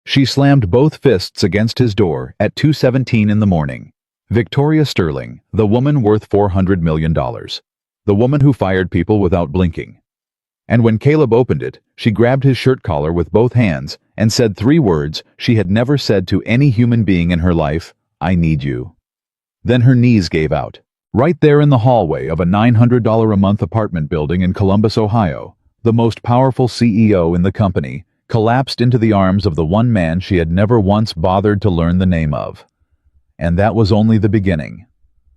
She slammed both fists against his door at 2:17 in the morning. Victoria Sterling, the woman worth $400 million. The woman who fired people without blinking. And when Caleb opened it, she grabbed his shirt collar with both hands and said 3 words she had never said to any human being in her life: "I need you." Then her knees gave out. Right there in the hallway of a $900 a month apartment building in Columbus, Ohio, the most powerful CEO in the company collapsed into the arms of the one man she had never once bothered to learn the name of. And that was only the beginning.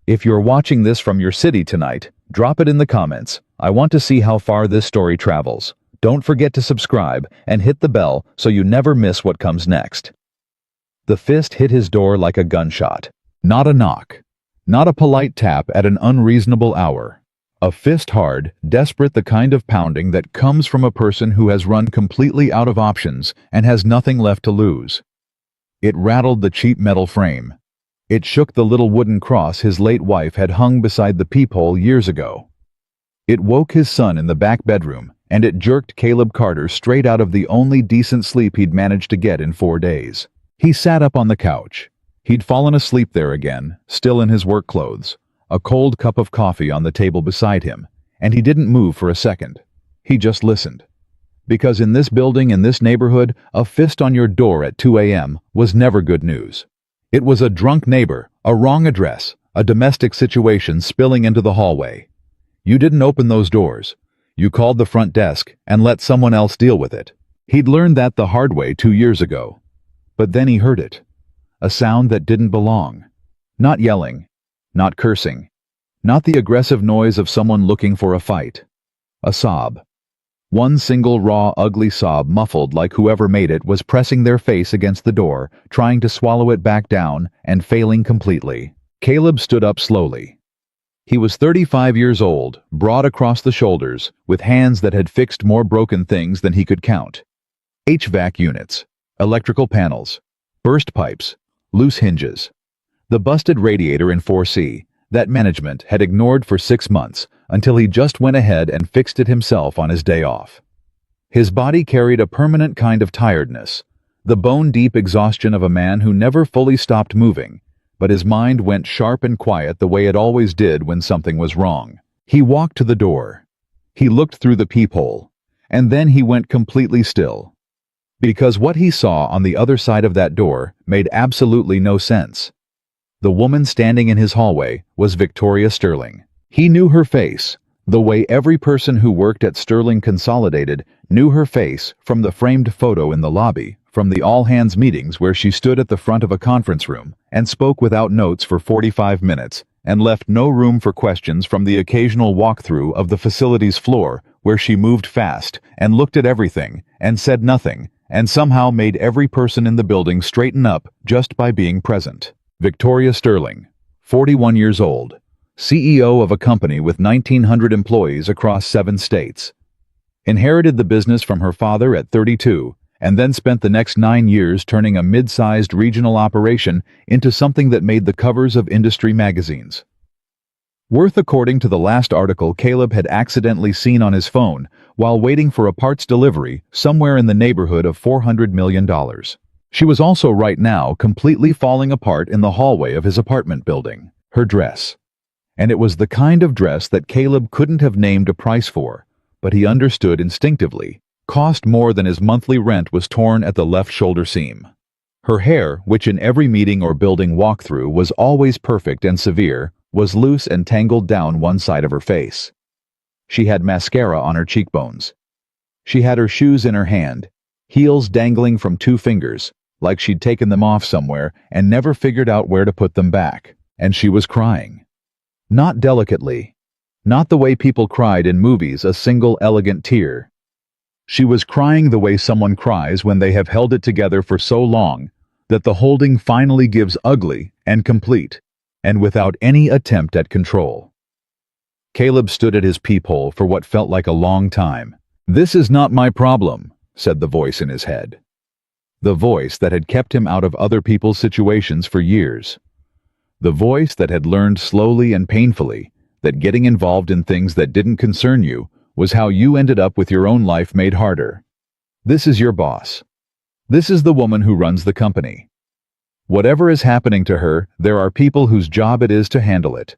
If you're watching this from your city tonight, drop it in the comments. I want to see how far this story travels. Don't forget to subscribe and hit the bell so you never miss what comes next. The fist hit his door like a gunshot. Not a knock. Not a polite tap at an unreasonable hour. A fist hard, desperate, the kind of pounding that comes from a person who has run completely out of options and has nothing left to lose. It rattled the cheap metal frame. It shook the little wooden cross his late wife had hung beside the peephole years ago. It woke his son in the back bedroom, and it jerked Caleb Carter straight out of the only decent sleep he'd managed to get in 4 days. He sat up on the couch. He'd fallen asleep there again, still in his work clothes, a cold cup of coffee on the table beside him, and he didn't move for a second. He just listened. Because in this building, in this neighborhood, a fist on your door at 2 a.m. was never good news. It was a drunk neighbor, a wrong address, a domestic situation spilling into the hallway. You didn't open those doors. You called the front desk and let someone else deal with it. He'd learned that the hard way 2 years ago. But then he heard it. A sound that didn't belong. Not yelling. Not cursing. Not the aggressive noise of someone looking for a fight. A sob. One single raw, ugly sob, muffled like whoever made it was pressing their face against the door, trying to swallow it back down, and failing completely. Caleb stood up slowly. He was 35 years old, broad across the shoulders, with hands that had fixed more broken things than he could count. HVAC units, electrical panels, burst pipes, loose hinges. The busted radiator in 4C, that management had ignored for 6 months, until he just went ahead and fixed it himself on his day off. His body carried a permanent kind of tiredness, the bone-deep exhaustion of a man who never fully stopped moving, but his mind went sharp and quiet the way it always did when something was wrong. He walked to the door. He looked through the peephole, and then he went completely still. Because what he saw on the other side of that door made absolutely no sense. The woman standing in his hallway was Victoria Sterling. He knew her face, the way every person who worked at Sterling Consolidated knew her face from the framed photo in the lobby, from the all-hands meetings where she stood at the front of a conference room and spoke without notes for 45 minutes and left no room for questions, from the occasional walkthrough of the facility's floor where she moved fast and looked at everything and said nothing and somehow made every person in the building straighten up just by being present. Victoria Sterling, 41 years old, CEO of a company with 1,900 employees across 7 states. Inherited the business from her father at 32, and then spent the next 9 years turning a mid-sized regional operation into something that made the covers of industry magazines. Worth, according to the last article Caleb had accidentally seen on his phone while waiting for a parts delivery, somewhere in the neighborhood of $400 million. She was also right now completely falling apart in the hallway of his apartment building. Her dress. And it was the kind of dress that Caleb couldn't have named a price for, but he understood instinctively, cost more than his monthly rent, was torn at the left shoulder seam. Her hair, which in every meeting or building walkthrough was always perfect and severe, was loose and tangled down one side of her face. She had mascara on her cheekbones. She had her shoes in her hand, heels dangling from 2 fingers, like she'd taken them off somewhere and never figured out where to put them back, and she was crying. Not delicately. Not the way people cried in movies, a single elegant tear. She was crying the way someone cries when they have held it together for so long that the holding finally gives ugly and complete, and without any attempt at control. Caleb stood at his peephole for what felt like a long time. "This is not my problem," said the voice in his head. The voice that had kept him out of other people's situations for years. The voice that had learned slowly and painfully that getting involved in things that didn't concern you was how you ended up with your own life made harder. "This is your boss. This is the woman who runs the company. Whatever is happening to her, there are people whose job it is to handle it.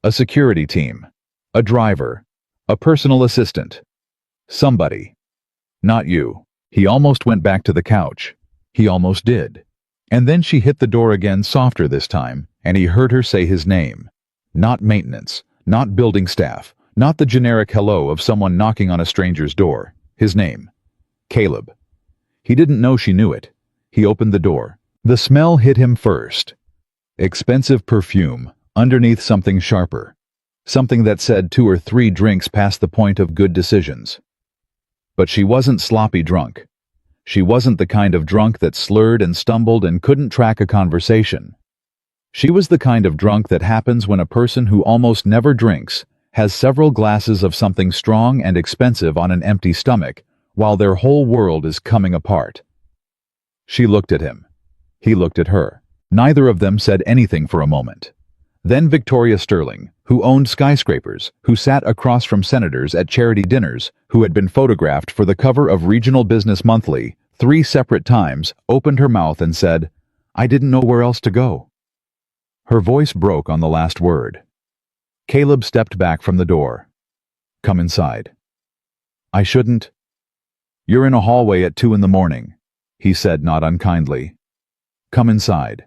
A security team. A driver. A personal assistant. Somebody. Not you. He almost went back to the couch. He almost did. And then she hit the door again, softer this time, and he heard her say his name. Not maintenance. Not building staff. Not the generic hello of someone knocking on a stranger's door. His name. Caleb. He didn't know she knew it. He opened the door. The smell hit him first. Expensive perfume, underneath something sharper. Something that said 2 or 3 drinks past the point of good decisions. But she wasn't sloppy drunk. She wasn't the kind of drunk that slurred and stumbled and couldn't track a conversation. She was the kind of drunk that happens when a person who almost never drinks has several glasses of something strong and expensive on an empty stomach, while their whole world is coming apart. She looked at him. He looked at her. Neither of them said anything for a moment. Then Victoria Sterling, who owned skyscrapers, who sat across from senators at charity dinners, who had been photographed for the cover of Regional Business Monthly 3 separate times, opened her mouth and said, "I didn't know where else to go." Her voice broke on the last word. Caleb stepped back from the door. "Come inside." "I shouldn't." "You're in a hallway at 2 in the morning," he said not unkindly. "Come inside."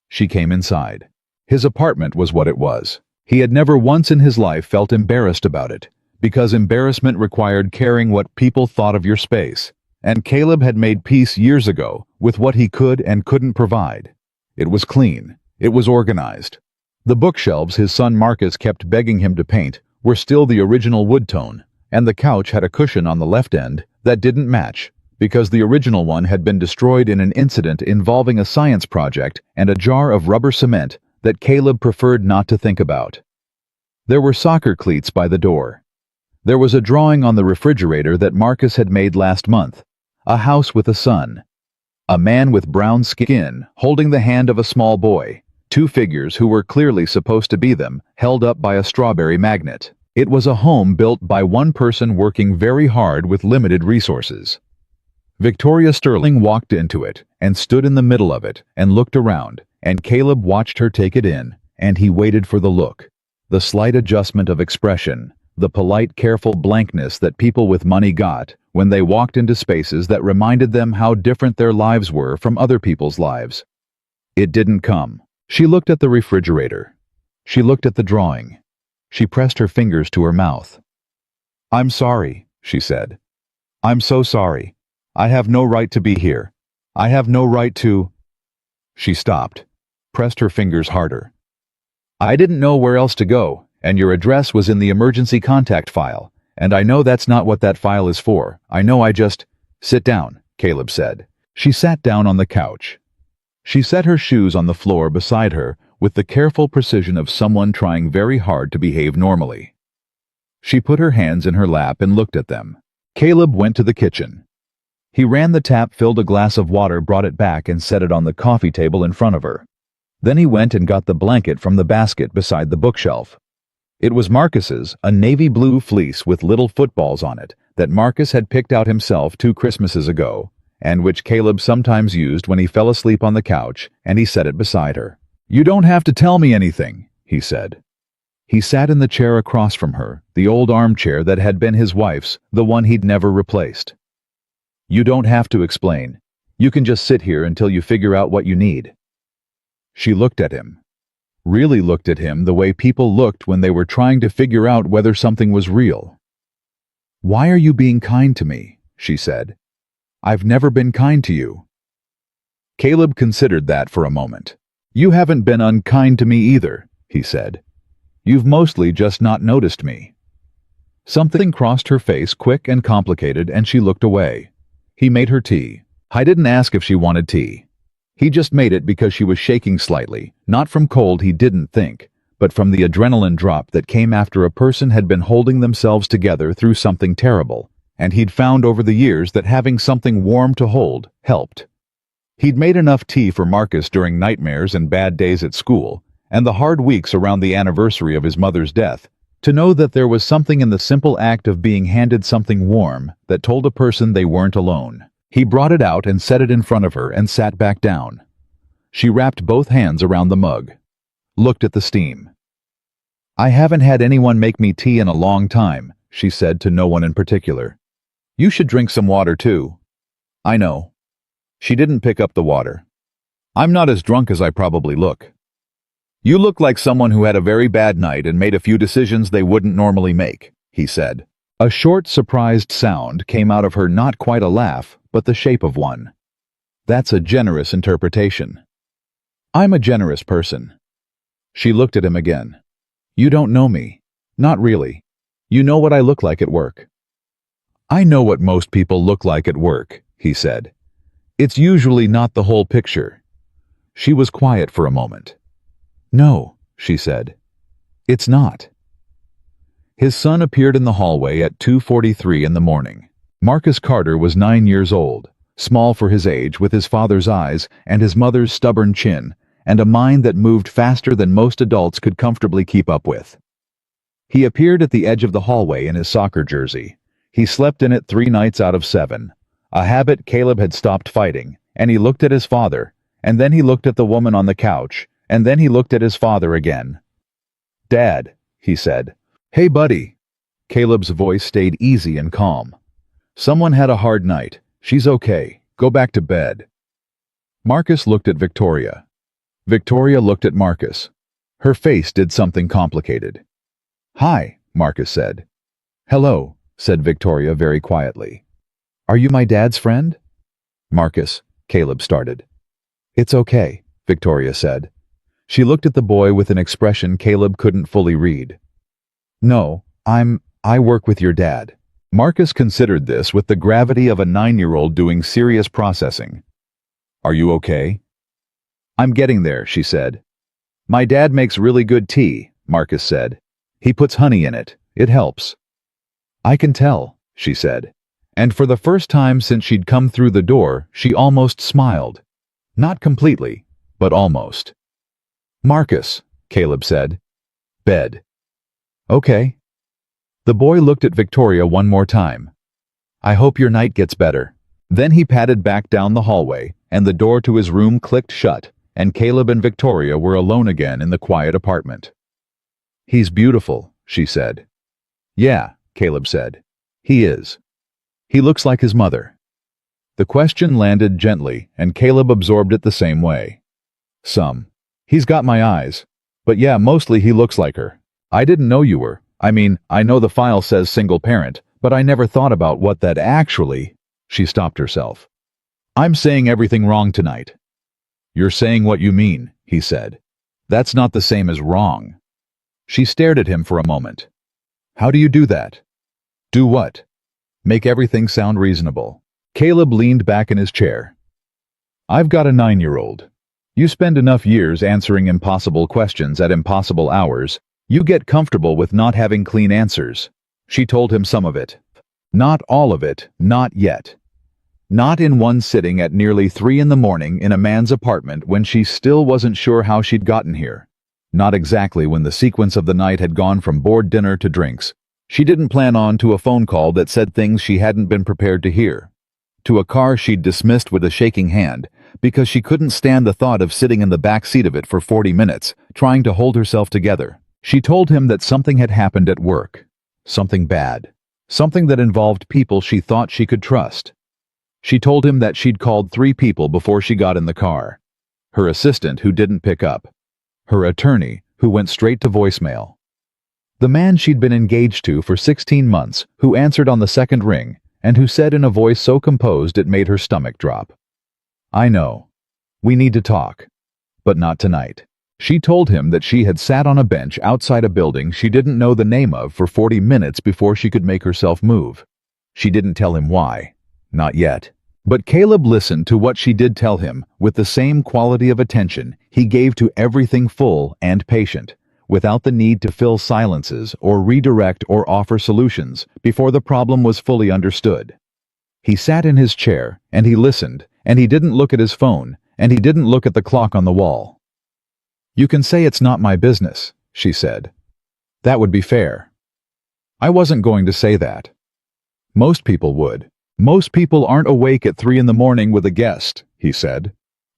She came inside. His apartment was what it was. He had never once in his life felt embarrassed about it, because embarrassment required caring what people thought of your space, and Caleb had made peace years ago with what he could and couldn't provide. It was clean. It was organized. The bookshelves his son Marcus kept begging him to paint were still the original wood tone, and the couch had a cushion on the left end that didn't match, because the original one had been destroyed in an incident involving a science project and a jar of rubber cement that Caleb preferred not to think about. There were soccer cleats by the door. There was a drawing on the refrigerator that Marcus had made last month, a house with a sun. A man with brown skin holding the hand of a small boy, 2 figures who were clearly supposed to be them, held up by a strawberry magnet. It was a home built by one person working very hard with limited resources. Victoria Sterling walked into it and stood in the middle of it and looked around, and Caleb watched her take it in, and he waited for the look, the slight adjustment of expression, the polite, careful blankness that people with money got when they walked into spaces that reminded them how different their lives were from other people's lives. It didn't come. She looked at the refrigerator. She looked at the drawing. She pressed her fingers to her mouth. "I'm sorry," she said. "I'm so sorry. I have no right to be here. I have no right to—" She stopped, pressed her fingers harder. "I didn't know where else to go, and your address was in the emergency contact file, and I know that's not what that file is for. I know I just—" "Sit down," Caleb said. She sat down on the couch. She set her shoes on the floor beside her with the careful precision of someone trying very hard to behave normally. She put her hands in her lap and looked at them. Caleb went to the kitchen. He ran the tap, filled a glass of water, brought it back and set it on the coffee table in front of her. Then he went and got the blanket from the basket beside the bookshelf. It was Marcus's, a navy blue fleece with little footballs on it that Marcus had picked out himself 2 Christmases ago, and which Caleb sometimes used when he fell asleep on the couch, and he set it beside her. "You don't have to tell me anything," he said. He sat in the chair across from her, the old armchair that had been his wife's, the one he'd never replaced. "You don't have to explain. You can just sit here until you figure out what you need." She looked at him. Really looked at him the way people looked when they were trying to figure out whether something was real. "Why are you being kind to me?" she said. "I've never been kind to you." Caleb considered that for a moment. "You haven't been unkind to me either," he said. "You've mostly just not noticed me." Something crossed her face, quick and complicated, and she looked away. He made her tea. I didn't ask if she wanted tea. He just made it because she was shaking slightly, not from cold, he didn't think, but from the adrenaline drop that came after a person had been holding themselves together through something terrible, and he'd found over the years that having something warm to hold helped. He'd made enough tea for Marcus during nightmares and bad days at school, and the hard weeks around the anniversary of his mother's death, to know that there was something in the simple act of being handed something warm that told a person they weren't alone. He brought it out and set it in front of her and sat back down. She wrapped both hands around the mug, looked at the steam. "I haven't had anyone make me tea in a long time," she said to no one in particular. "You should drink some water too." "I know." She didn't pick up the water. "I'm not as drunk as I probably look." "You look like someone who had a very bad night and made a few decisions they wouldn't normally make," he said. A short, surprised sound came out of her, not quite a laugh, but the shape of one. "That's a generous interpretation." "I'm a generous person." She looked at him again. "You don't know me. Not really. You know what I look like at work." "I know what most people look like at work," he said. "It's usually not the whole picture." She was quiet for a moment. "No," she said. "It's not." His son appeared in the hallway at 2:43 in the morning. Marcus Carter was 9 years old, small for his age, with his father's eyes and his mother's stubborn chin, and a mind that moved faster than most adults could comfortably keep up with. He appeared at the edge of the hallway in his soccer jersey. He slept in it 3 nights out of 7, a habit Caleb had stopped fighting, and he looked at his father, and then he looked at the woman on the couch, and then he looked at his father again. "Dad," he said. "Hey, buddy." Caleb's voice stayed easy and calm. "Someone had a hard night. She's okay. Go back to bed." Marcus looked at Victoria. Victoria looked at Marcus. Her face did something complicated. "Hi," Marcus said. "Hello," said Victoria very quietly. "Are you my dad's friend?" "Marcus," Caleb started. "It's okay," Victoria said. She looked at the boy with an expression Caleb couldn't fully read. "No, I work with your dad." Marcus considered this with the gravity of a 9-year-old doing serious processing. "Are you okay?" "I'm getting there," she said. "My dad makes really good tea," Marcus said. "He puts honey in it. It helps." "I can tell," she said. And for the first time since she'd come through the door, she almost smiled. Not completely, but almost. "Marcus," Caleb said. "Bed." "Okay." The boy looked at Victoria one more time. "I hope your night gets better." Then he padded back down the hallway, and the door to his room clicked shut, and Caleb and Victoria were alone again in the quiet apartment. "He's beautiful," she said. "Yeah," Caleb said. "He is. He looks like his mother." The question landed gently, and Caleb absorbed it the same way. "Some. He's got my eyes. But yeah, mostly he looks like her. I didn't know you were. I mean, I know the file says single parent, but I never thought about what that actually—" She stopped herself. "I'm saying everything wrong tonight." "You're saying what you mean," he said. "That's not the same as wrong." She stared at him for a moment. "How do you do that?" "Do what?" "Make everything sound reasonable." Caleb leaned back in his chair. "I've got a 9-year-old. You spend enough years answering impossible questions at impossible hours, you get comfortable with not having clean answers." She told him some of it. Not all of it, not yet. Not in one sitting at nearly 3 in the morning in a man's apartment when she still wasn't sure how she'd gotten here. Not exactly when the sequence of the night had gone from bored dinner to drinks. She didn't plan on to a phone call that said things she hadn't been prepared to hear. To a car she'd dismissed with a shaking hand, because she couldn't stand the thought of sitting in the back seat of it for 40 minutes, trying to hold herself together. She told him that something had happened at work. Something bad. Something that involved people she thought she could trust. She told him that she'd called 3 people before she got in the car. Her assistant, who didn't pick up. Her attorney, who went straight to voicemail. The man she'd been engaged to for 16 months, who answered on the second ring, and who said in a voice so composed it made her stomach drop, "I know. We need to talk. But not tonight." She told him that she had sat on a bench outside a building she didn't know the name of for 40 minutes before she could make herself move. She didn't tell him why. Not yet. But Caleb listened to what she did tell him with the same quality of attention he gave to everything full and patient, without the need to fill silences or redirect or offer solutions before the problem was fully understood. He sat in his chair, and he listened, and he didn't look at his phone, and he didn't look at the clock on the wall. "You can say it's not my business," she said. "That would be fair." I wasn't going to say that. Most people would. "Most people aren't awake at 3 in the morning with a guest," he said.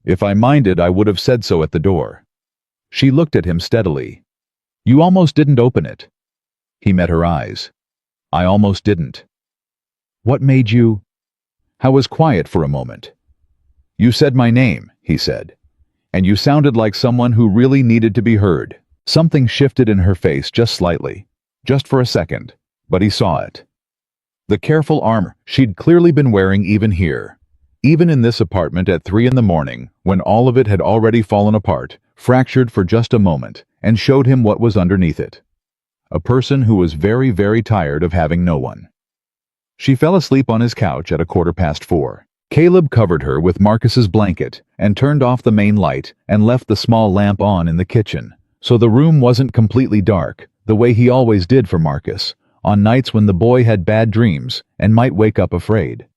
"If I minded, I would have said so at the door." She looked at him steadily. "You almost didn't open it." He met her eyes. "I almost didn't." "What made you—" I was quiet for a moment. "You said my name," he said, "and you sounded like someone who really needed to be heard." Something shifted in her face just slightly, just for a second, but he saw it. The careful armor she'd clearly been wearing even here, even in this apartment at 3 in the morning, when all of it had already fallen apart, fractured for just a moment, and showed him what was underneath it. A person who was very, very tired of having no one. She fell asleep on his couch at 4:15. Caleb covered her with Marcus's blanket and turned off the main light and left the small lamp on in the kitchen, so the room wasn't completely dark, the way he always did for Marcus, on nights when the boy had bad dreams and might wake up afraid.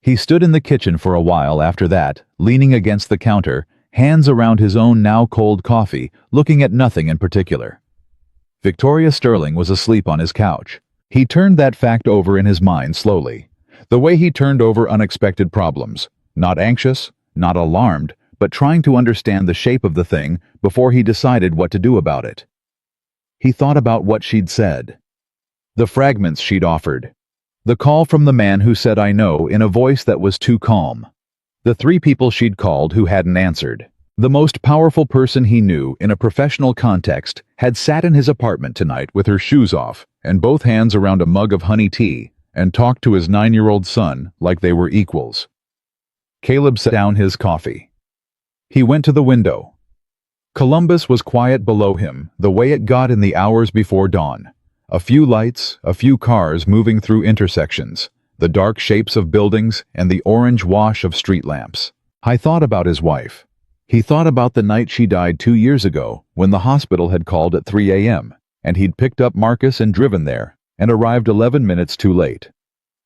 He stood in the kitchen for a while after that, leaning against the counter, hands around his own now cold coffee, looking at nothing in particular. Victoria Sterling was asleep on his couch. He turned that fact over in his mind slowly, the way he turned over unexpected problems, not anxious, not alarmed, but trying to understand the shape of the thing before he decided what to do about it. He thought about what she'd said, the fragments she'd offered, the call from the man who said "I know" in a voice that was too calm, the 3 people she'd called who hadn't answered. The most powerful person he knew in a professional context had sat in his apartment tonight with her shoes off and both hands around a mug of honey tea and talked to his 9-year-old son like they were equals. Caleb set down his coffee. He went to the window. Columbus was quiet below him, the way it got in the hours before dawn. A few lights, a few cars moving through intersections, the dark shapes of buildings and the orange wash of street lamps. I thought about his wife. He thought about the night she died 2 years ago when the hospital had called at 3 a.m. and he'd picked up Marcus and driven there and arrived 11 minutes too late.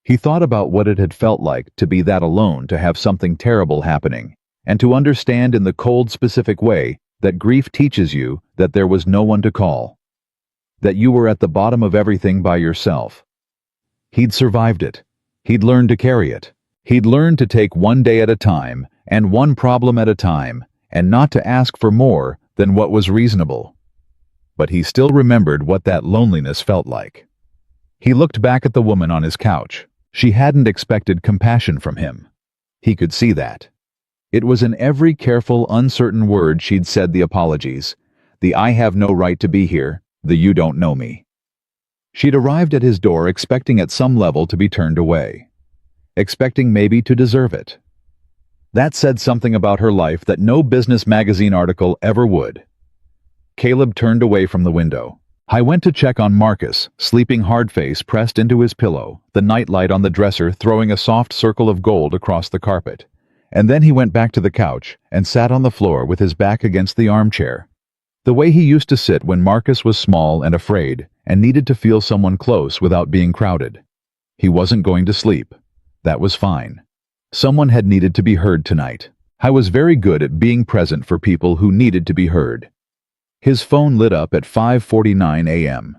He thought about what it had felt like to be that alone, to have something terrible happening, and to understand in the cold, specific way that grief teaches you that there was no one to call, that you were at the bottom of everything by yourself. He'd survived it. He'd learned to carry it. He'd learned to take one day at a time and one problem at a time, and not to ask for more than what was reasonable. But he still remembered what that loneliness felt like. He looked back at the woman on his couch. She hadn't expected compassion from him. He could see that. It was in every careful, uncertain word she'd said: the apologies, the "I have no right to be here," the "you don't know me." She'd arrived at his door expecting at some level to be turned away, expecting maybe to deserve it. That said something about her life that no business magazine article ever would. Caleb turned away from the window. I went to check on Marcus, sleeping hard face pressed into his pillow, the nightlight on the dresser throwing a soft circle of gold across the carpet. And then he went back to the couch and sat on the floor with his back against the armchair, the way he used to sit when Marcus was small and afraid and needed to feel someone close without being crowded. He wasn't going to sleep. That was fine. Someone had needed to be heard tonight. I was very good at being present for people who needed to be heard. His phone lit up at 5:49 a.m.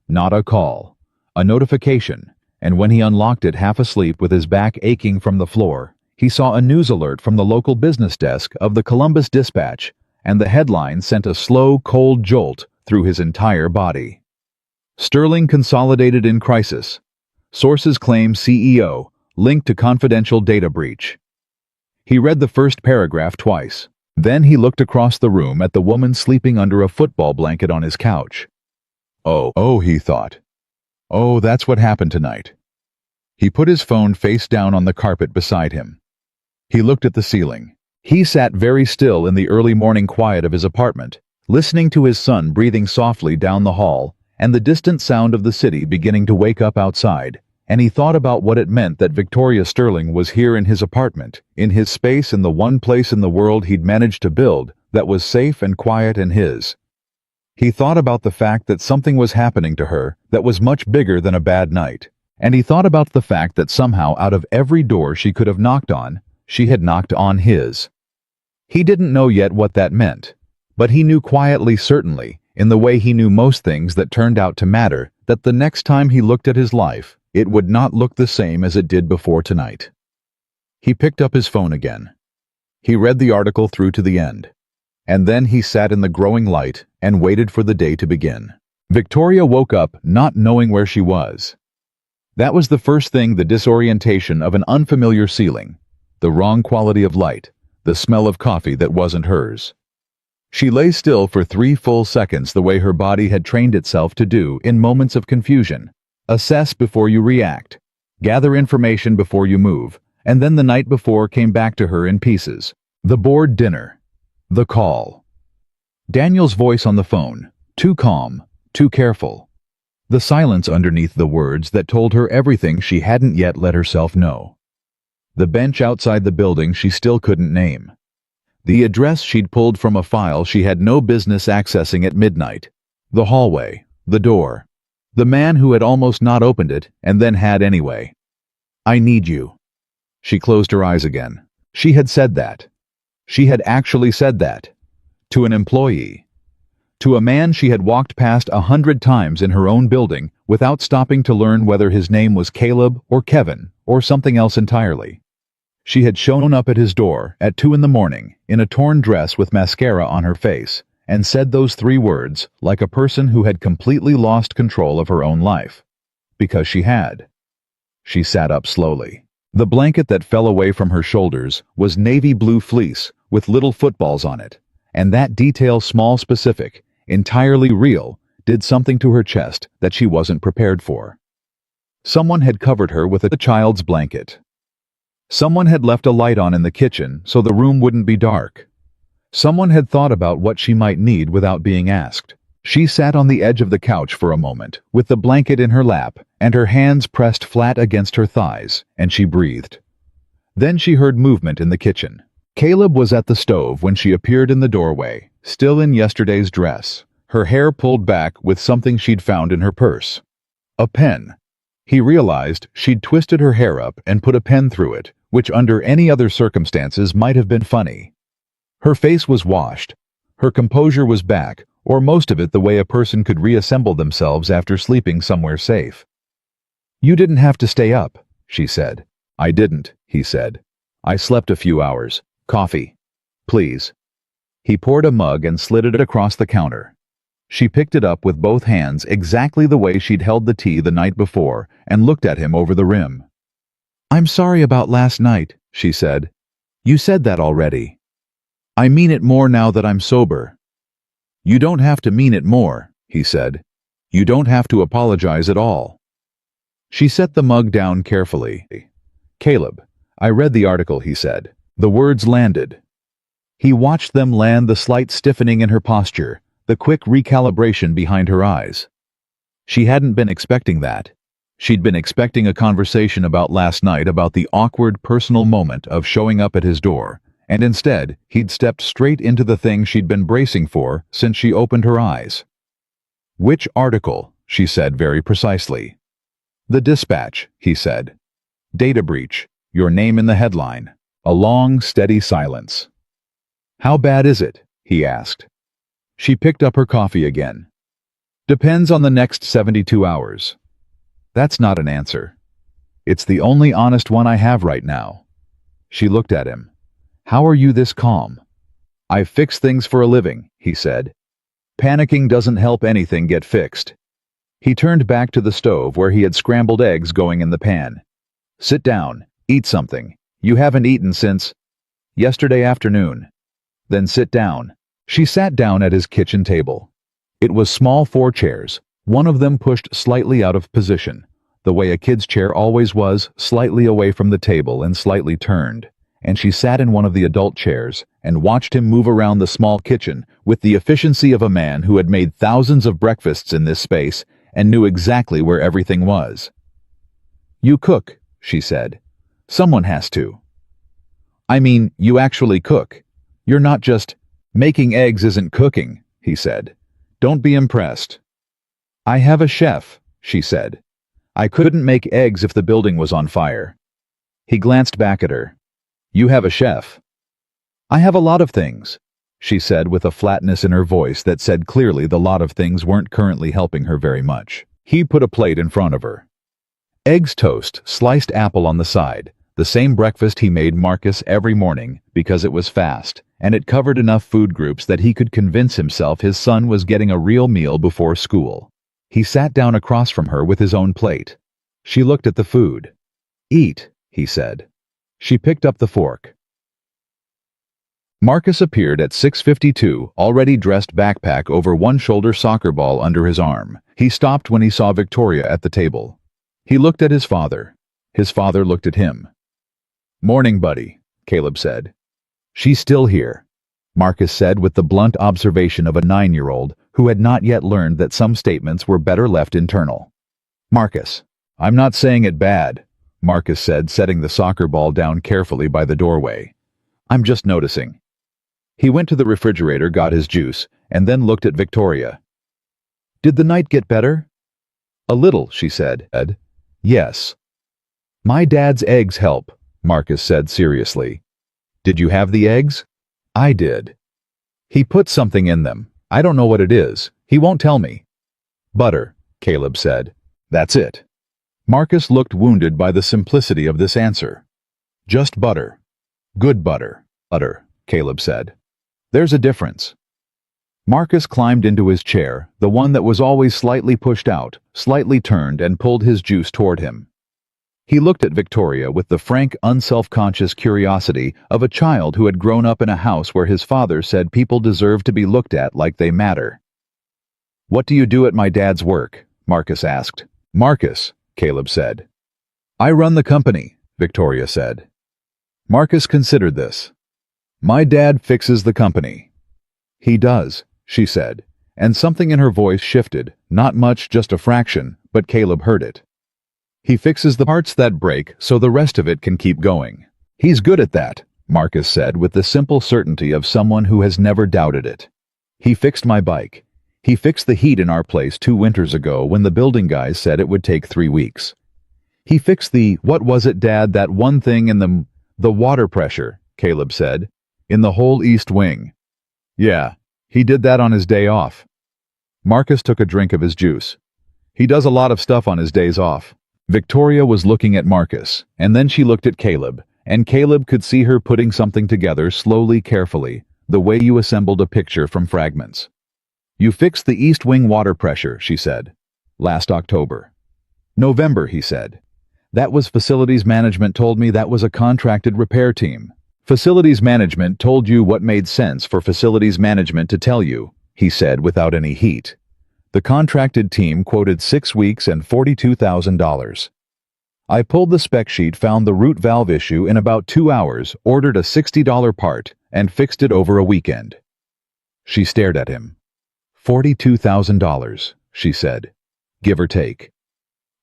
Not a call, a notification, and when he unlocked it half asleep with his back aching from the floor, he saw a news alert from the local business desk of the Columbus Dispatch, and the headline sent a slow, cold jolt through his entire body. Sterling Consolidated in crisis. Sources claim CEO linked to confidential data breach. He read the first paragraph twice. Then he looked across the room at the woman sleeping under a football blanket on his couch. Oh, he thought. Oh, that's what happened tonight. He put his phone face down on the carpet beside him. He looked at the ceiling. He sat very still in the early morning quiet of his apartment, listening to his son breathing softly down the hall and the distant sound of the city beginning to wake up outside, and he thought about what it meant that Victoria Sterling was here in his apartment, in his space, in the one place in the world he'd managed to build that was safe and quiet and his. He thought about the fact that something was happening to her that was much bigger than a bad night, and he thought about the fact that somehow out of every door she could have knocked on, she had knocked on his. He didn't know yet what that meant, but he knew quietly, certainly, in the way he knew most things that turned out to matter, that the next time he looked at his life, it would not look the same as it did before tonight. He picked up his phone again. He read the article through to the end. And then he sat in the growing light and waited for the day to begin. Victoria woke up not knowing where she was. That was the first thing: the disorientation of an unfamiliar ceiling, the wrong quality of light, the smell of coffee that wasn't hers. She lay still for 3 full seconds, the way her body had trained itself to do in moments of confusion. Assess before you react. Gather information before you move. And then the night before came back to her in pieces. The board dinner. The call. Daniel's voice on the phone. Too calm, too careful. The silence underneath the words that told her everything she hadn't yet let herself know. The bench outside the building she still couldn't name. The address she'd pulled from a file she had no business accessing at midnight. The hallway. The door. The man who had almost not opened it and then had anyway. I need you. She closed her eyes again. She had said that. She had actually said that. To an employee. To a man she had walked past 100 times in her own building without stopping to learn whether his name was Caleb or Kevin or something else entirely. She had shown up at his door at 2 in the morning in a torn dress with mascara on her face and said those 3 words like a person who had completely lost control of her own life. Because she had. She sat up slowly. The blanket that fell away from her shoulders was navy blue fleece with little footballs on it, and that detail, small, specific, entirely real, did something to her chest that she wasn't prepared for. Someone had covered her with a child's blanket. Someone had left a light on in the kitchen so the room wouldn't be dark. Someone had thought about what she might need without being asked. She sat on the edge of the couch for a moment, with the blanket in her lap and her hands pressed flat against her thighs, and she breathed. Then she heard movement in the kitchen. Caleb was at the stove when she appeared in the doorway, still in yesterday's dress, her hair pulled back with something she'd found in her purse. A pen. He realized she'd twisted her hair up and put a pen through it, which under any other circumstances might have been funny. Her face was washed. Her composure was back, or most of it the way a person could reassemble themselves after sleeping somewhere safe. You didn't have to stay up, she said. I didn't, he said. I slept a few hours. Coffee. Please. He poured a mug and slid it across the counter. She picked it up with both hands exactly the way she'd held the tea the night before and looked at him over the rim. I'm sorry about last night, she said. You said that already. I mean it more now that I'm sober. You don't have to mean it more, he said. You don't have to apologize at all. She set the mug down carefully. Caleb, I read the article, he said. The words landed. He watched them land, the slight stiffening in her posture, the quick recalibration behind her eyes. She hadn't been expecting that. She'd been expecting a conversation about last night, about the awkward personal moment of showing up at his door, and instead he'd stepped straight into the thing she'd been bracing for since she opened her eyes. Which article? She said very precisely. The Dispatch, he said. Data breach, your name in the headline. A long, steady silence. How bad is it? He asked. She picked up her coffee again. Depends on the next 72 hours. That's not an answer. It's the only honest one I have right now. She looked at him. How are you this calm? I fix things for a living, he said. Panicking doesn't help anything get fixed. He turned back to the stove where he had scrambled eggs going in the pan. Sit down, eat something. You haven't eaten since yesterday afternoon. Then sit down. She sat down at his kitchen table. It was small, 4 chairs, one of them pushed slightly out of position, the way a kid's chair always was, slightly away from the table and slightly turned, and she sat in one of the adult chairs and watched him move around the small kitchen with the efficiency of a man who had made thousands of breakfasts in this space and knew exactly where everything was. You cook, she said. Someone has to. I mean, you actually cook. You're not just... Making eggs isn't cooking, he said. Don't be impressed. I have a chef, she said. I couldn't make eggs if the building was on fire. He glanced back at her. You have a chef. I have a lot of things, she said with a flatness in her voice that said clearly the lot of things weren't currently helping her very much. He put a plate in front of her. Eggs toast, sliced apple on the side, the same breakfast he made Marcus every morning because it was fast, and it covered enough food groups that he could convince himself his son was getting a real meal before school. He sat down across from her with his own plate. She looked at the food. "Eat," he said. She picked up the fork. Marcus appeared at 6:52, already dressed, backpack over one shoulder, soccer ball under his arm. He stopped when he saw Victoria at the table. He looked at his father. His father looked at him. "Morning, buddy," Caleb said. "She's still here," Marcus said with the blunt observation of a 9-year-old who had not yet learned that some statements were better left internal. "Marcus, I'm not saying it bad," Marcus said, setting the soccer ball down carefully by the doorway. "I'm just noticing." He went to the refrigerator, got his juice, and then looked at Victoria. "Did the night get better?" "A little," she said. "Yes." "My dad's eggs help," Marcus said seriously. "Did you have the eggs?" "I did." "He put something in them. I don't know what it is. He won't tell me." "Butter," Caleb said. "That's it." Marcus looked wounded by the simplicity of this answer. "Just butter." "Good butter." "Butter," Caleb said. "There's a difference." Marcus climbed into his chair, the one that was always slightly pushed out, slightly turned, and pulled his juice toward him. He looked at Victoria with the frank, unself-conscious curiosity of a child who had grown up in a house where his father said people deserve to be looked at like they matter. "What do you do at my dad's work?" Marcus asked. "Marcus," Caleb said. "I run the company," Victoria said. Marcus considered this. "My dad fixes the company." "He does," she said, and something in her voice shifted, not much, just a fraction, but Caleb heard it. "He fixes the parts that break so the rest of it can keep going. He's good at that," Marcus said with the simple certainty of someone who has never doubted it. "He fixed my bike. He fixed the heat in our place 2 winters ago when the building guys said it would take 3 weeks. He fixed what was it, Dad, that one thing in the water pressure," Caleb said, "in the whole East Wing." "Yeah, he did that on his day off." Marcus took a drink of his juice. "He does a lot of stuff on his days off." Victoria was looking at Marcus, and then she looked at Caleb, and Caleb could see her putting something together slowly, carefully, the way you assembled a picture from fragments. "You fixed the East Wing water pressure," she said. "Last October." "November," he said. "That was facilities management told me that was a contracted repair team." "Facilities management told you what made sense for facilities management to tell you," he said without any heat. "The contracted team quoted 6 weeks and $42,000. I pulled the spec sheet, found the root valve issue in about 2 hours, ordered a $60 part, and fixed it over a weekend." She stared at him. $42,000, she said, "give or take.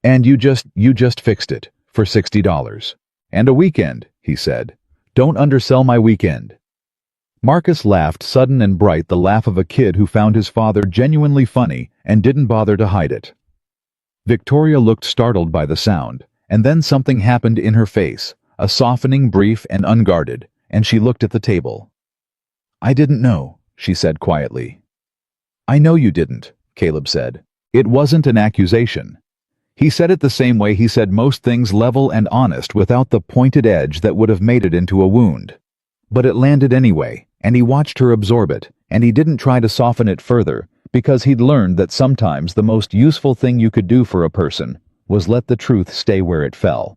And you just fixed it for $60. And a weekend," he said. "Don't undersell my weekend." Marcus laughed, sudden and bright, the laugh of a kid who found his father genuinely funny and didn't bother to hide it. Victoria looked startled by the sound, and then something happened in her face, a softening, brief and unguarded, and she looked at the table. "I didn't know," she said quietly. "I know you didn't," Caleb said. It wasn't an accusation. He said it the same way he said most things, level and honest, without the pointed edge that would have made it into a wound. But it landed anyway, and he watched her absorb it, and he didn't try to soften it further, because he'd learned that sometimes the most useful thing you could do for a person was let the truth stay where it fell.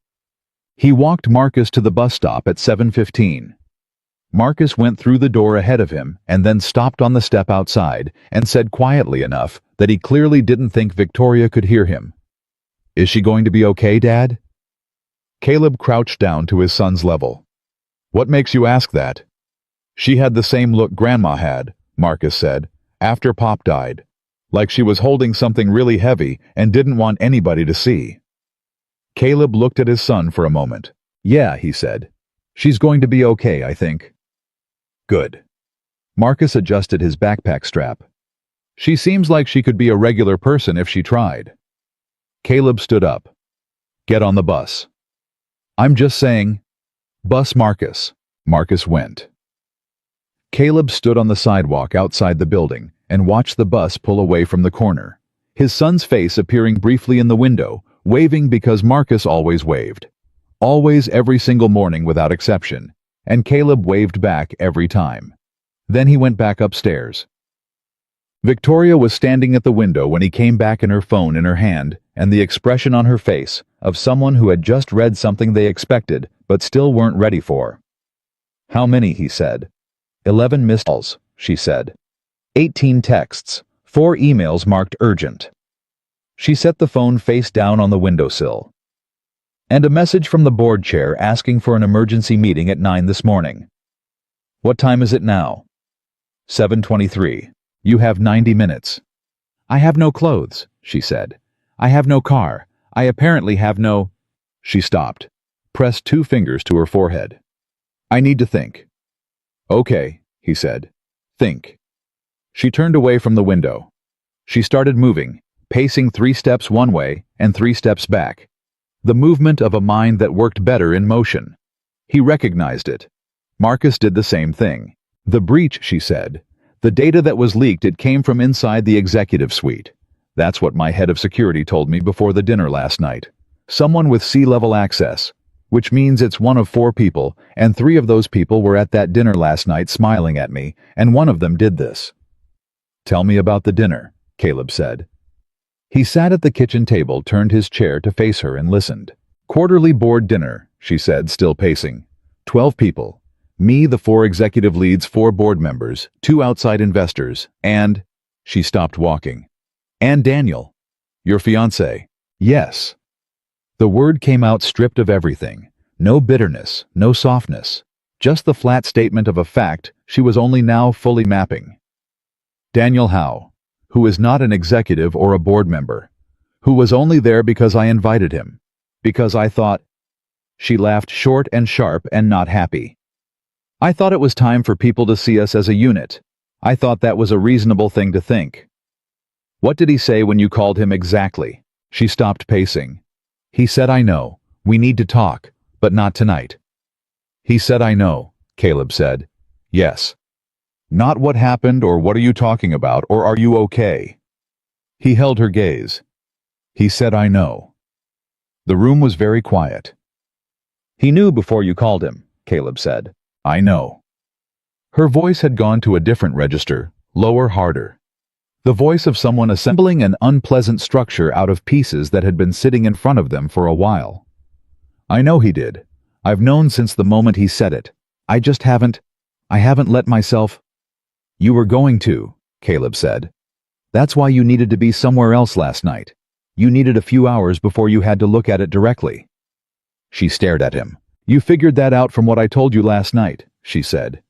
He walked Marcus to the bus stop at 7:15. Marcus went through the door ahead of him and then stopped on the step outside and said quietly enough that he clearly didn't think Victoria could hear him, "Is she going to be okay, Dad?" Caleb crouched down to his son's level. "What makes you ask that?" "She had the same look Grandma had," Marcus said, "after Pop died. Like she was holding something really heavy and didn't want anybody to see." Caleb looked at his son for a moment. "Yeah," he said. "She's going to be okay, I think." "Good." Marcus adjusted his backpack strap. "She seems like she could be a regular person if she tried." Caleb stood up. "Get on the bus." "I'm just saying." "Bus Marcus." Marcus went. Caleb stood on the sidewalk outside the building and watched the bus pull away from the corner, his son's face appearing briefly in the window, waving because Marcus always waved. Always, every single morning without exception, and Caleb waved back every time. Then he went back upstairs. Victoria was standing at the window when he came back in her phone in her hand, and the expression on her face of someone who had just read something they expected but still weren't ready for. "How many?" he said. 11 missed calls, she said. 18 texts, 4 emails marked urgent. She set the phone face down on the windowsill. And a message from the board chair asking for an emergency meeting at 9 this morning. "What time is it now?" 7:23. "You have 90 minutes. "I have no clothes," she said. "I have no car. I apparently have no—" She stopped, pressed 2 fingers to her forehead. "I need to think." "Okay," he said. "Think." She turned away from the window. She started moving, pacing 3 steps one way and 3 steps back. The movement of a mind that worked better in motion. He recognized it. Marcus did the same thing. "The breach," she said. "The data that was leaked, it came from inside the executive suite. That's what my head of security told me before the dinner last night. Someone with C-level access, which means it's one of 4 people, and 3 of those people were at that dinner last night smiling at me, and one of them did this." "Tell me about the dinner," Caleb said. He sat at the kitchen table, turned his chair to face her, and listened. "Quarterly board dinner," she said, still pacing. 12 people. Me, the 4 executive leads, 4 board members, 2 outside investors, and—" She stopped walking. "And Daniel. Your fiancé." "Yes." The word came out stripped of everything. No bitterness, no softness. Just the flat statement of a fact she was only now fully mapping. "Daniel Howe, who is not an executive or a board member, who was only there because I invited him, because I thought—" She laughed short and sharp and not happy. "I thought it was time for people to see us as a unit. I thought that was a reasonable thing to think." "What did he say when you called him exactly?" She stopped pacing. "He said, 'I know. We need to talk, but not tonight.'" "He said, 'I know,'" Caleb said. "Yes. Not what happened or what are you talking about or are you okay?" He held her gaze. "He said, 'I know.'" The room was very quiet. "He knew before you called him," Caleb said. "I know." Her voice had gone to a different register, lower, harder. The voice of someone assembling an unpleasant structure out of pieces that had been sitting in front of them for a while. "I know he did. I've known since the moment he said it. I haven't let myself—" "You were going to," Caleb said. "That's why you needed to be somewhere else last night. You needed a few hours before you had to look at it directly." She stared at him. "You figured that out from what I told you last night," she said.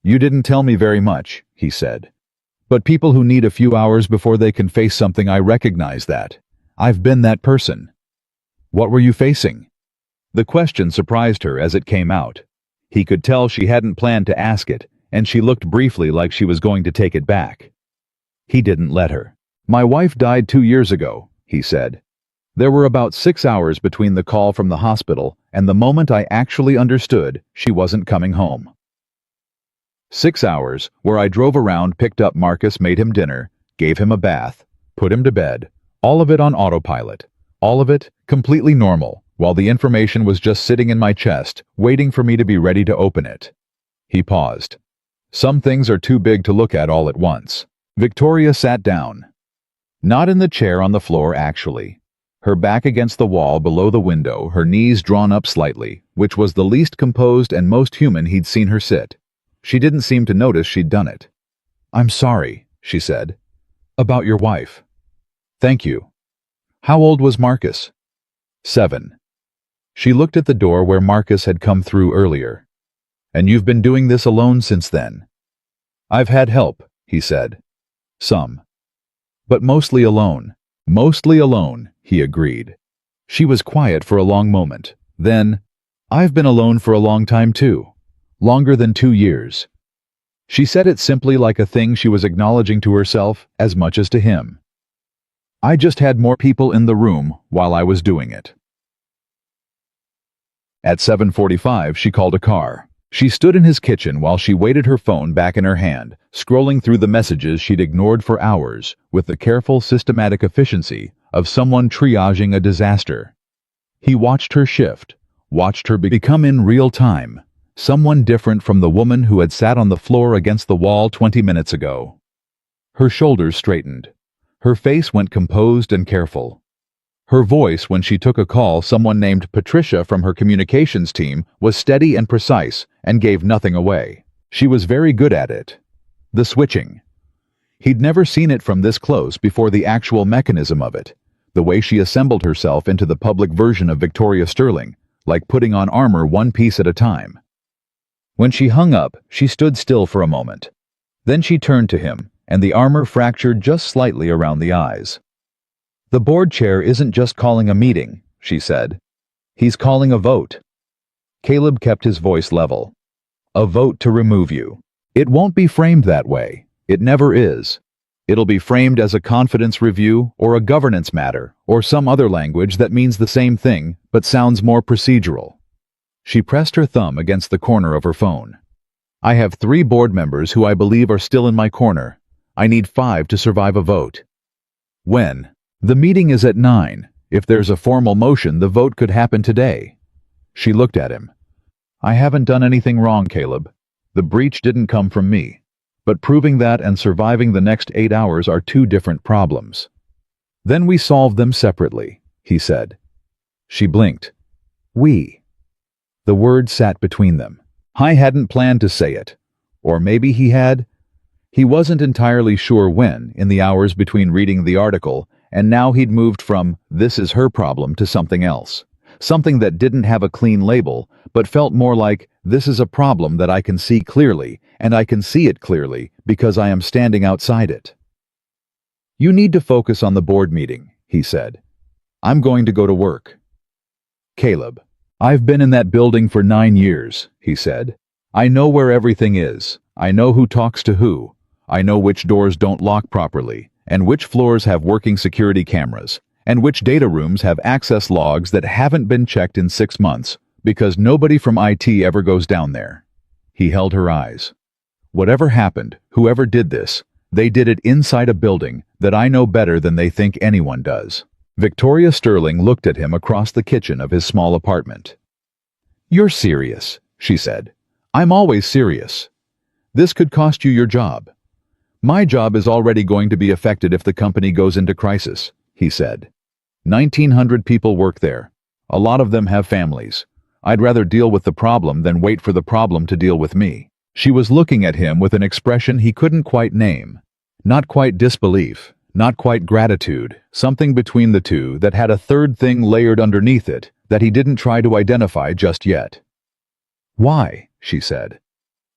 "You didn't tell me very much," he said. "But people who need a few hours before they can face something, I recognize that. I've been that person." "What were you facing?" The question surprised her as it came out. He could tell she hadn't planned to ask it, and she looked briefly like she was going to take it back. He didn't let her. "My wife died 2 years ago," he said. "There were about 6 hours between the call from the hospital and the moment I actually understood she wasn't coming home. 6 hours where I drove around, picked up Marcus, made him dinner, gave him a bath, put him to bed, all of it on autopilot, all of it completely normal, while the information was just sitting in my chest, waiting for me to be ready to open it." He paused. "Some things are too big to look at all at once." Victoria sat down. Not in the chair on the floor, actually. Her back against the wall below the window, her knees drawn up slightly, which was the least composed and most human he'd seen her sit. She didn't seem to notice she'd done it. "I'm sorry," she said. "About your wife." "Thank you." "How old was Marcus?" 7. She looked at the door where Marcus had come through earlier. "And you've been doing this alone since then?" "I've had help," he said. "Some. But mostly alone." "Mostly alone," he agreed. She was quiet for a long moment. Then, "I've been alone for a long time too. Longer than 2 years." She said it simply, like a thing she was acknowledging to herself as much as to him. "I just had more people in the room while I was doing it." At 7:45, she called a car. She stood in his kitchen while she waited, her phone back in her hand, scrolling through the messages she'd ignored for hours with the careful, systematic efficiency of someone triaging a disaster. He watched her shift, watched her become in real time, someone different from the woman who had sat on the floor against the wall 20 minutes ago. Her shoulders straightened. Her face went composed and careful. Her voice, when she took a call someone named Patricia from her communications team, was steady and precise and gave nothing away. She was very good at it. The switching. He'd never seen it from this close before, the actual mechanism of it, the way she assembled herself into the public version of Victoria Sterling, like putting on armor one piece at a time. When she hung up, she stood still for a moment. Then she turned to him, and the armor fractured just slightly around the eyes. "The board chair isn't just calling a meeting," she said. "He's calling a vote." Caleb kept his voice level. "A vote to remove you. It won't be framed that way. It never is. It'll be framed as a confidence review or a governance matter or some other language that means the same thing but sounds more procedural." She pressed her thumb against the corner of her phone. "I have 3 board members who I believe are still in my corner. I need 5 to survive a vote." "When?" "The meeting is at 9. If there's a formal motion, the vote could happen today." She looked at him. "I haven't done anything wrong, Caleb. The breach didn't come from me. But proving that and surviving the next 8 hours are 2 different problems." "Then we solve them separately," he said. She blinked. "We." The word sat between them. I hadn't planned to say it. Or maybe he had. He wasn't entirely sure when, in the hours between reading the article, and now he'd moved from "this is her problem" to something else. Something that didn't have a clean label, but felt more like, "this is a problem that I can see clearly, and I can see it clearly because I am standing outside it." "You need to focus on the board meeting," he said. "I'm going to go to work." "Caleb, I've been in that building for 9 years," he said. "I know where everything is. I know who talks to who. I know which doors don't lock properly, and which floors have working security cameras, and which data rooms have access logs that haven't been checked in 6 months, because nobody from IT ever goes down there." He held her eyes. "Whatever happened, whoever did this, they did it inside a building that I know better than they think anyone does." Victoria Sterling looked at him across the kitchen of his small apartment. "You're serious," she said. "I'm always serious. This could cost you your job." "My job is already going to be affected if the company goes into crisis," he said. 1,900 people work there. A lot of them have families. I'd rather deal with the problem than wait for the problem to deal with me." She was looking at him with an expression he couldn't quite name. Not quite disbelief, not quite gratitude, something between the two that had a third thing layered underneath it that he didn't try to identify just yet. "Why?" she said.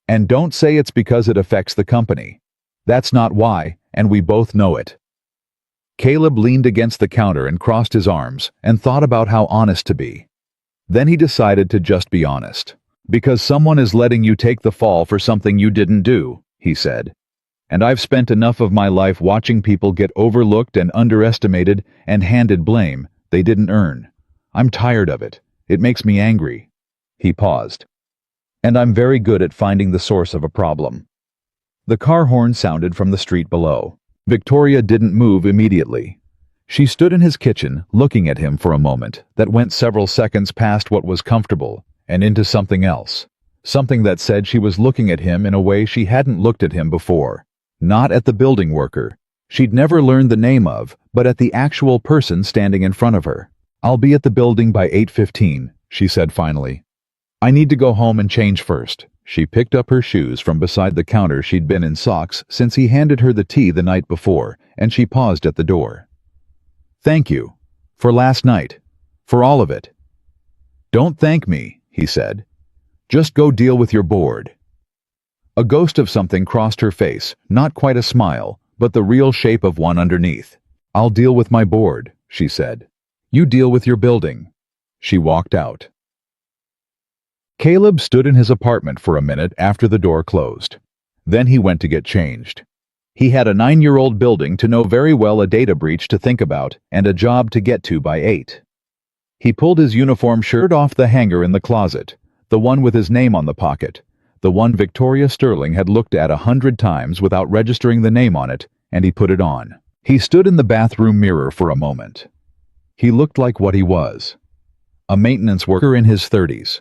"And don't say it's because it affects the company. That's not why, and we both know it." Caleb leaned against the counter and crossed his arms and thought about how honest to be. Then he decided to just be honest. "Because someone is letting you take the fall for something you didn't do," he said. "And I've spent enough of my life watching people get overlooked and underestimated and handed blame they didn't earn. I'm tired of it. It makes me angry." He paused. "And I'm very good at finding the source of a problem." The car horn sounded from the street below. Victoria didn't move immediately. She stood in his kitchen, looking at him for a moment that went several seconds past what was comfortable and into something else. Something that said she was looking at him in a way she hadn't looked at him before. Not at the building worker she'd never learned the name of, but at the actual person standing in front of her. "I'll be at the building by 8:15, she said finally. "I need to go home and change first." She picked up her shoes from beside the counter. She'd been in socks since he handed her the tea the night before, and she paused at the door. "Thank you. For last night. For all of it." "Don't thank me," he said. "Just go deal with your board." A ghost of something crossed her face, not quite a smile, but the real shape of one underneath. "I'll deal with my board," she said. "You deal with your building." She walked out. Caleb stood in his apartment for a minute after the door closed. Then he went to get changed. He had a 9-year-old building to know very well, a data breach to think about, and a job to get to by 8. He pulled his uniform shirt off the hanger in the closet, the one with his name on the pocket, the one Victoria Sterling had looked at 100 times without registering the name on it, and he put it on. He stood in the bathroom mirror for a moment. He looked like what he was. A maintenance worker in his 30s.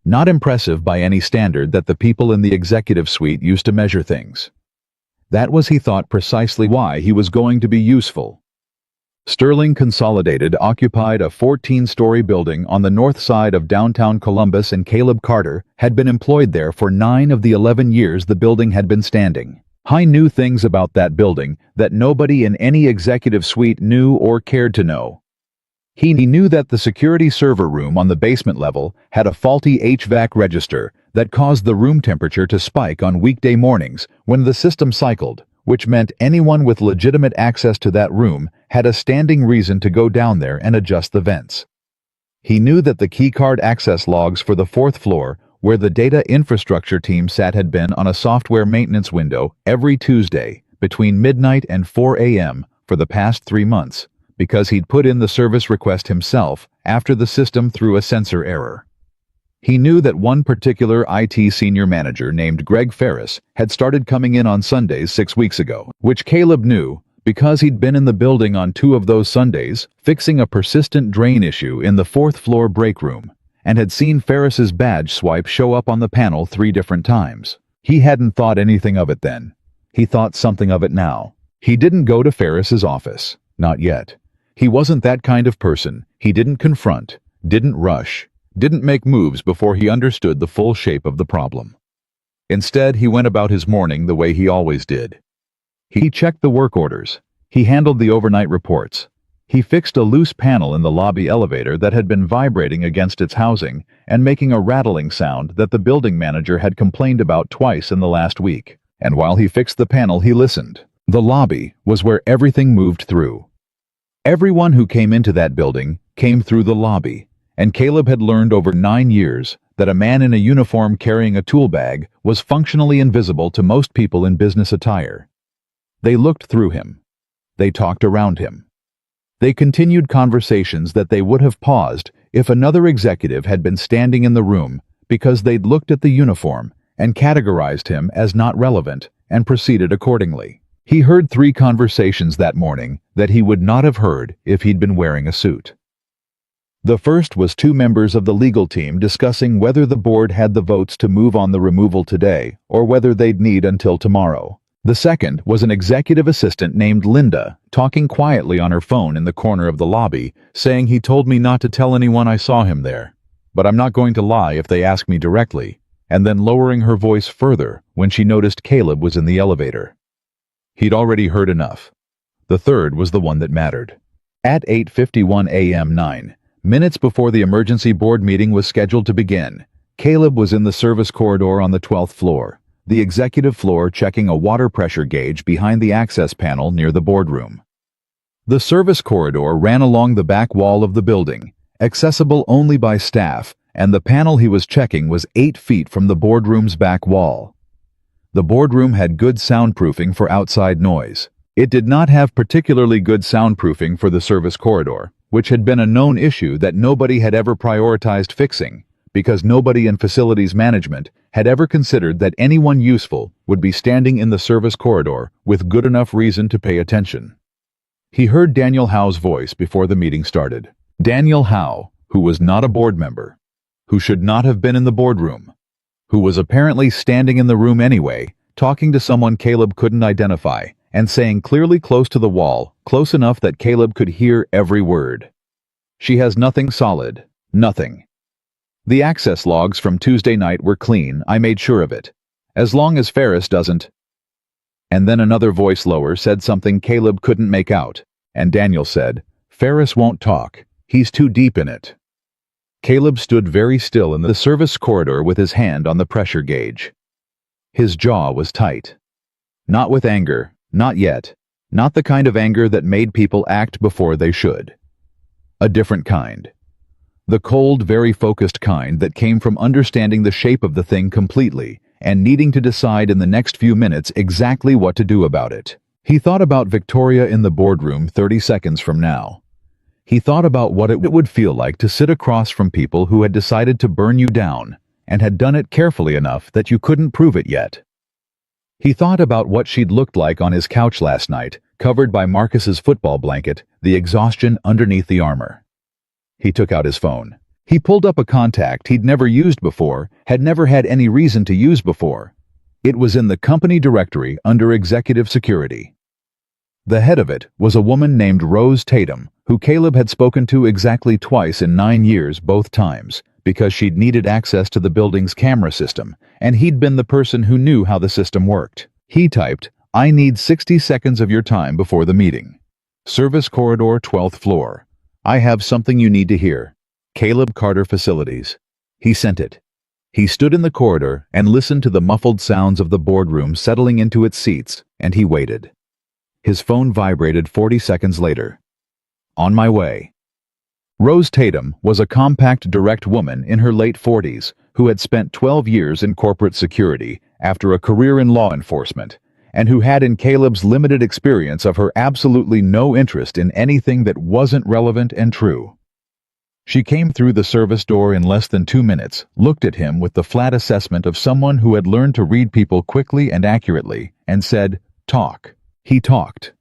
Not impressive by any standard that the people in the executive suite used to measure things. That was, he thought, precisely why he was going to be useful. Sterling Consolidated occupied a 14-story building on the north side of downtown Columbus, and Caleb Carter had been employed there for 9 of the 11 years the building had been standing. He knew things about that building that nobody in any executive suite knew or cared to know. He knew that the security server room on the basement level had a faulty HVAC register that caused the room temperature to spike on weekday mornings when the system cycled, which meant anyone with legitimate access to that room had a standing reason to go down there and adjust the vents. He knew that the keycard access logs for the 4th floor, where the data infrastructure team sat, had been on a software maintenance window every Tuesday between midnight and 4 a.m. for the past 3 months, because he'd put in the service request himself after the system threw a sensor error. He knew that one particular IT senior manager named Greg Ferris had started coming in on Sundays 6 weeks ago, which Caleb knew because he'd been in the building on 2 of those Sundays fixing a persistent drain issue in the 4th floor break room, and had seen Ferris's badge swipe show up on the panel 3 different times. He hadn't thought anything of it then. He thought something of it now. He didn't go to Ferris's office. Not yet. He wasn't that kind of person. He didn't confront, didn't rush, didn't make moves before he understood the full shape of the problem. Instead, he went about his morning the way he always did. He checked the work orders. He handled the overnight reports. He fixed a loose panel in the lobby elevator that had been vibrating against its housing and making a rattling sound that the building manager had complained about twice in the last week. And while he fixed the panel, he listened. The lobby was where everything moved through. Everyone who came into that building came through the lobby, and Caleb had learned over 9 years that a man in a uniform carrying a tool bag was functionally invisible to most people in business attire. They looked through him. They talked around him. They continued conversations that they would have paused if another executive had been standing in the room, because they'd looked at the uniform and categorized him as not relevant and proceeded accordingly. He heard 3 conversations that morning that he would not have heard if he'd been wearing a suit. The first was 2 members of the legal team discussing whether the board had the votes to move on the removal today or whether they'd need until tomorrow. The second was an executive assistant named Linda talking quietly on her phone in the corner of the lobby, saying, "He told me not to tell anyone I saw him there, but I'm not going to lie if they ask me directly," and then lowering her voice further when she noticed Caleb was in the elevator. He'd already heard enough. The third was the one that mattered. At 8:51 a.m. 9 minutes before the emergency board meeting was scheduled to begin, Caleb was in the service corridor on the 12th floor, the executive floor, checking a water pressure gauge behind the access panel near the boardroom. The service corridor ran along the back wall of the building, accessible only by staff, and the panel he was checking was 8 feet from the boardroom's back wall. The boardroom had good soundproofing for outside noise. It did not have particularly good soundproofing for the service corridor, which had been a known issue that nobody had ever prioritized fixing, because nobody in facilities management had ever considered that anyone useful would be standing in the service corridor with good enough reason to pay attention. He heard Daniel Howe's voice before the meeting started. Daniel Howe, who was not a board member, who should not have been in the boardroom, who was apparently standing in the room anyway, talking to someone Caleb couldn't identify, and saying clearly close to the wall, close enough that Caleb could hear every word. "She has nothing solid. Nothing. The access logs from Tuesday night were clean, I made sure of it. As long as Ferris doesn't..." And then another voice lower said something Caleb couldn't make out, and Daniel said, "Ferris won't talk. He's too deep in it." Caleb stood very still in the service corridor with his hand on the pressure gauge. His jaw was tight. Not with anger, not yet. Not the kind of anger that made people act before they should. A different kind. The cold, very focused kind that came from understanding the shape of the thing completely and needing to decide in the next few minutes exactly what to do about it. He thought about Victoria in the boardroom 30 seconds from now. He thought about what it would feel like to sit across from people who had decided to burn you down and had done it carefully enough that you couldn't prove it yet. He thought about what she'd looked like on his couch last night, covered by Marcus's football blanket, the exhaustion underneath the armor. He took out his phone. He pulled up a contact he'd never used before, had never had any reason to use before. It was in the company directory under executive security. The head of it was a woman named Rose Tatum, who Caleb had spoken to exactly twice in 9 years both times, because she'd needed access to the building's camera system, and he'd been the person who knew how the system worked. He typed, "I need 60 seconds of your time before the meeting. Service corridor, 12th floor. I have something you need to hear. Caleb Carter Facilities." He sent it. He stood in the corridor and listened to the muffled sounds of the boardroom settling into its seats, and he waited. His phone vibrated 40 seconds later. On my way. Rose Tatum was a compact, direct woman in her late 40s who had spent 12 years in corporate security after a career in law enforcement, and who had in Caleb's limited experience of her absolutely no interest in anything that wasn't relevant and true. She came through the service door in less than 2 minutes, looked at him with the flat assessment of someone who had learned to read people quickly and accurately, and said, "Talk." He talked.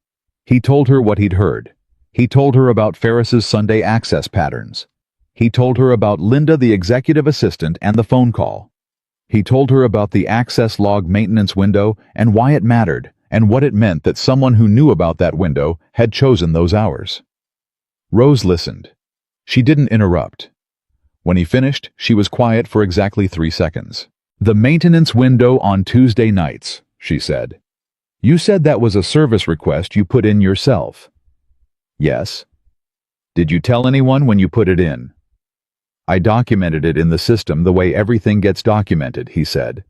He told her what he'd heard. He told her about Ferris's Sunday access patterns. He told her about Linda, the executive assistant, and the phone call. He told her about the access log maintenance window and why it mattered, and what it meant that someone who knew about that window had chosen those hours. Rose listened. She didn't interrupt. When he finished, she was quiet for exactly 3 seconds. "The maintenance window on Tuesday nights," she said. "You said that was a service request you put in yourself." "Yes." "Did you tell anyone when you put it in?" "I documented it in the system the way everything gets documented," he said.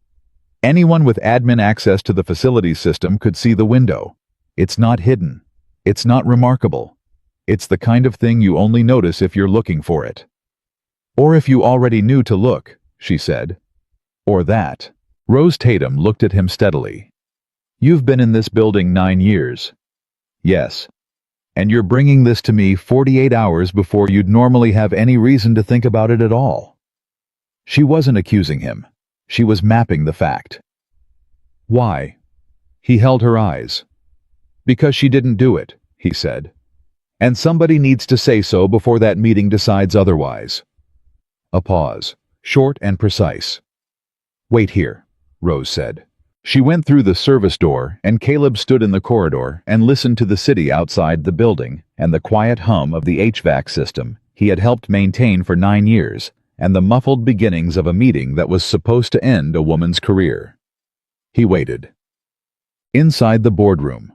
"Anyone with admin access to the facilities system could see the window. It's not hidden. It's not remarkable. It's the kind of thing you only notice if you're looking for it." "Or if you already knew to look," she said. "Or that." Rose Tatum looked at him steadily. "You've been in this building 9 years. "Yes. And you're bringing this to me 48 hours before you'd normally have any reason to think about it at all." She wasn't accusing him. She was mapping the fact. "Why?" He held her eyes. "Because she didn't do it," he said. "And somebody needs to say so before that meeting decides otherwise." A pause, short and precise. "Wait here," Rose said. She went through the service door, and Caleb stood in the corridor and listened to the city outside the building and the quiet hum of the HVAC system he had helped maintain for 9 years, and the muffled beginnings of a meeting that was supposed to end a woman's career. He waited. Inside the boardroom,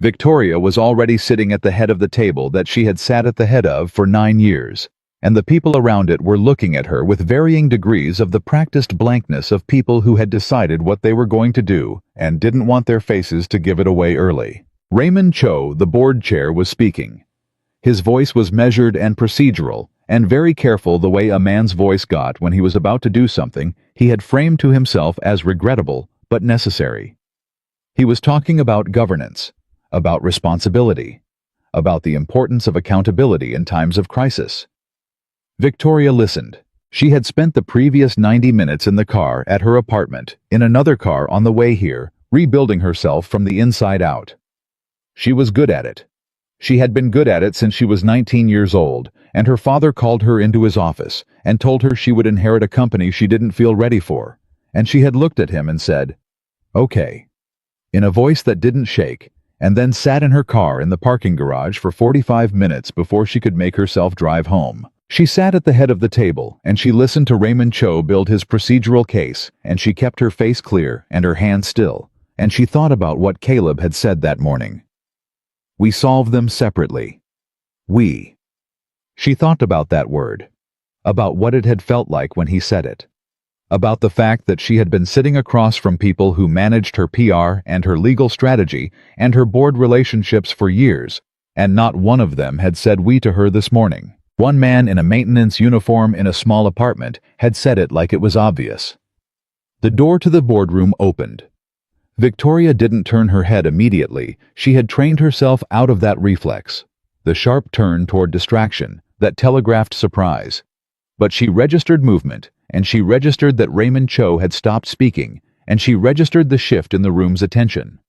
Victoria was already sitting at the head of the table that she had sat at the head of for 9 years, and the people around it were looking at her with varying degrees of the practiced blankness of people who had decided what they were going to do and didn't want their faces to give it away early. Raymond Cho, the board chair, was speaking. His voice was measured and procedural, and very careful the way a man's voice got when he was about to do something he had framed to himself as regrettable but necessary. He was talking about governance, about responsibility, about the importance of accountability in times of crisis. Victoria listened. She had spent the previous 90 minutes in the car at her apartment, in another car on the way here, rebuilding herself from the inside out. She was good at it. She had been good at it since she was 19 years old, and her father called her into his office and told her she would inherit a company she didn't feel ready for, and she had looked at him and said, "Okay," in a voice that didn't shake, and then sat in her car in the parking garage for 45 minutes before she could make herself drive home. She sat at the head of the table, and she listened to Raymond Cho build his procedural case, and she kept her face clear and her hands still, and she thought about what Caleb had said that morning. "We solve them separately." We. She thought about that word, about what it had felt like when he said it, about the fact that she had been sitting across from people who managed her PR and her legal strategy and her board relationships for years, and not one of them had said "we" to her this morning. One man in a maintenance uniform in a small apartment had said it like it was obvious. The door to the boardroom opened. Victoria didn't turn her head immediately. She had trained herself out of that reflex, the sharp turn toward distraction that telegraphed surprise. But she registered movement, and she registered that Raymond Cho had stopped speaking, and she registered the shift in the room's attention.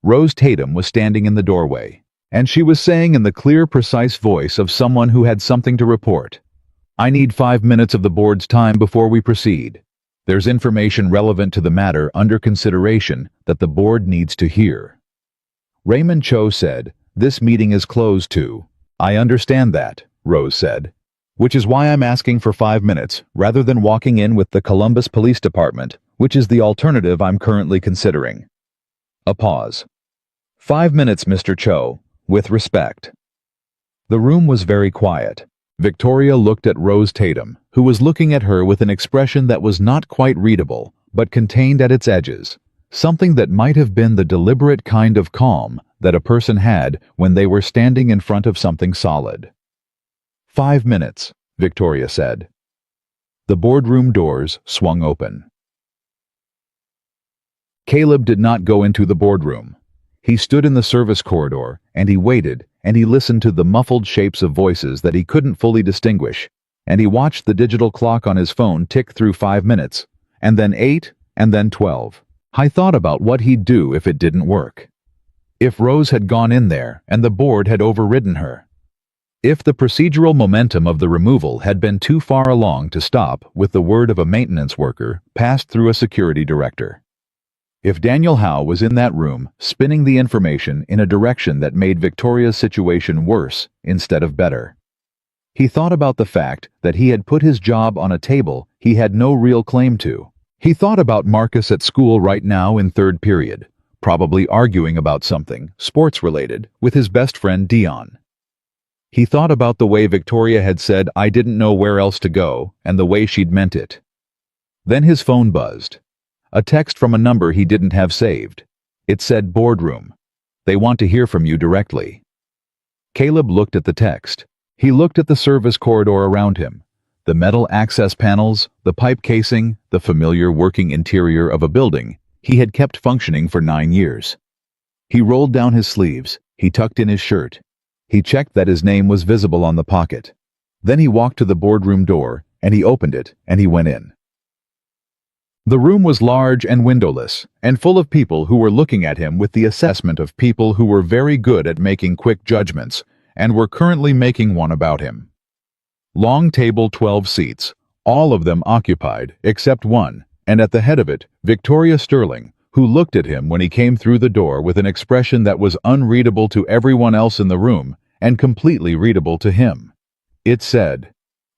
Rose Tatum was standing in the doorway, and she was saying in the clear, precise voice of someone who had something to report, "I need 5 minutes of the board's time before we proceed. There's information relevant to the matter under consideration that the board needs to hear." Raymond Cho said, "This meeting is closed to." "I understand that," Rose said, "which is why I'm asking for 5 minutes rather than walking in with the Columbus Police Department, which is the alternative I'm currently considering." A pause. "5 minutes, Mr. Cho, with respect." The room was very quiet. Victoria looked at Rose Tatum, who was looking at her with an expression that was not quite readable, but contained at its edges something that might have been the deliberate kind of calm that a person had when they were standing in front of something solid. "5 minutes," Victoria said. The boardroom doors swung open. Caleb did not go into the boardroom. He stood in the service corridor, and he waited, and he listened to the muffled shapes of voices that he couldn't fully distinguish, and he watched the digital clock on his phone tick through 5 minutes, and then 8, and then 12. He thought about what he'd do if it didn't work. If Rose had gone in there, and the board had overridden her. If the procedural momentum of the removal had been too far along to stop with the word of a maintenance worker passed through a security director. If Daniel Howe was in that room, spinning the information in a direction that made Victoria's situation worse instead of better. He thought about the fact that he had put his job on a table he had no real claim to. He thought about Marcus at school right now in third period, probably arguing about something, sports-related, with his best friend Dion. He thought about the way Victoria had said, "I didn't know where else to go," and the way she'd meant it. Then his phone buzzed. A text from a number he didn't have saved. It said, "Boardroom. They want to hear from you directly." Caleb looked at the text. He looked at the service corridor around him. The metal access panels, the pipe casing, the familiar working interior of a building he had kept functioning for 9 years. He rolled down his sleeves. He tucked in his shirt. He checked that his name was visible on the pocket. Then he walked to the boardroom door, and he opened it, and he went in. The room was large and windowless, and full of people who were looking at him with the assessment of people who were very good at making quick judgments, and were currently making one about him. Long table, 12 seats, all of them occupied, except one, and at the head of it, Victoria Sterling, who looked at him when he came through the door with an expression that was unreadable to everyone else in the room, and completely readable to him. It said,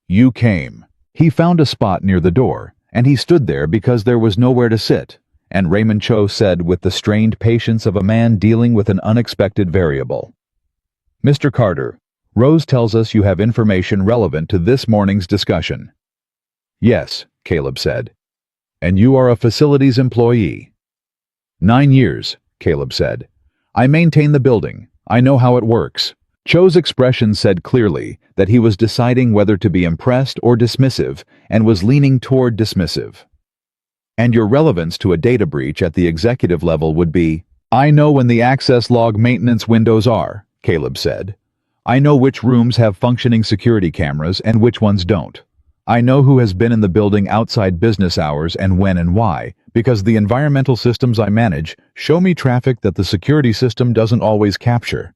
"You came." He found a spot near the door, and he stood there because there was nowhere to sit, and Raymond Cho said with the strained patience of a man dealing with an unexpected variable, "Mr. Carter, Rose tells us you have information relevant to this morning's discussion." "Yes," Caleb said. "And you are a facilities employee?" 9 years, Caleb said. "I maintain the building. I know how it works." Cho's expression said clearly that he was deciding whether to be impressed or dismissive, and was leaning toward dismissive. "And your relevance to a data breach at the executive level would be..." "I know when the access log maintenance windows are," Caleb said. "I know which rooms have functioning security cameras and which ones don't. I know who has been in the building outside business hours and when and why, because the environmental systems I manage show me traffic that the security system doesn't always capture."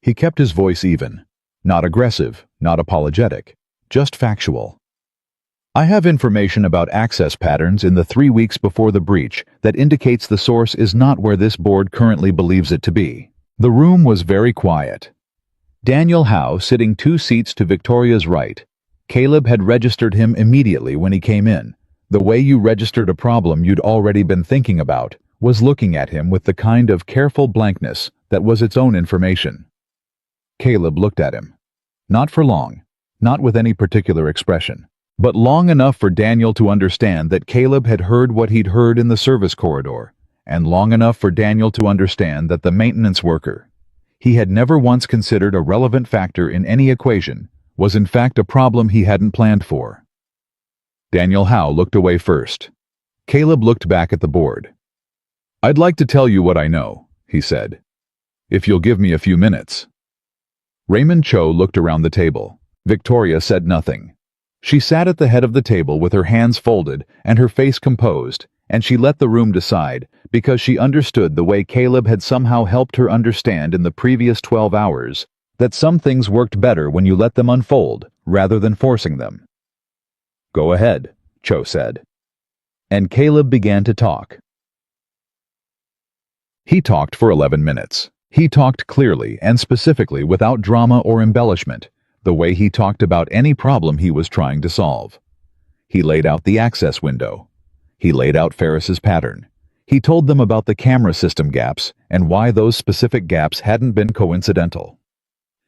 He kept his voice even. Not aggressive, not apologetic, just factual. "I have information about access patterns in the 3 weeks before the breach that indicates the source is not where this board currently believes it to be." The room was very quiet. Daniel Howe sitting 2 seats to Victoria's right. Caleb had registered him immediately when he came in. The way you registered a problem you'd already been thinking about was looking at him with the kind of careful blankness that was its own information. Caleb looked at him. Not for long, not with any particular expression, but long enough for Daniel to understand that Caleb had heard what he'd heard in the service corridor, and long enough for Daniel to understand that the maintenance worker he had never once considered a relevant factor in any equation was in fact a problem he hadn't planned for. Daniel Howe looked away first. Caleb looked back at the board. "I'd like to tell you what I know," he said, "if you'll give me a few minutes." Raymond Cho looked around the table. Victoria said nothing. She sat at the head of the table with her hands folded and her face composed, and she let the room decide because she understood the way Caleb had somehow helped her understand in the previous 12 hours that some things worked better when you let them unfold rather than forcing them. "Go ahead," Cho said. And Caleb began to talk. He talked for 11 minutes. He talked clearly and specifically without drama or embellishment, the way he talked about any problem he was trying to solve. He laid out the access window. He laid out Ferris's pattern. He told them about the camera system gaps and why those specific gaps hadn't been coincidental.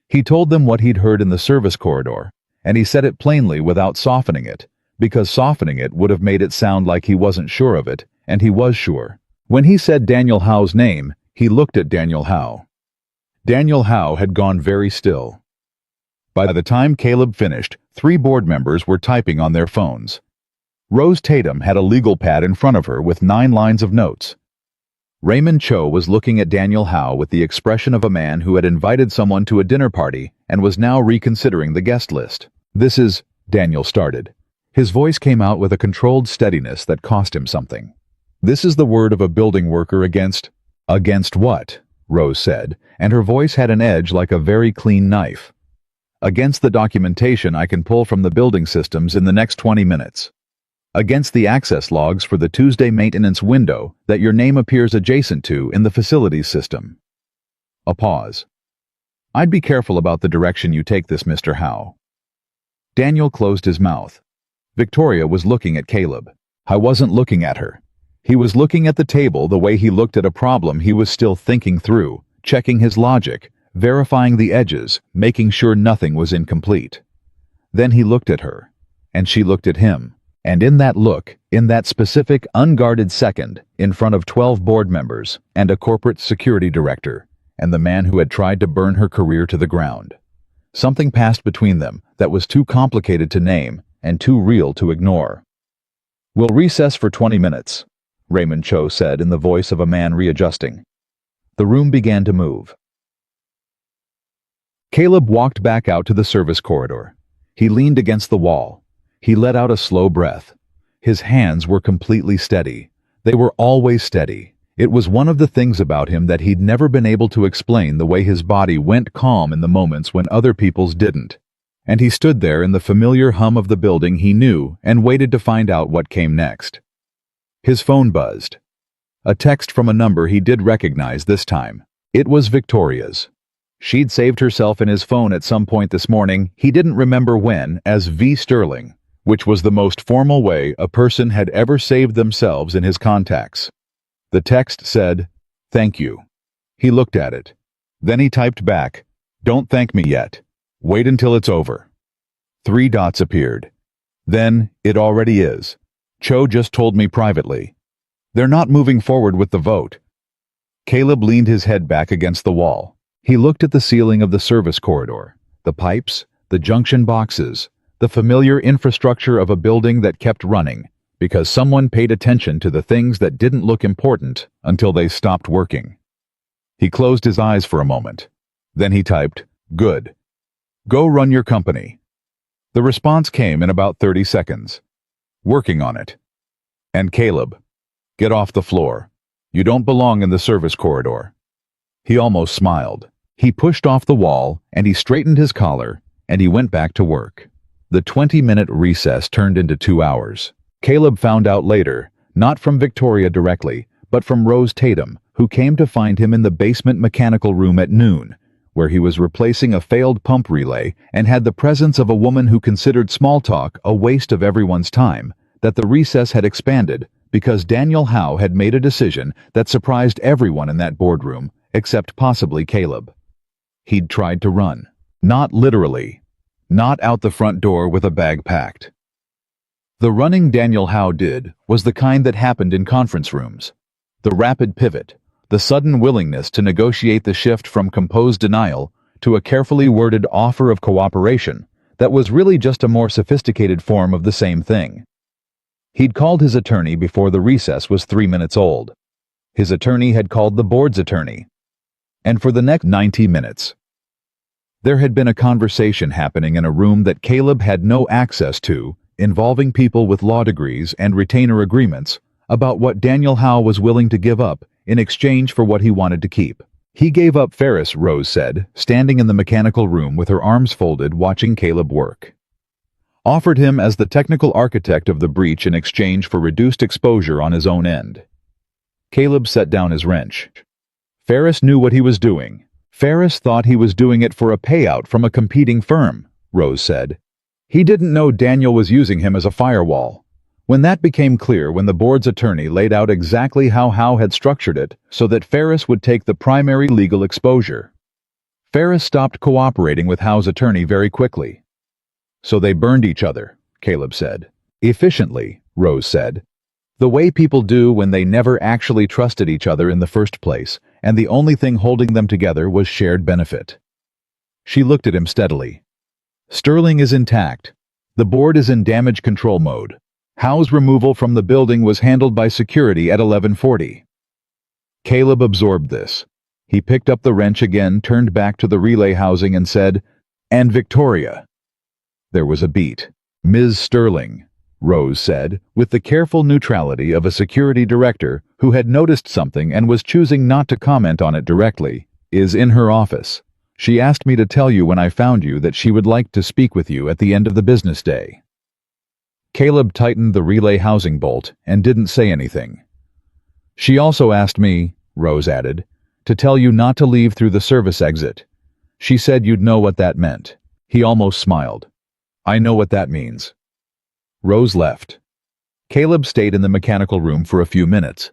He told them what he'd heard in the service corridor, and he said it plainly without softening it, because softening it would have made it sound like he wasn't sure of it, and he was sure. When he said Daniel Howe's name, he looked at Daniel Howe. Daniel Howe had gone very still. By the time Caleb finished, 3 board members were typing on their phones. Rose Tatum had a legal pad in front of her with 9 lines of notes. Raymond Cho was looking at Daniel Howe with the expression of a man who had invited someone to a dinner party and was now reconsidering the guest list. "This is," Daniel started. His voice came out with a controlled steadiness that cost him something. "This is the word of a building worker against—" "Against what?" Rose said, and her voice had an edge like a very clean knife. "Against the documentation I can pull from the building systems in the next 20 minutes. Against the access logs for the Tuesday maintenance window that your name appears adjacent to in the facilities system." A pause. "I'd be careful about the direction you take this, Mr. Howe." Daniel closed his mouth. Victoria was looking at Caleb. I wasn't looking at her. He was looking at the table the way he looked at a problem he was still thinking through, checking his logic, verifying the edges, making sure nothing was incomplete. Then he looked at her, and she looked at him. And in that look, in that specific, unguarded second, in front of 12 board members and a corporate security director, and the man who had tried to burn her career to the ground, something passed between them that was too complicated to name and too real to ignore. "We'll recess for 20 minutes, Raymond Cho said in the voice of a man readjusting. The room began to move. Caleb walked back out to the service corridor. He leaned against the wall. He let out a slow breath. His hands were completely steady. They were always steady. It was one of the things about him that he'd never been able to explain, the way his body went calm in the moments when other people's didn't. And he stood there in the familiar hum of the building he knew and waited to find out what came next. His phone buzzed. A text from a number he did recognize this time. It was Victoria's. She'd saved herself in his phone at some point this morning, he didn't remember when, as V. Sterling, which was the most formal way a person had ever saved themselves in his contacts. The text said, "Thank you." He looked at it. Then he typed back, "Don't thank me yet. Wait until it's over." 3 dots appeared. Then, "It already is. Cho just told me privately. They're not moving forward with the vote." Caleb leaned his head back against the wall. He looked at the ceiling of the service corridor, the pipes, the junction boxes, the familiar infrastructure of a building that kept running, because someone paid attention to the things that didn't look important until they stopped working. He closed his eyes for a moment. Then he typed, "Good. Go run your company." The response came in about 30 seconds. "Working on it." And Caleb, "Get off the floor. You don't belong in the service corridor." He almost smiled. He pushed off the wall, and he straightened his collar, and he went back to work. The 20-minute recess turned into 2 hours. Caleb found out later, not from Victoria directly, but from Rose Tatum, who came to find him in the basement mechanical room at noon, where he was replacing a failed pump relay and had the presence of a woman who considered small talk a waste of everyone's time, that the recess had expanded because Daniel Howe had made a decision that surprised everyone in that boardroom, except possibly Caleb. He'd tried to run. Not literally. Not out the front door with a bag packed. The running Daniel Howe did was the kind that happened in conference rooms. The rapid pivot, the sudden willingness to negotiate the shift from composed denial to a carefully worded offer of cooperation that was really just a more sophisticated form of the same thing. He'd called his attorney before the recess was 3 minutes old. His attorney had called the board's attorney. And for the next 90 minutes, There had been a conversation happening in a room that Caleb had no access to, involving people with law degrees and retainer agreements, about what Daniel Howe was willing to give up in exchange for what he wanted to keep. He gave up Ferris, Rose said, standing in the mechanical room with her arms folded watching Caleb work. Offered him as the technical architect of the breach in exchange for reduced exposure on his own end. Caleb set down his wrench. Ferris knew what he was doing. Ferris thought he was doing it for a payout from a competing firm, Rose said. He didn't know Daniel was using him as a firewall. When that became clear when the board's attorney laid out exactly how Howe had structured it so that Ferris would take the primary legal exposure. Ferris stopped cooperating with Howe's attorney very quickly. So they burned each other, Caleb said. Efficiently, Rose said. The way people do when they never actually trusted each other in the first place, and the only thing holding them together was shared benefit. She looked at him steadily. Sterling is intact. The board is in damage control mode. Howe's removal from the building was handled by security at 11:40. Caleb absorbed this. He picked up the wrench again, turned back to the relay housing and said, "And Victoria." There was a beat. "Ms. Sterling," Rose said, with the careful neutrality of a security director who had noticed something and was choosing not to comment on it directly, "is in her office. She asked me to tell you when I found you that she would like to speak with you at the end of the business day." Caleb tightened the relay housing bolt and didn't say anything. "She also asked me," Rose added, "to tell you not to leave through the service exit. She said you'd know what that meant." He almost smiled. "I know what that means." Rose left. Caleb stayed in the mechanical room for a few minutes.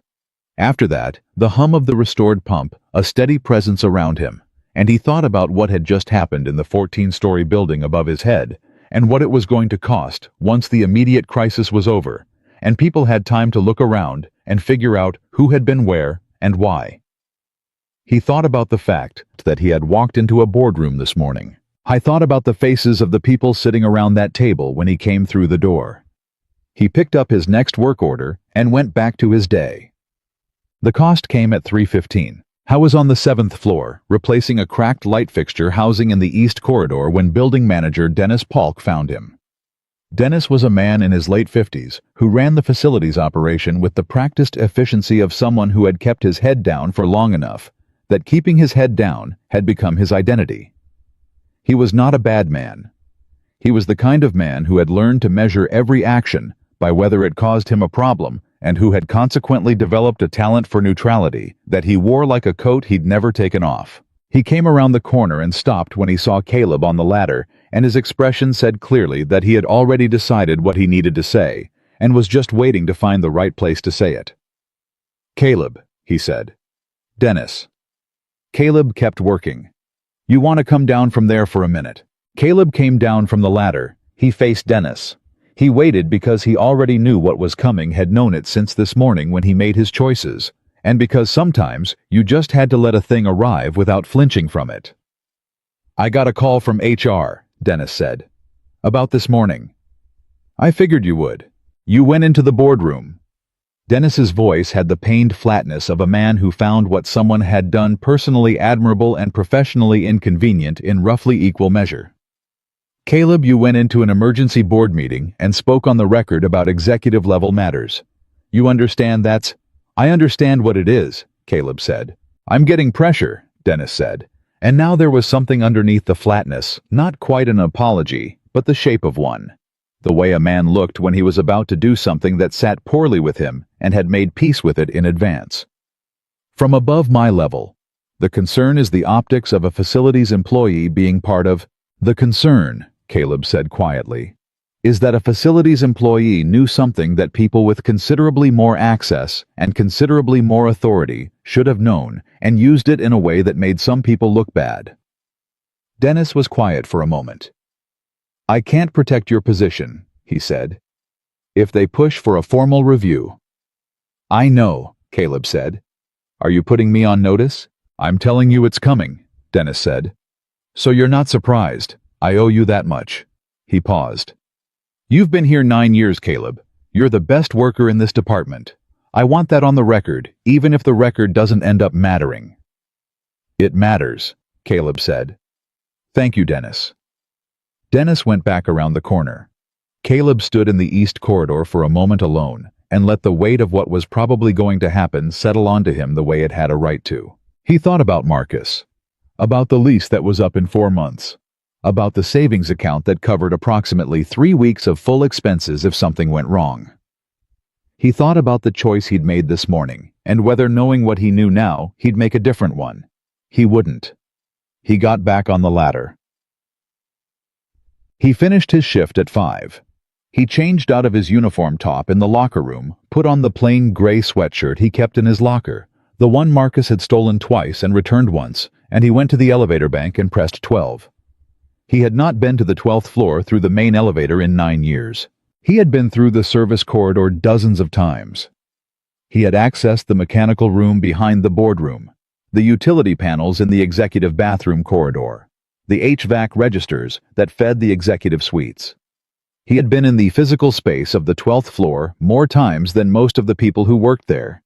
After that, the hum of the restored pump, a steady presence around him, and he thought about what had just happened in the 14-story building above his head, and what it was going to cost once the immediate crisis was over, and people had time to look around and figure out who had been where and why. He thought about the fact that he had walked into a boardroom this morning. I thought about the faces of the people sitting around that table when he came through the door. He picked up his next work order and went back to his day. The cost came at 3:15. Howe was on the 7th floor, replacing a cracked light fixture housing in the east corridor when building manager Dennis Polk found him. Dennis was a man in his late 50s who ran the facilities operation with the practiced efficiency of someone who had kept his head down for long enough that keeping his head down had become his identity. He was not a bad man. He was the kind of man who had learned to measure every action by whether it caused him a problem and who had consequently developed a talent for neutrality that he wore like a coat he'd never taken off. He came around the corner and stopped when he saw Caleb on the ladder, and his expression said clearly that he had already decided what he needed to say and was just waiting to find the right place to say it. "Caleb," he said. "Dennis." Caleb kept working. "You want to come down from there for a minute?" Caleb came down from the ladder. He faced Dennis. He waited because he already knew what was coming, had known it since this morning when he made his choices, and because sometimes you just had to let a thing arrive without flinching from it. "I got a call from HR, Dennis said. "About this morning." "I figured you would. You went into the boardroom." Dennis's voice had the pained flatness of a man who found what someone had done personally admirable and professionally inconvenient in roughly equal measure. "Caleb, you went into an emergency board meeting and spoke on the record about executive-level matters. You understand that's—" "I understand what it is," Caleb said. "I'm getting pressure," Dennis said. And now there was something underneath the flatness, not quite an apology, but the shape of one. The way a man looked when he was about to do something that sat poorly with him and had made peace with it in advance. "From above my level, the concern is the optics of a facilities employee being part of—" "The concern," Caleb said quietly, "is that a facilities employee knew something that people with considerably more access and considerably more authority should have known and used it in a way that made some people look bad." Dennis was quiet for a moment. "I can't protect your position," he said. "If they push for a formal review—" "I know," Caleb said. "Are you putting me on notice?" "I'm telling you it's coming," Dennis said. "So you're not surprised. I owe you that much." He paused. "You've been here 9 years, Caleb. You're the best worker in this department. I want that on the record, even if the record doesn't end up mattering." "It matters," Caleb said. Thank you, Dennis. Dennis went back around the corner. Caleb stood in the east corridor for a moment alone and let the weight of what was probably going to happen settle onto him the way it had a right to. He thought about Marcus, about the lease that was up in 4 months, about the savings account that covered approximately 3 weeks of full expenses if something went wrong. He thought about the choice he'd made this morning and whether, knowing what he knew now, he'd make a different one. He wouldn't. He got back on the ladder. He finished his shift at 5. He changed out of his uniform top in the locker room, put on the plain gray sweatshirt he kept in his locker, the one Marcus had stolen twice and returned once, and he went to the elevator bank and pressed 12. He had not been to the 12th floor through the main elevator in 9 years. He had been through the service corridor dozens of times. He had accessed the mechanical room behind the boardroom, the utility panels in the executive bathroom corridor, the HVAC registers that fed the executive suites. He had been in the physical space of the 12th floor more times than most of the people who worked there.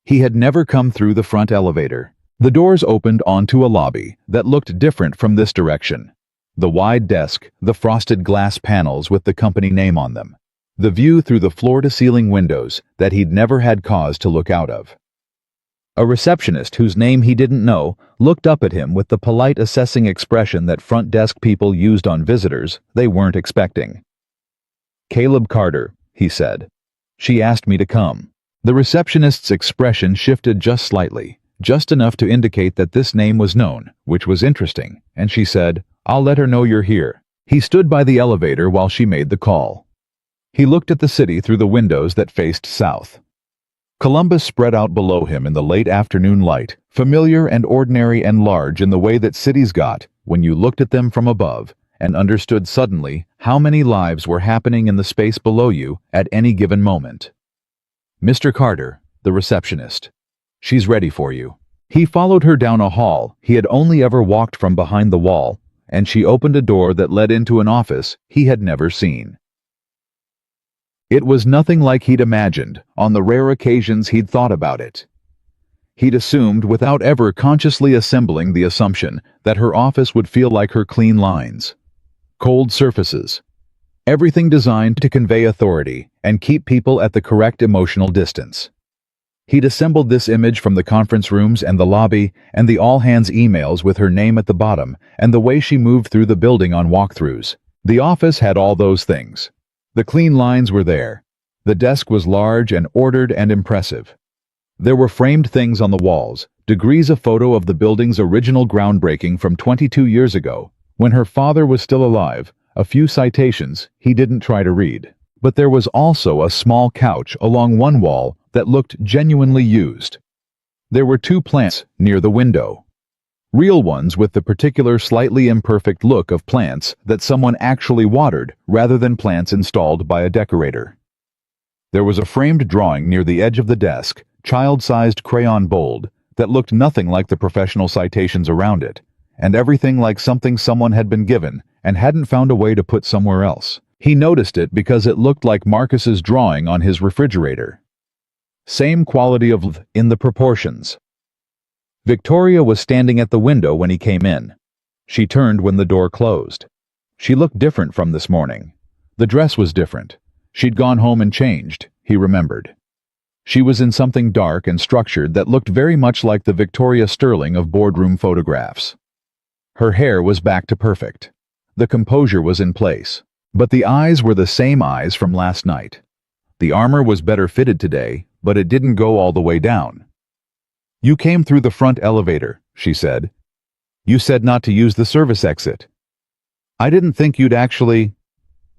He had never come through the front elevator. The doors opened onto a lobby that looked different from this direction. The wide desk, the frosted glass panels with the company name on them, the view through the floor-to-ceiling windows that he'd never had cause to look out of. A receptionist whose name he didn't know looked up at him with the polite assessing expression that front desk people used on visitors they weren't expecting. "Caleb Carter," he said. "She asked me to come." The receptionist's expression shifted just slightly, just enough to indicate that this name was known, which was interesting, and she said, "I'll let her know you're here." He stood by the elevator while she made the call. He looked at the city through the windows that faced south. Columbus spread out below him in the late afternoon light, familiar and ordinary and large in the way that cities got when you looked at them from above and understood suddenly how many lives were happening in the space below you at any given moment. "Mr. Carter," the receptionist. "She's ready for you." He followed her down a hall he had only ever walked from behind the wall, and she opened a door that led into an office he had never seen. It was nothing like he'd imagined on the rare occasions he'd thought about it. He'd assumed, without ever consciously assembling the assumption, that her office would feel like her clean lines. Cold surfaces. Everything designed to convey authority and keep people at the correct emotional distance. He'd assembled this image from the conference rooms and the lobby and the all-hands emails with her name at the bottom and the way she moved through the building on walkthroughs. The office had all those things. The clean lines were there. The desk was large and ordered and impressive. There were framed things on the walls, degrees a photo of the building's original groundbreaking from 22 years ago, when her father was still alive, a few citations he didn't try to read. But there was also a small couch along one wall that looked genuinely used. There were 2 plants near the window. Real ones with the particular slightly imperfect look of plants that someone actually watered rather than plants installed by a decorator. There was a framed drawing near the edge of the desk, child-sized crayon bold, that looked nothing like the professional citations around it, and everything like something someone had been given and hadn't found a way to put somewhere else. He noticed it because it looked like Marcus's drawing on his refrigerator. Same quality of in the proportions. Victoria was standing at the window when he came in. She turned when the door closed. She looked different from this morning. The dress was different. She'd gone home and changed, he remembered. She was in something dark and structured that looked very much like the Victoria Sterling of boardroom photographs. Her hair was back to perfect. The composure was in place. But the eyes were the same eyes from last night. The armor was better fitted today, but it didn't go all the way down. "You came through the front elevator," she said. "You said not to use the service exit. I didn't think you'd actually—"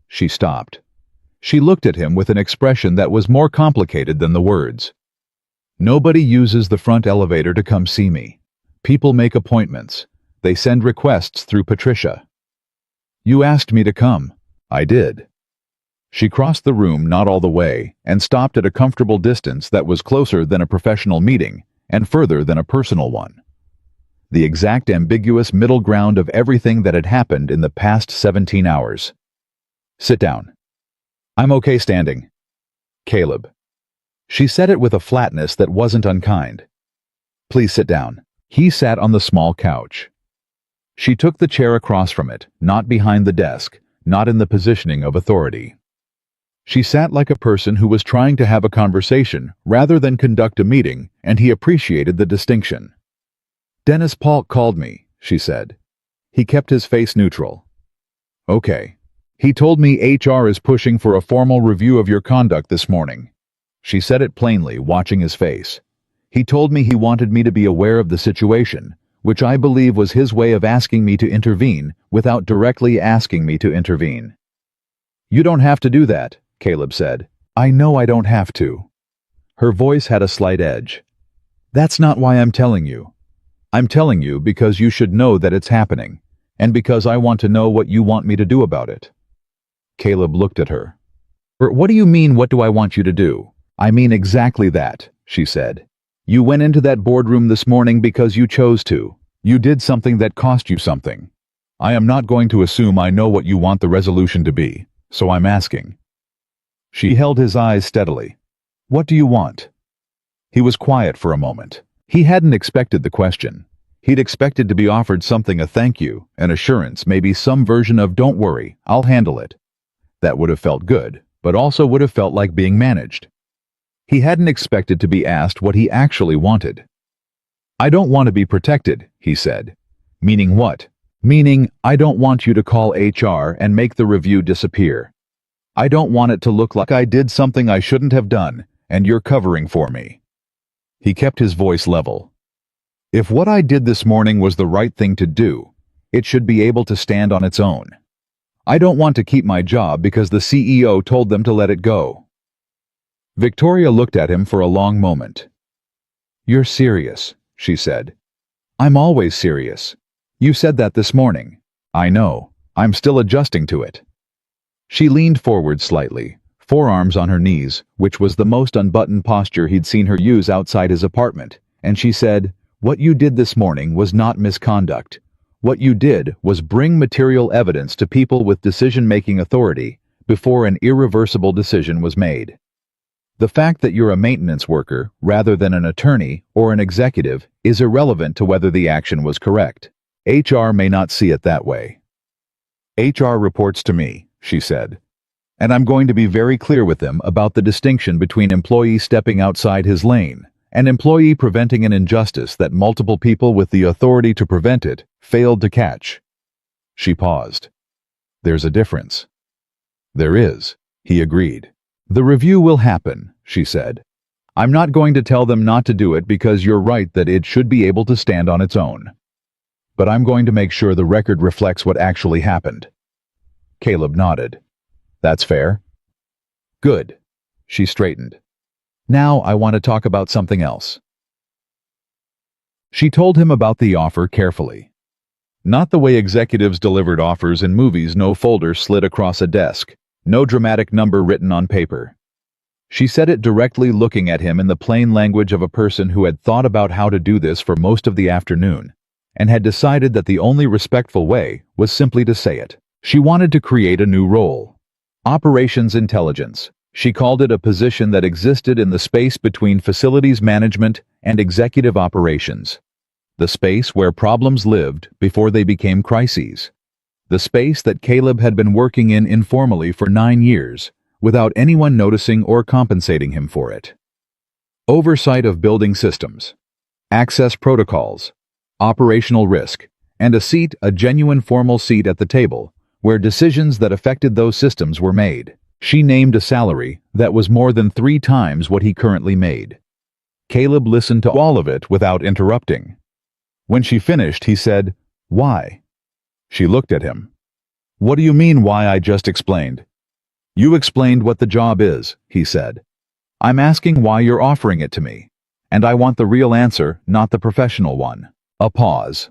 She stopped. She looked at him with an expression that was more complicated than the words. "Nobody uses the front elevator to come see me. People make appointments. They send requests through Patricia. You asked me to come. I did." She crossed the room not all the way and stopped at a comfortable distance that was closer than a professional meeting and further than a personal one. The exact ambiguous middle ground of everything that had happened in the past 17 hours. "Sit down." "I'm okay standing." "Caleb." She said it with a flatness that wasn't unkind. "Please sit down." He sat on the small couch. She took the chair across from it, not behind the desk, not in the positioning of authority. She sat like a person who was trying to have a conversation rather than conduct a meeting, and he appreciated the distinction. "Dennis Polk called me," she said. He kept his face neutral. "Okay. He told me HR is pushing for a formal review of your conduct this morning." She said it plainly, watching his face. "He told me he wanted me to be aware of the situation, which I believe was his way of asking me to intervene without directly asking me to intervene." "You don't have to do that," Caleb said. "I know I don't have to." Her voice had a slight edge. "That's not why I'm telling you. I'm telling you because you should know that it's happening, and because I want to know what you want me to do about it." Caleb looked at her. "What do you mean, what do I want you to do?" "I mean exactly that," she said. "You went into that boardroom this morning because you chose to. You did something that cost you something. I am not going to assume I know what you want the resolution to be, so I'm asking." She held his eyes steadily. "What do you want?" He was quiet for a moment. He hadn't expected the question. He'd expected to be offered something, a thank you, an assurance, maybe some version of "don't worry, I'll handle it." That would have felt good, but also would have felt like being managed. He hadn't expected to be asked what he actually wanted. "I don't want to be protected," he said. "Meaning what?" "Meaning, I don't want you to call HR and make the review disappear. I don't want it to look like I did something I shouldn't have done, and you're covering for me." He kept his voice level. "If what I did this morning was the right thing to do, it should be able to stand on its own. I don't want to keep my job because the CEO told them to let it go." Victoria looked at him for a long moment. "You're serious," she said. "I'm always serious. You said that this morning." "I know. I'm still adjusting to it." She leaned forward slightly, forearms on her knees, which was the most unbuttoned posture he'd seen her use outside his apartment, and she said, "What you did this morning was not misconduct. What you did was bring material evidence to people with decision-making authority before an irreversible decision was made. The fact that you're a maintenance worker rather than an attorney or an executive is irrelevant to whether the action was correct. HR may not see it that way." "HR reports to me," she said. "And I'm going to be very clear with them about the distinction between employee stepping outside his lane and employee preventing an injustice that multiple people with the authority to prevent it failed to catch." She paused. "There's a difference." "There is," he agreed. "The review will happen," she said. "I'm not going to tell them not to do it because you're right that it should be able to stand on its own. But I'm going to make sure the record reflects what actually happened." Caleb nodded. "That's fair." "Good." She straightened. "Now I want to talk about something else." She told him about the offer carefully. Not the way executives delivered offers in movies, no folder slid across a desk, no dramatic number written on paper. She said it directly, looking at him in the plain language of a person who had thought about how to do this for most of the afternoon, and had decided that the only respectful way was simply to say it. She wanted to create a new role. Operations intelligence. She called it a position that existed in the space between facilities management and executive operations. The space where problems lived before they became crises. The space that Caleb had been working in informally for 9 years, without anyone noticing or compensating him for it. Oversight of building systems, access protocols, operational risk, and a genuine formal seat at the table, where decisions that affected those systems were made. She named a salary that was more than 3 times what he currently made. Caleb listened to all of it without interrupting. When she finished, he said, "Why?" She looked at him. "What do you mean, why? I just explained." "You explained what the job is," he said. "I'm asking why you're offering it to me. And I want the real answer, not the professional one." A pause.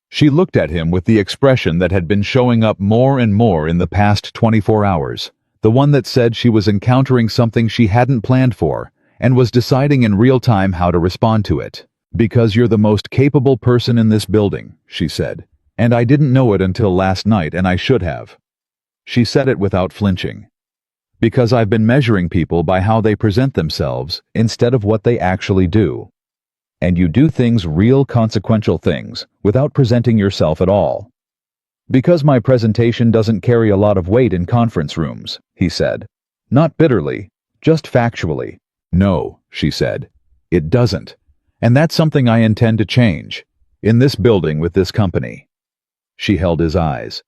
She looked at him with the expression that had been showing up more and more in the past 24 hours, the one that said she was encountering something she hadn't planned for and was deciding in real time how to respond to it. "Because you're the most capable person in this building," she said. "And I didn't know it until last night, and I should have." She said it without flinching. "Because I've been measuring people by how they present themselves instead of what they actually do." And you do things, real consequential things, without presenting yourself at all. Because my presentation doesn't carry a lot of weight in conference rooms, he said. Not bitterly, just factually. No, she said. It doesn't. And that's something I intend to change. In this building with this company. She held his eyes.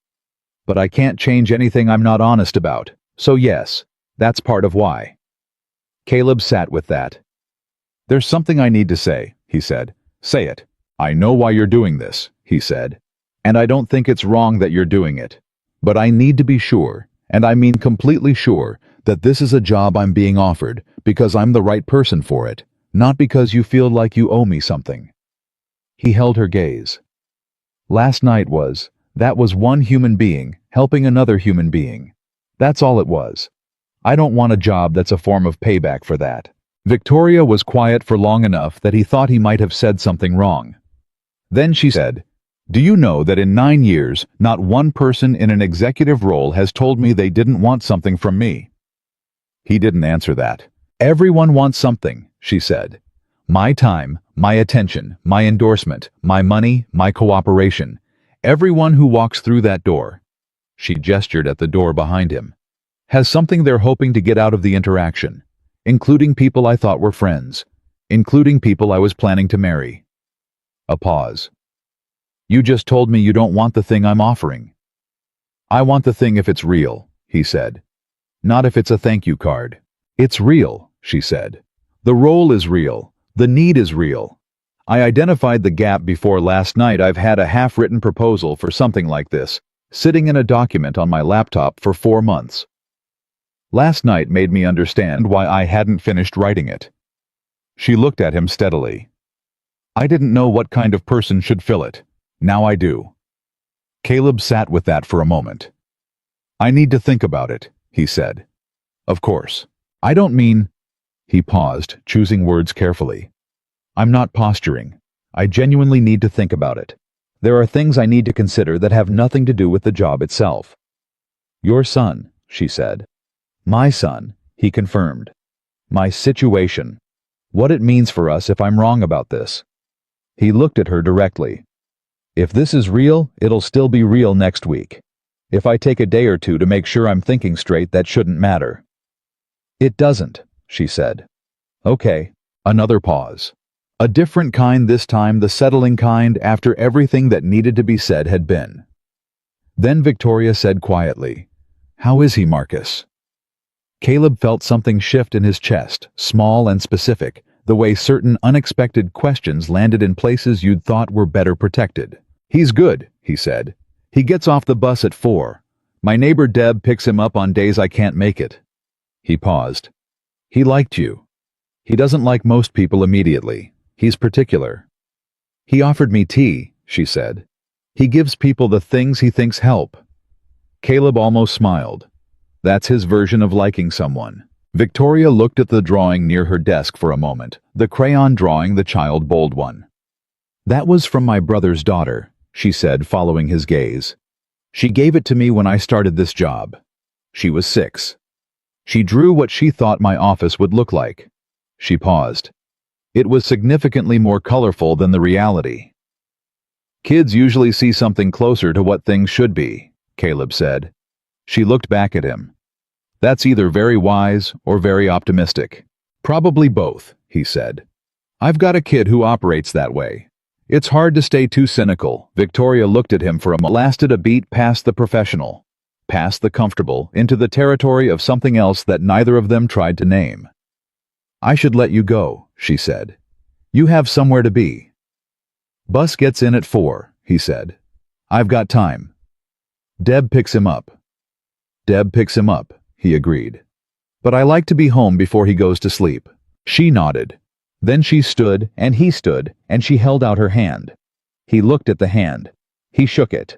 But I can't change anything I'm not honest about. So yes, that's part of why. Caleb sat with that. There's something I need to say, he said. Say it. I know why you're doing this, he said. And I don't think it's wrong that you're doing it. But I need to be sure, and I mean completely sure, that this is a job I'm being offered because I'm the right person for it, not because you feel like you owe me something. He held her gaze. Last night that was one human being helping another human being. That's all it was. I don't want a job that's a form of payback for that. Victoria was quiet for long enough that he thought he might have said something wrong. Then she said, Do you know that in 9 years, not one person in an executive role has told me they didn't want something from me? He didn't answer that. Everyone wants something, she said. My time, my attention, my endorsement, my money, my cooperation. Everyone who walks through that door, she gestured at the door behind him, has something they're hoping to get out of the interaction, including people I thought were friends, including people I was planning to marry. A pause. You just told me you don't want the thing I'm offering. I want the thing if it's real, he said. Not if it's a thank you card. It's real, she said. The role is real. The need is real. I identified the gap before last night. I've had a half-written proposal for something like this, sitting in a document on my laptop for 4 months. Last night made me understand why I hadn't finished writing it. She looked at him steadily. I didn't know what kind of person should fill it. Now I do. Caleb sat with that for a moment. I need to think about it, he said. Of course. I don't mean... He paused, choosing words carefully. I'm not posturing. I genuinely need to think about it. There are things I need to consider that have nothing to do with the job itself. Your son, she said. My son, he confirmed. My situation. What it means for us if I'm wrong about this. He looked at her directly. If this is real, it'll still be real next week. If I take a day or two to make sure I'm thinking straight, that shouldn't matter. It doesn't, she said. Okay. Another pause. A different kind this time, the settling kind after everything that needed to be said had been. Then Victoria said quietly, How is he, Marcus? Caleb felt something shift in his chest, small and specific, the way certain unexpected questions landed in places you'd thought were better protected. He's good, he said. He gets off the bus at 4. My neighbor Deb picks him up on days I can't make it. He paused. He liked you. He doesn't like most people immediately. He's particular. He offered me tea, she said. He gives people the things he thinks help. Caleb almost smiled. That's his version of liking someone. Victoria looked at the drawing near her desk for a moment, the crayon drawing, the child bold one. That was from my brother's daughter, she said, following his gaze. She gave it to me when I started this job. She was 6. She drew what she thought my office would look like. She paused. It was significantly more colorful than the reality. Kids usually see something closer to what things should be, Caleb said. She looked back at him. That's either very wise or very optimistic. Probably both, he said. I've got a kid who operates that way. It's hard to stay too cynical. Victoria looked at him for a moment, lasted a beat past the professional, past the comfortable, into the territory of something else that neither of them tried to name. I should let you go, she said. You have somewhere to be. Bus gets in at 4, he said. I've got time. Deb picks him up. Deb picks him up, he agreed. But I like to be home before he goes to sleep. She nodded. Then she stood, and he stood, and she held out her hand. He looked at the hand. He shook it.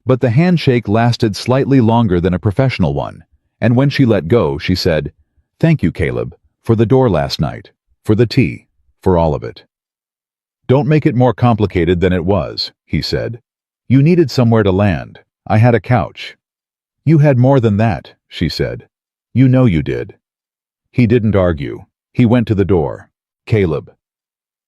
But the handshake lasted slightly longer than a professional one, and when she let go, she said, Thank you, Caleb, for the door last night, for the tea, for all of it. Don't make it more complicated than it was, he said. You needed somewhere to land. I had a couch. You had more than that, she said. You know you did. He didn't argue. He went to the door. Caleb.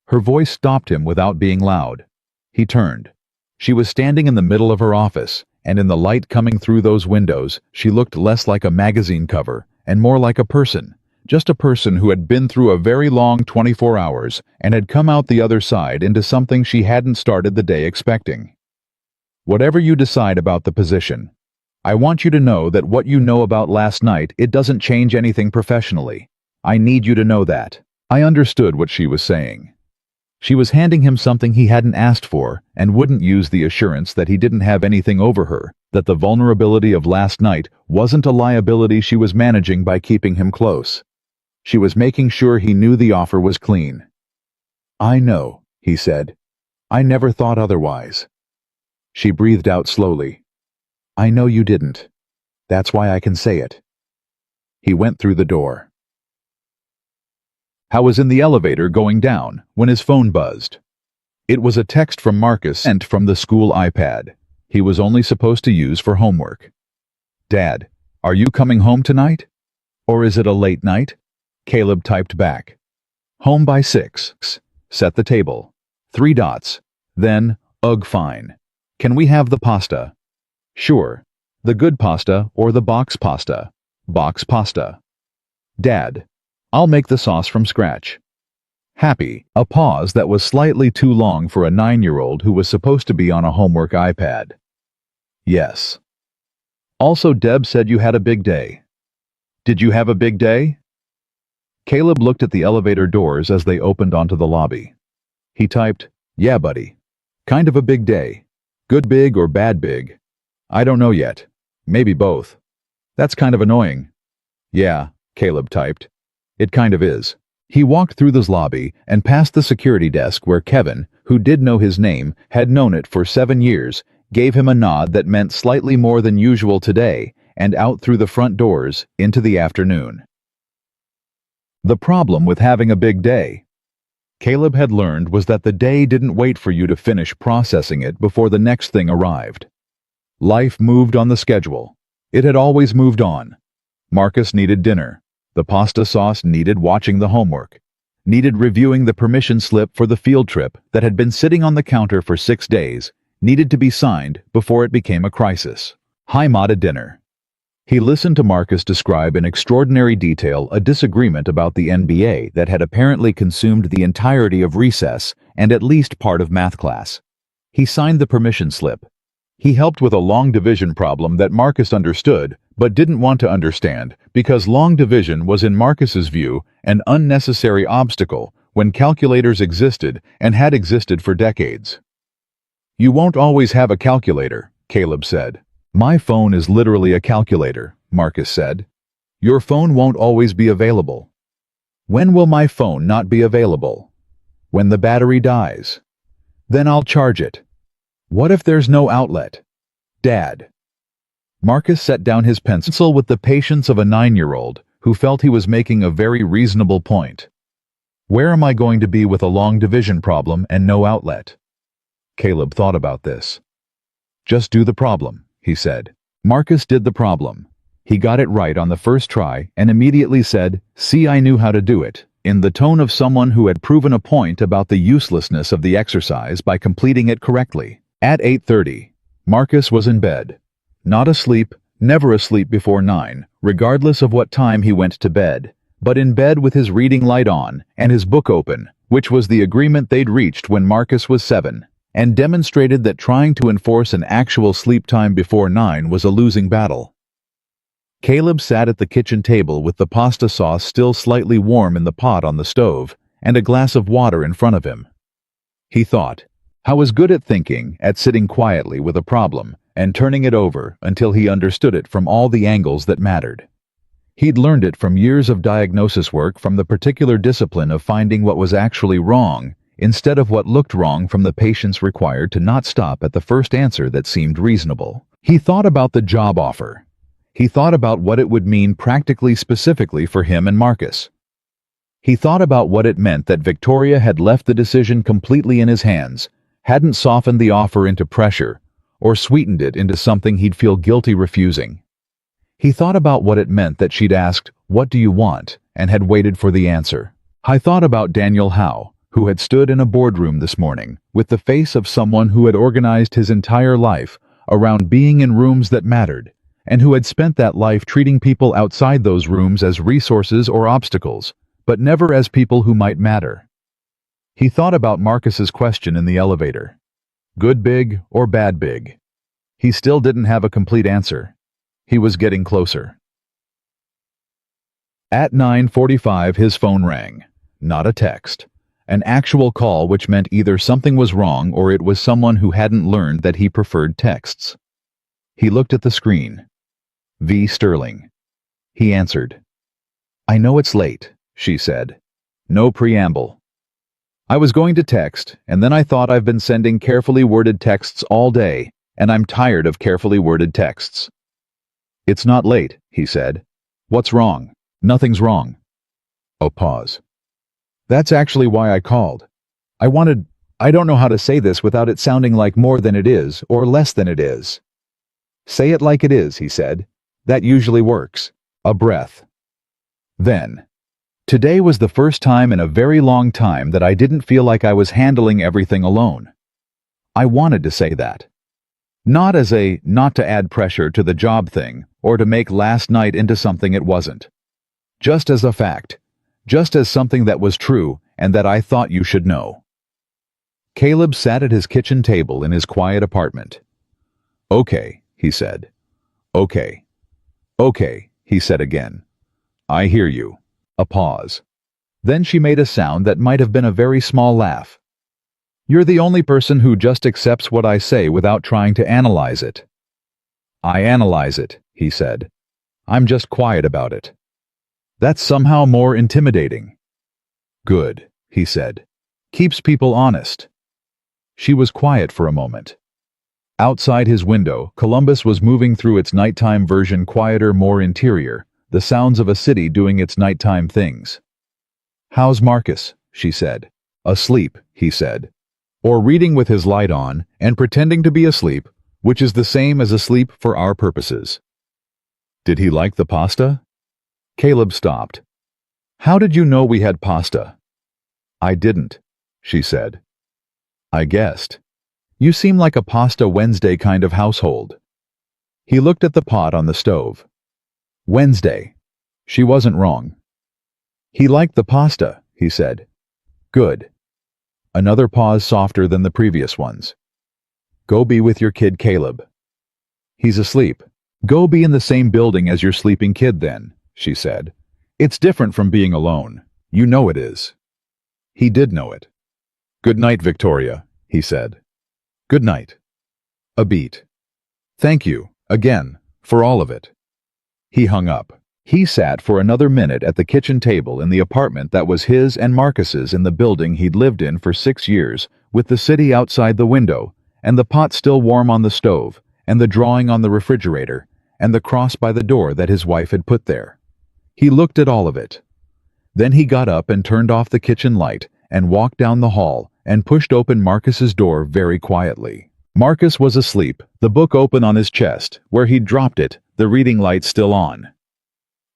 Her voice stopped him without being loud. He turned. She was standing in the middle of her office, and in the light coming through those windows, she looked less like a magazine cover and more like a person, just a person who had been through a very long 24 hours and had come out the other side into something she hadn't started the day expecting. Whatever you decide about the position, I want you to know that what you know about last night, it doesn't change anything professionally. I need you to know that. I understood what she was saying. She was handing him something he hadn't asked for and wouldn't use the assurance that he didn't have anything over her, that the vulnerability of last night wasn't a liability she was managing by keeping him close. She was making sure he knew the offer was clean. I know, he said. I never thought otherwise. She breathed out slowly. I know you didn't. That's why I can say it. He went through the door. Hal was in the elevator going down when his phone buzzed. It was a text from Marcus sent from the school iPad he was only supposed to use for homework. Dad, are you coming home tonight? Or is it a late night? Caleb typed back. Home by 6. Set the table. 3 dots. Then, ugh, fine. Can we have the pasta? Sure. The good pasta or the box pasta? Box pasta. Dad, I'll make the sauce from scratch. Happy, a pause that was slightly too long for a 9-year-old who was supposed to be on a homework iPad. Yes. Also, Deb said you had a big day. Did you have a big day? Caleb looked at the elevator doors as they opened onto the lobby. He typed, yeah, buddy. Kind of a big day. Good big or bad big? I don't know yet. Maybe both. That's kind of annoying. Yeah, Caleb typed. It kind of is. He walked through the lobby and past the security desk where Kevin, who did know his name, had known it for 7 years, gave him a nod that meant slightly more than usual today, and out through the front doors into the afternoon. The problem with having a big day, Caleb had learned, was that the day didn't wait for you to finish processing it before the next thing arrived. Life moved on the schedule. It had always moved on. Marcus needed dinner. The pasta sauce needed watching the homework, needed reviewing the permission slip for the field trip that had been sitting on the counter for 6 days, needed to be signed before it became a crisis. Heimat dinner. He listened to Marcus describe in extraordinary detail a disagreement about the NBA that had apparently consumed the entirety of recess and at least part of math class. He signed the permission slip. He helped with a long division problem that Marcus understood, but didn't want to understand, because long division was in Marcus's view an unnecessary obstacle when calculators existed and had existed for decades. You won't always have a calculator, Caleb said. My phone is literally a calculator, Marcus said. Your phone won't always be available. When will my phone not be available? When the battery dies. Then I'll charge it. What if there's no outlet? Dad. Marcus set down his pencil with the patience of a 9-year-old who felt he was making a very reasonable point. Where am I going to be with a long division problem and no outlet? Caleb thought about this. Just do the problem, he said. Marcus did the problem. He got it right on the first try and immediately said, "See, I knew how to do it," in the tone of someone who had proven a point about the uselessness of the exercise by completing it correctly. At 8:30, Marcus was in bed. Not asleep, never asleep before 9, regardless of what time he went to bed, but in bed with his reading light on and his book open, which was the agreement they'd reached when Marcus was 7, and demonstrated that trying to enforce an actual sleep time before 9 was a losing battle. Caleb sat at the kitchen table with the pasta sauce still slightly warm in the pot on the stove and a glass of water in front of him. He thought, Hal was good at thinking, at sitting quietly with a problem and turning it over until he understood it from all the angles that mattered. He'd learned it from years of diagnosis work, from the particular discipline of finding what was actually wrong instead of what looked wrong, from the patience required to not stop at the first answer that seemed reasonable. He thought about the job offer. He thought about what it would mean practically, specifically for him and Marcus. He thought about what it meant that Victoria had left the decision completely in his hands, hadn't softened the offer into pressure, or sweetened it into something he'd feel guilty refusing. He thought about what it meant that she'd asked, "What do you want?" and had waited for the answer. I thought about Daniel Howe, who had stood in a boardroom this morning with the face of someone who had organized his entire life around being in rooms that mattered, and who had spent that life treating people outside those rooms as resources or obstacles, but never as people who might matter. He thought about Marcus's question in the elevator. Good big or bad big? He still didn't have a complete answer. He was getting closer. At 9:45 his phone rang. Not a text. An actual call, which meant either something was wrong or it was someone who hadn't learned that he preferred texts. He looked at the screen. V. Sterling. He answered. I know it's late, she said. No preamble. I was going to text, and then I thought I've been sending carefully worded texts all day, and I'm tired of carefully worded texts. It's not late, he said. What's wrong? Nothing's wrong. A pause. That's actually why I called. I don't know how to say this without it sounding like more than it is or less than it is. Say it like it is, he said. That usually works. A breath. Then. Today was the first time in a very long time that I didn't feel like I was handling everything alone. I wanted to say that. Not as a not to add pressure to the job thing or to make last night into something it wasn't. Just as a fact. Just as something that was true and that I thought you should know. Caleb sat at his kitchen table in his quiet apartment. Okay, he said. Okay. Okay, he said again. I hear you. A pause. Then she made a sound that might have been a very small laugh. You're the only person who just accepts what I say without trying to analyze it. I analyze it, he said. I'm just quiet about it. That's somehow more intimidating. Good, he said. Keeps people honest. She was quiet for a moment. Outside his window, Columbus was moving through its nighttime version, quieter, more interior, the sounds of a city doing its nighttime things. How's Marcus? She said. Asleep, he said. Or reading with his light on and pretending to be asleep, which is the same as asleep for our purposes. Did he like the pasta? Caleb stopped. How did you know we had pasta? I didn't, she said. I guessed. You seem like a pasta Wednesday kind of household. He looked at the pot on the stove. Wednesday. She wasn't wrong. He liked the pasta, he said. Good. Another pause softer than the previous ones. Go be with your kid Caleb. He's asleep. Go be in the same building as your sleeping kid then, she said. It's different from being alone. You know it is. He did know it. Good night, Victoria, he said. Good night. A beat. Thank you, again, for all of it. He hung up. He sat for another minute at the kitchen table in the apartment that was his and Marcus's in the building he'd lived in for 6 years, with the city outside the window, and the pot still warm on the stove, and the drawing on the refrigerator, and the cross by the door that his wife had put there. He looked at all of it. Then he got up and turned off the kitchen light and walked down the hall and pushed open Marcus's door very quietly. Marcus was asleep, the book open on his chest, where he'd dropped it, the reading light still on.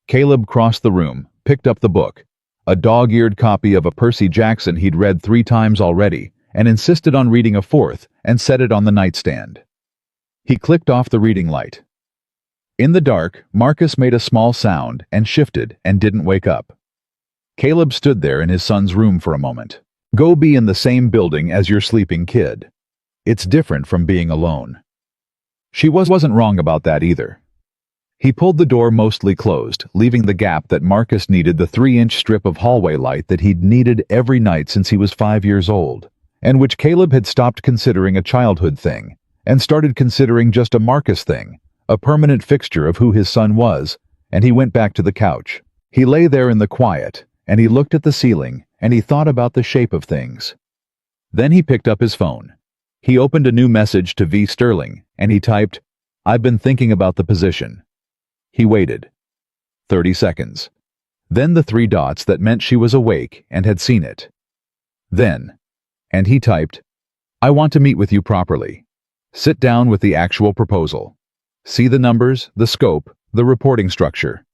Caleb crossed the room, picked up the book, a dog-eared copy of a Percy Jackson he'd read 3 times already, and insisted on reading a 4th, and set it on the nightstand. He clicked off the reading light. In the dark, Marcus made a small sound and shifted and didn't wake up. Caleb stood there in his son's room for a moment. Go be in the same building as your sleeping kid. It's different from being alone. She wasn't wrong about that either. He pulled the door mostly closed, leaving the gap that Marcus needed the 3-inch strip of hallway light that he'd needed every night since he was 5 years old, and which Caleb had stopped considering a childhood thing, and started considering just a Marcus thing, a permanent fixture of who his son was, and he went back to the couch. He lay there in the quiet, and he looked at the ceiling, and he thought about the shape of things. Then he picked up his phone. He opened a new message to V. Sterling, and he typed, I've been thinking about the position. He waited. 30 seconds. Then the 3 dots that meant she was awake and had seen it. Then, and he typed, I want to meet with you properly. Sit down with the actual proposal. See the numbers, the scope, the reporting structure.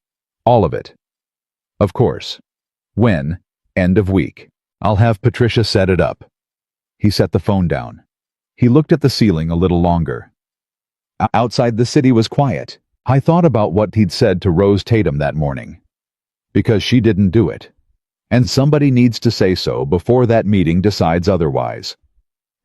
All of it. Of course. When? End of week. I'll have Patricia set it up. He set the phone down. He looked at the ceiling a little longer. Outside the city was quiet. I thought about what he'd said to Rose Tatum that morning. Because she didn't do it. And somebody needs to say so before that meeting decides otherwise.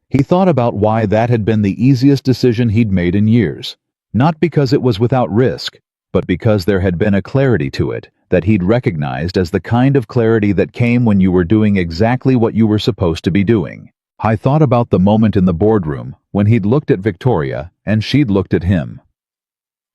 He thought about why that had been the easiest decision he'd made in years. Not because it was without risk, but because there had been a clarity to it that he'd recognized as the kind of clarity that came when you were doing exactly what you were supposed to be doing. I thought about the moment in the boardroom when he'd looked at Victoria and she'd looked at him.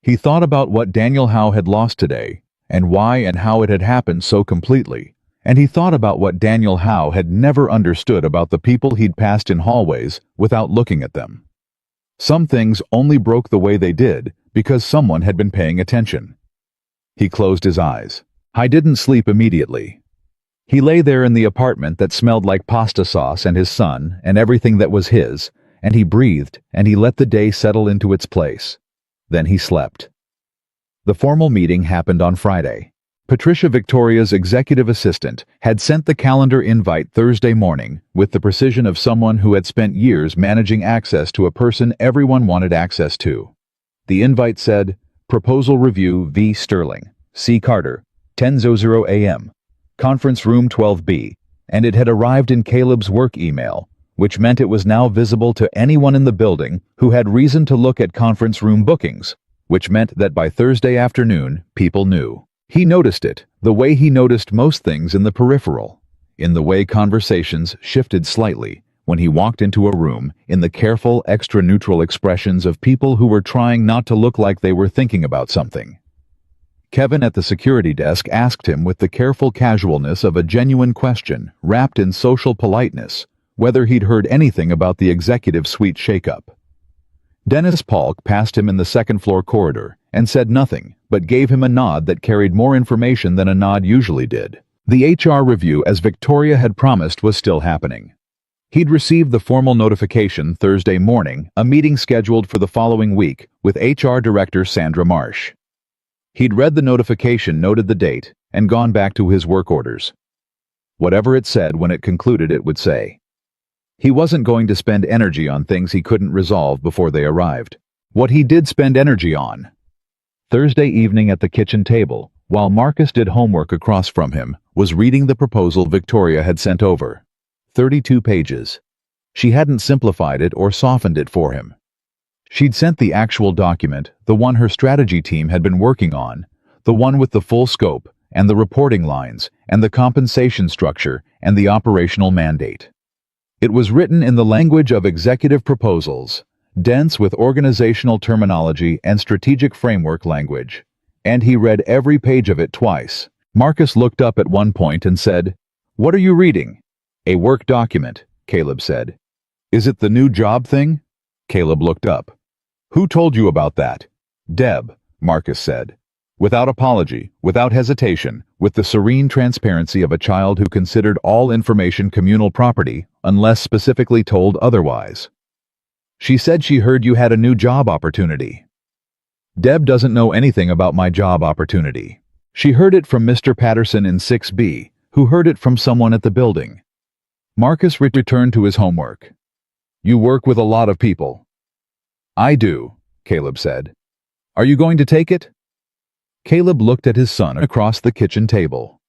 He thought about what Daniel Howe had lost today, and why and how it had happened so completely. And he thought about what Daniel Howe had never understood about the people he'd passed in hallways without looking at them. Some things only broke the way they did because someone had been paying attention. He closed his eyes. I didn't sleep immediately. He lay there in the apartment that smelled like pasta sauce and his son and everything that was his, and he breathed and he let the day settle into its place. Then he slept. The formal meeting happened on Friday. Patricia, Victoria's executive assistant, had sent the calendar invite Thursday morning with the precision of someone who had spent years managing access to a person everyone wanted access to. The invite said, Proposal Review V. Sterling, C. Carter, 10:00 a.m., Conference Room 12B, and it had arrived in Caleb's work email, which meant it was now visible to anyone in the building who had reason to look at conference room bookings, which meant that by Thursday afternoon, people knew. He noticed it, the way he noticed most things in the peripheral, in the way conversations shifted slightly when he walked into a room, in the careful, extra-neutral expressions of people who were trying not to look like they were thinking about something. Kevin at the security desk asked him with the careful casualness of a genuine question wrapped in social politeness whether he'd heard anything about the executive suite shakeup. Dennis Polk passed him in the second-floor corridor and said nothing, but gave him a nod that carried more information than a nod usually did. The HR review, as Victoria had promised, was still happening. He'd received the formal notification Thursday morning, a meeting scheduled for the following week with HR Director Sandra Marsh. He'd read the notification, noted the date, and gone back to his work orders. Whatever it said when it concluded, it would say. He wasn't going to spend energy on things he couldn't resolve before they arrived. What he did spend energy on. Thursday evening at the kitchen table, while Marcus did homework across from him, was reading the proposal Victoria had sent over. 32 pages. She hadn't simplified it or softened it for him. She'd sent the actual document, the one her strategy team had been working on, the one with the full scope, and the reporting lines, and the compensation structure, and the operational mandate. It was written in the language of executive proposals, dense with organizational terminology and strategic framework language. And he read every page of it twice. Marcus looked up at one point and said, "What are you reading?" "A work document," Caleb said. "Is it the new job thing?" Caleb looked up. "Who told you about that?" "Deb," Marcus said. Without apology, without hesitation, with the serene transparency of a child who considered all information communal property, unless specifically told otherwise. "She said she heard you had a new job opportunity." "Deb doesn't know anything about my job opportunity. She heard it from Mr. Patterson in 6B, who heard it from someone at the building." Marcus returned to his homework. "You work with a lot of people." "I do," Caleb said. "Are you going to take it?" Caleb looked at his son across the kitchen table.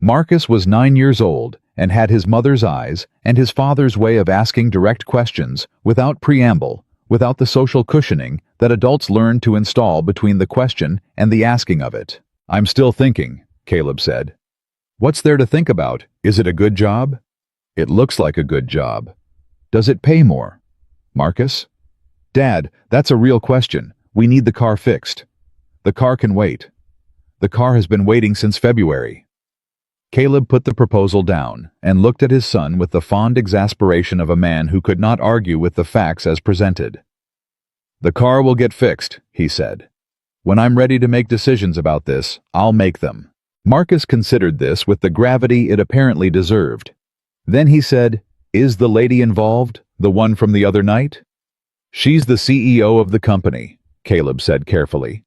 Marcus was 9 years old and had his mother's eyes and his father's way of asking direct questions without preamble, without the social cushioning that adults learn to install between the question and the asking of it. "I'm still thinking," Caleb said. "What's there to think about? Is it a good job?" "It looks like a good job." "Does it pay more?" "Marcus?" "Dad, that's a real question. We need the car fixed." "The car can wait." "The car has been waiting since February." Caleb put the proposal down and looked at his son with the fond exasperation of a man who could not argue with the facts as presented. "The car will get fixed," he said. "When I'm ready to make decisions about this, I'll make them." Marcus considered this with the gravity it apparently deserved. Then he said, "Is the lady involved, the one from the other night?" "She's the CEO of the company," Caleb said carefully.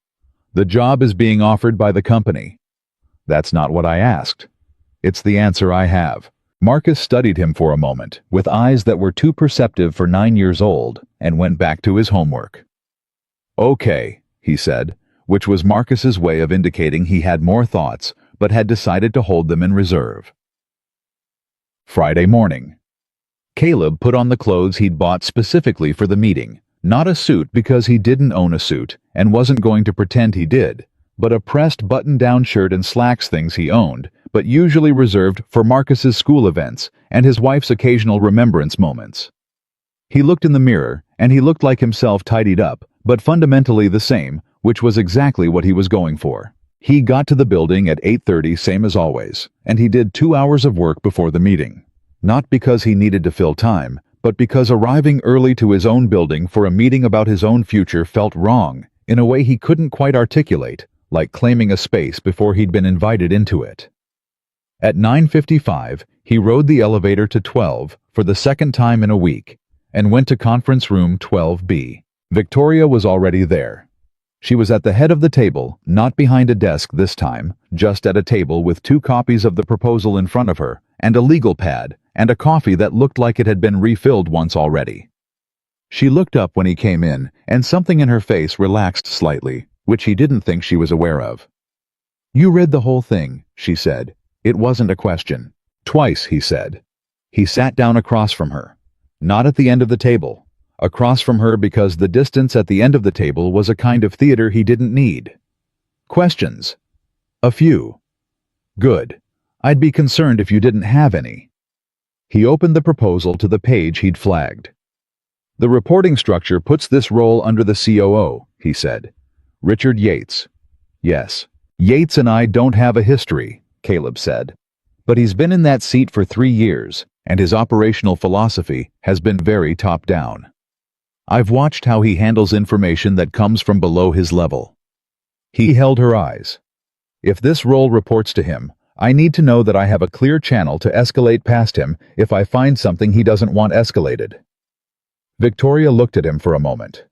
"The job is being offered by the company." "That's not what I asked." "It's the answer I have." Marcus studied him for a moment, with eyes that were too perceptive for 9 years old, and went back to his homework. "Okay," he said, which was Marcus's way of indicating he had more thoughts, but had decided to hold them in reserve. Friday morning. Caleb put on the clothes he'd bought specifically for the meeting. Not a suit because he didn't own a suit, and wasn't going to pretend he did, but a pressed button-down shirt and slacks, things he owned, but usually reserved for Marcus's school events and his wife's occasional remembrance moments. He looked in the mirror, and he looked like himself, tidied up, but fundamentally the same, which was exactly what he was going for. He got to the building at 8:30, same as always, and he did 2 hours of work before the meeting. Not because he needed to fill time, but because arriving early to his own building for a meeting about his own future felt wrong, in a way he couldn't quite articulate, like claiming a space before he'd been invited into it. At 9:55, he rode the elevator to 12 for the second time in a week, and went to conference room 12B. Victoria was already there. She was at the head of the table, not behind a desk this time, just at a table with 2 copies of the proposal in front of her, and a legal pad, and a coffee that looked like it had been refilled once already. She looked up when he came in, and something in her face relaxed slightly, which he didn't think she was aware of. "You read the whole thing," she said. It wasn't a question. "Twice," he said. He sat down across from her. Not at the end of the table. Across from her because the distance at the end of the table was a kind of theater he didn't need. "Questions?" "A few." "Good. I'd be concerned if you didn't have any." He opened the proposal to the page he'd flagged. "The reporting structure puts this role under the COO," he said. "Richard Yates." "Yes. Yates and I don't have a history," Caleb said. "But he's been in that seat for 3 years, and his operational philosophy has been very top-down. I've watched how he handles information that comes from below his level." He held her eyes. "If this role reports to him, I need to know that I have a clear channel to escalate past him if I find something he doesn't want escalated." Victoria looked at him for a moment.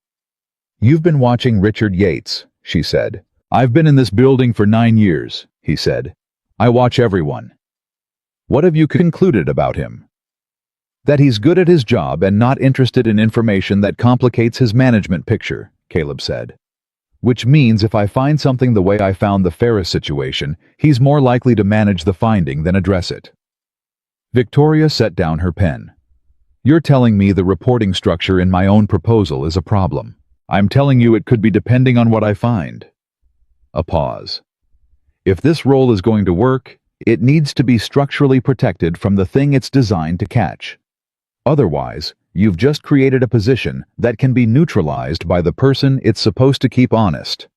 "You've been watching Richard Yates," she said. "I've been in this building for 9 years, he said. "I watch everyone." "What have you concluded about him?" "That he's good at his job and not interested in information that complicates his management picture," Caleb said. "Which means if I find something the way I found the Ferris situation, he's more likely to manage the finding than address it." Victoria set down her pen. "You're telling me the reporting structure in my own proposal is a problem. I'm telling you it could be depending on what I find." A pause. "If this role is going to work, it needs to be structurally protected from the thing it's designed to catch. Otherwise, you've just created a position that can be neutralized by the person it's supposed to keep honest."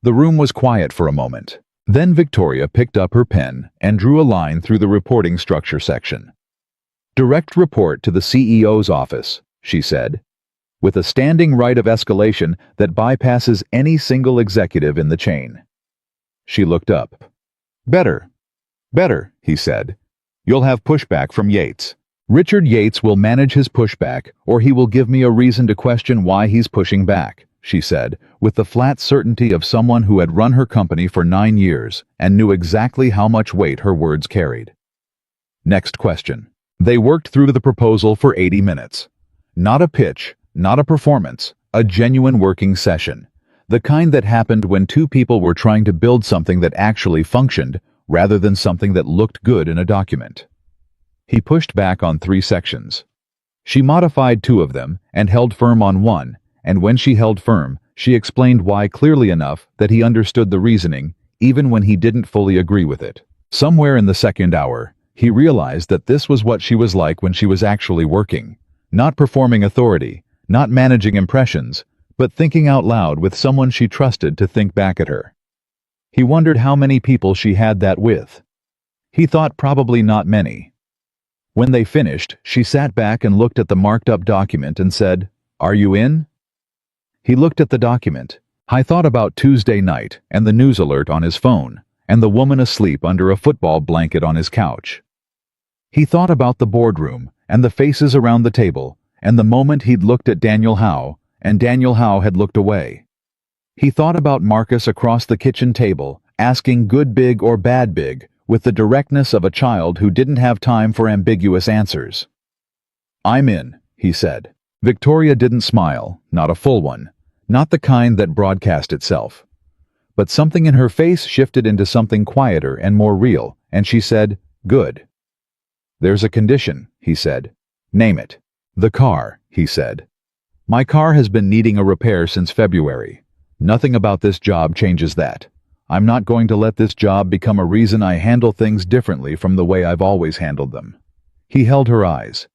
The room was quiet for a moment. Then Victoria picked up her pen and drew a line through the reporting structure section. "Direct report to the CEO's office," she said, "with a standing right of escalation that bypasses any single executive in the chain." She looked up. "Better. Better," he said. "You'll have pushback from Yates. Richard Yates will manage his pushback, or he will give me a reason to question why he's pushing back," she said, with the flat certainty of someone who had run her company for 9 years and knew exactly how much weight her words carried. Next question. They worked through the proposal for 80 minutes. Not a pitch, not a performance, a genuine working session. The kind that happened when 2 people were trying to build something that actually functioned, rather than something that looked good in a document. He pushed back on 3 sections. She modified 2 of them and held firm on 1, and when she held firm, she explained why clearly enough that he understood the reasoning, even when he didn't fully agree with it. Somewhere in the second hour, he realized that this was what she was like when she was actually working, not performing authority, not managing impressions, but thinking out loud with someone she trusted to think back at her. He wondered how many people she had that with. He thought probably not many. When they finished, she sat back and looked at the marked-up document and said, "Are you in?" He looked at the document. I thought about Tuesday night and the news alert on his phone, and the woman asleep under a football blanket on his couch. He thought about the boardroom and the faces around the table, and the moment he'd looked at Daniel Howe, and Daniel Howe had looked away. He thought about Marcus across the kitchen table, asking good big or bad big, with the directness of a child who didn't have time for ambiguous answers. "I'm in," he said. Victoria didn't smile, not a full one, not the kind that broadcast itself. But something in her face shifted into something quieter and more real, and she said, "Good." "There's a condition," he said. "Name it." "The car," he said. "My car has been needing a repair since February. Nothing about this job changes that. I'm not going to let this job become a reason I handle things differently from the way I've always handled them." He held her eyes.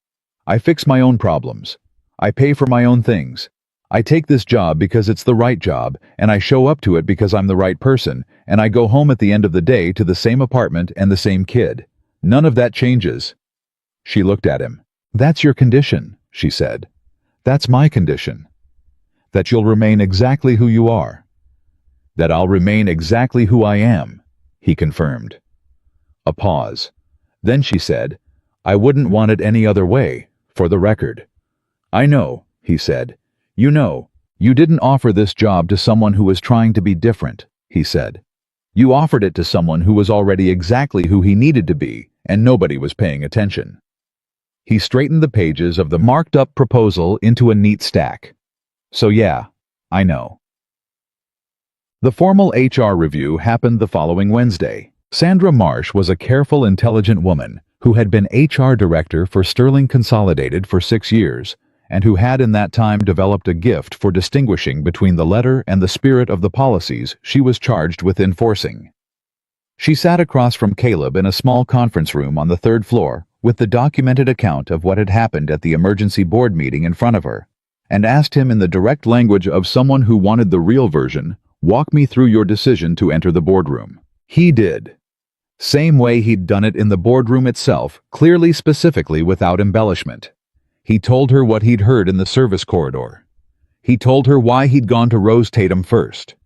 "I fix my own problems. I pay for my own things. I take this job because it's the right job, and I show up to it because I'm the right person, and I go home at the end of the day to the same apartment and the same kid. None of that changes." She looked at him. "That's your condition," she said. "That's my condition. That you'll remain exactly who you are." "That I'll remain exactly who I am," he confirmed. A pause. Then she said, "I wouldn't want it any other way, for the record." "I know," he said. "You know, you didn't offer this job to someone who was trying to be different," he said. "You offered it to someone who was already exactly who he needed to be, and nobody was paying attention." He straightened the pages of the marked-up proposal into a neat stack. "So yeah, I know." The formal HR review happened the following Wednesday. Sandra Marsh was a careful, intelligent woman who had been HR director for Sterling Consolidated for 6 years, and who had in that time developed a gift for distinguishing between the letter and the spirit of the policies she was charged with enforcing. She sat across from Caleb in a small conference room on the 3rd floor with the documented account of what had happened at the emergency board meeting in front of her, and asked him in the direct language of someone who wanted the real version, "Walk me through your decision to enter the boardroom." He did. Same way he'd done it in the boardroom itself, clearly, specifically, without embellishment. He told her what he'd heard in the service corridor. He told her why he'd gone to Rose Tatum first.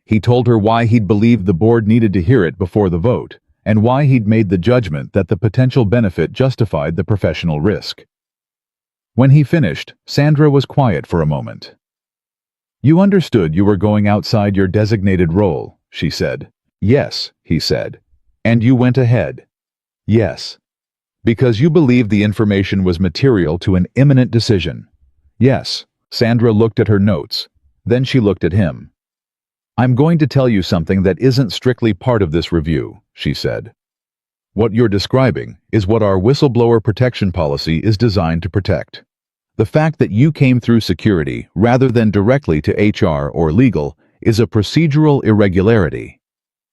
He told her why he'd believed the board needed to hear it before the vote, and why he'd made the judgment that the potential benefit justified the professional risk. When he finished, Sandra was quiet for a moment. "You understood you were going outside your designated role," she said. "Yes," he said. "And you went ahead." "Yes." "Because you believed the information was material to an imminent decision." "Yes." Sandra looked at her notes. Then she looked at him. "I'm going to tell you something that isn't strictly part of this review," she said. "What you're describing is what our whistleblower protection policy is designed to protect. The fact that you came through security rather than directly to HR or legal is a procedural irregularity.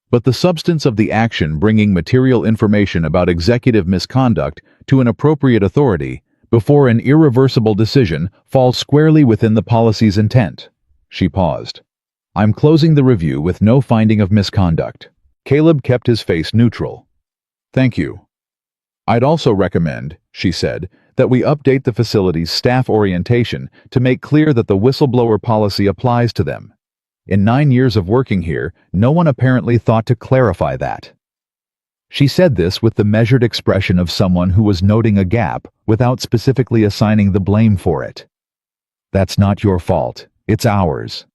But the substance of the action, bringing material information about executive misconduct to an appropriate authority before an irreversible decision, falls squarely within the policy's intent." She paused. "I'm closing the review with no finding of misconduct." Caleb kept his face neutral. "Thank you. I'd also recommend," she said, "that we update the facility's staff orientation to make clear that the whistleblower policy applies to them. In 9 years of working here, no one apparently thought to clarify that." She said this with the measured expression of someone who was noting a gap without specifically assigning the blame for it. "That's not your fault. It's ours."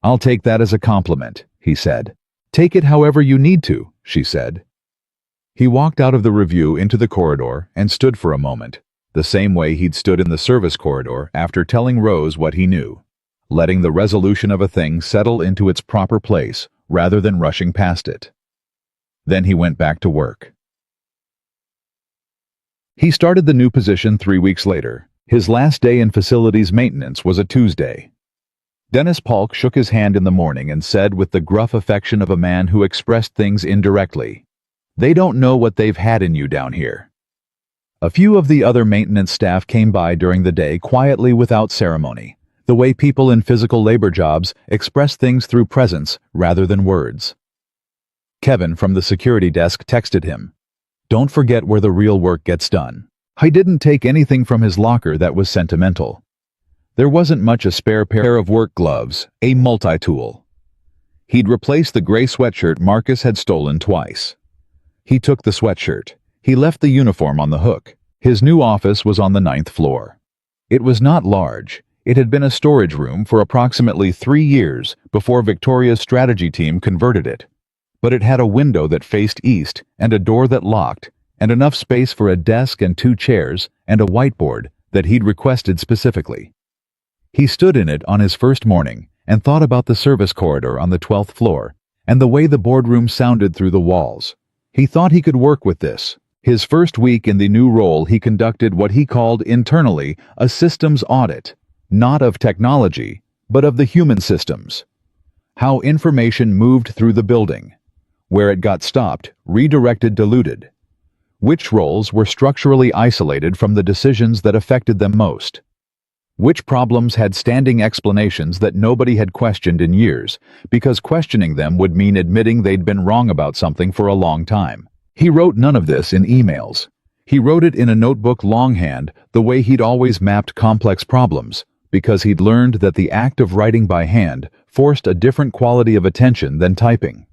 "I'll take that as a compliment," he said. "Take it however you need to," she said. He walked out of the review into the corridor and stood for a moment, the same way he'd stood in the service corridor after telling Rose what he knew, letting the resolution of a thing settle into its proper place rather than rushing past it. Then he went back to work. He started the new position 3 weeks later. His last day in facilities maintenance was a Tuesday. Dennis Polk shook his hand in the morning and said with the gruff affection of a man who expressed things indirectly, "They don't know what they've had in you down here." A few of the other maintenance staff came by during the day quietly without ceremony, the way people in physical labor jobs express things through presence rather than words. Kevin from the security desk texted him, "Don't forget where the real work gets done." He didn't take anything from his locker that was sentimental. There wasn't much a spare pair of work gloves, a multi-tool. He'd replaced the gray sweatshirt Marcus had stolen twice. He took the sweatshirt. He left the uniform on the hook. His new office was on the 9th floor. It was not large. It had been a storage room for approximately 3 years before Victoria's strategy team converted it. but it had a window that faced east and a door that locked, and enough space for a desk and 2 chairs and a whiteboard that he'd requested specifically. He stood in it on his first morning and thought about the service corridor on the 12th floor and the way the boardroom sounded through the walls. He thought he could work with this. His first week in the new role, he conducted what he called internally a systems audit, not of technology, but of the human systems. How information moved through the building, where it got stopped, redirected, diluted. Which roles were structurally isolated from the decisions that affected them most? Which problems had standing explanations that nobody had questioned in years, because questioning them would mean admitting they'd been wrong about something for a long time? He wrote none of this in emails. He wrote it in a notebook longhand, the way he'd always mapped complex problems, because he'd learned that the act of writing by hand forced a different quality of attention than typing.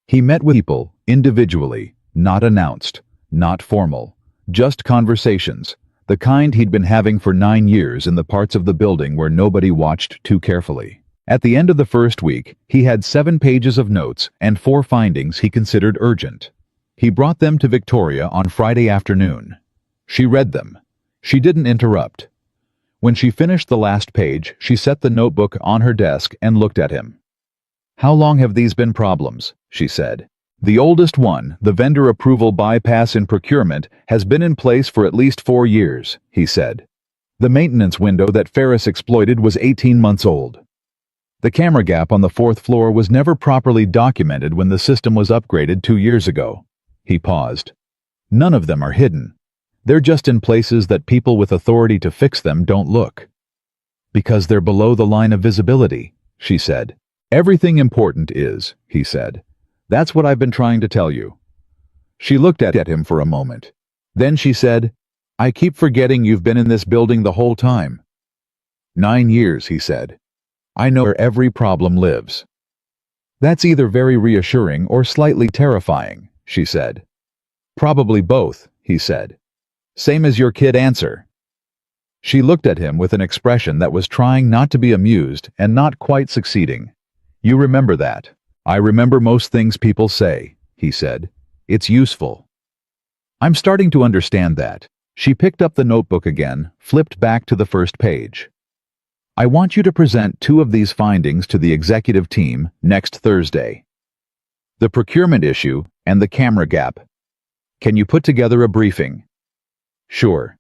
He met with people, individually, not announced, not formal, just conversations, the kind he'd been having for 9 years in the parts of the building where nobody watched too carefully. At the end of the first week, he had 7 pages of notes and 4 findings he considered urgent. He brought them to Victoria on Friday afternoon. She read them. She didn't interrupt. When she finished the last page, she set the notebook on her desk and looked at him. "How long have these been problems?" she said. "The oldest one, the vendor approval bypass in procurement, has been in place for at least 4 years, he said. The maintenance window that Ferris exploited was 18 months old. The camera gap on the 4th floor was never properly documented when the system was upgraded 2 years ago." He paused. "None of them are hidden. They're just in places that people with authority to fix them don't look. Because they're below the line of visibility," she said. "Everything important is," he said. "That's what I've been trying to tell you." She looked at him for a moment. Then she said, "I keep forgetting you've been in this building the whole time." 9 years, he said. "I know where every problem lives." "That's either very reassuring or slightly terrifying," she said. "Probably both," he said. "Same as your kid answer." She looked at him with an expression that was trying not to be amused and not quite succeeding. "You remember that." "I remember most things people say," he said. "It's useful." "I'm starting to understand that." She picked up the notebook again, flipped back to the first page. "I want you to present 2 of these findings to the executive team next Thursday. The procurement issue and the camera gap. Can you put together a briefing?" "Sure."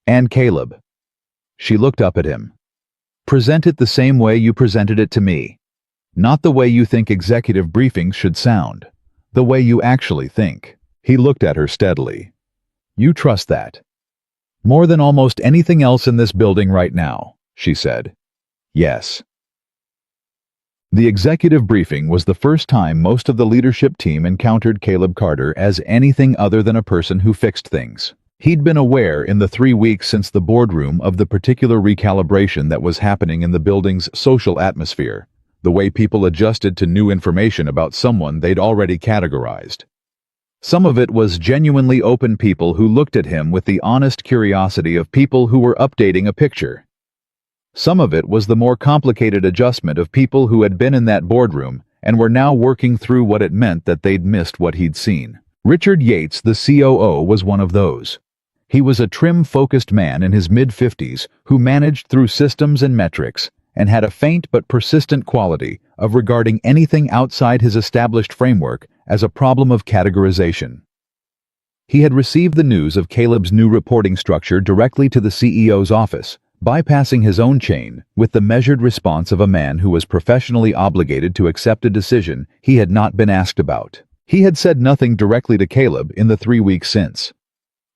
"And Caleb." She looked up at him. "Present it the same way you presented it to me. Not the way you think executive briefings should sound. The way you actually think." He looked at her steadily. "You trust that?" "More than almost anything else in this building right now," she said. "Yes." The executive briefing was the first time most of the leadership team encountered Caleb Carter as anything other than a person who fixed things. He'd been aware in the 3 weeks since the boardroom of the particular recalibration that was happening in the building's social atmosphere, the way people adjusted to new information about someone they'd already categorized. Some of it was genuinely open people who looked at him with the honest curiosity of people who were updating a picture. Some of it was the more complicated adjustment of people who had been in that boardroom and were now working through what it meant that they'd missed what he'd seen. Richard Yates, the COO, was one of those. He was a trim-focused man in his mid-50s who managed through systems and metrics and had a faint but persistent quality of regarding anything outside his established framework as a problem of categorization. He had received the news of Caleb's new reporting structure directly to the CEO's office, bypassing his own chain with the measured response of a man who was professionally obligated to accept a decision he had not been asked about. He had said nothing directly to Caleb in the 3 weeks since.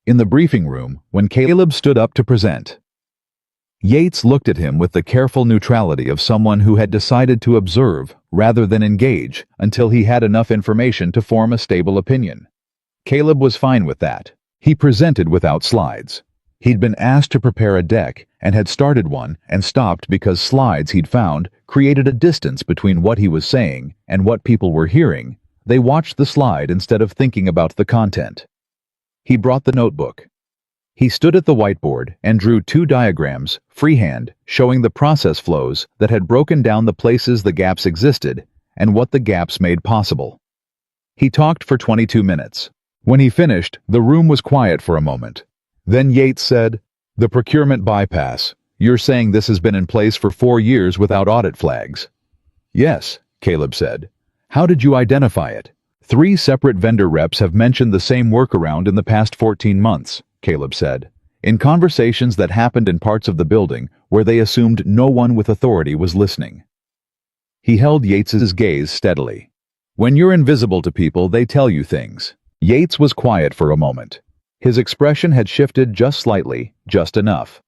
In the briefing room, when Caleb stood up to present, Yates looked at him with the careful neutrality of someone who had decided to observe rather than engage until he had enough information to form a stable opinion. Caleb was fine with that. He presented without slides. He'd been asked to prepare a deck and had started one and stopped because slides he'd found created a distance between what he was saying and what people were hearing. They watched the slide instead of thinking about the content. He brought the notebook. He stood at the whiteboard and drew 2 diagrams, freehand, showing the process flows that had broken down the places the gaps existed and what the gaps made possible. He talked for 22 minutes. When he finished, the room was quiet for a moment. Then Yates said, "The procurement bypass. You're saying this has been in place for 4 years without audit flags?" "Yes," Caleb said. "How did you identify it?" "3 separate vendor reps have mentioned the same workaround in the past 14 months, Caleb said, in conversations that happened in parts of the building where they assumed no one with authority was listening. He held Yates's gaze steadily. "When you're invisible to people, they tell you things." Yates was quiet for a moment. His expression had shifted just slightly, just enough.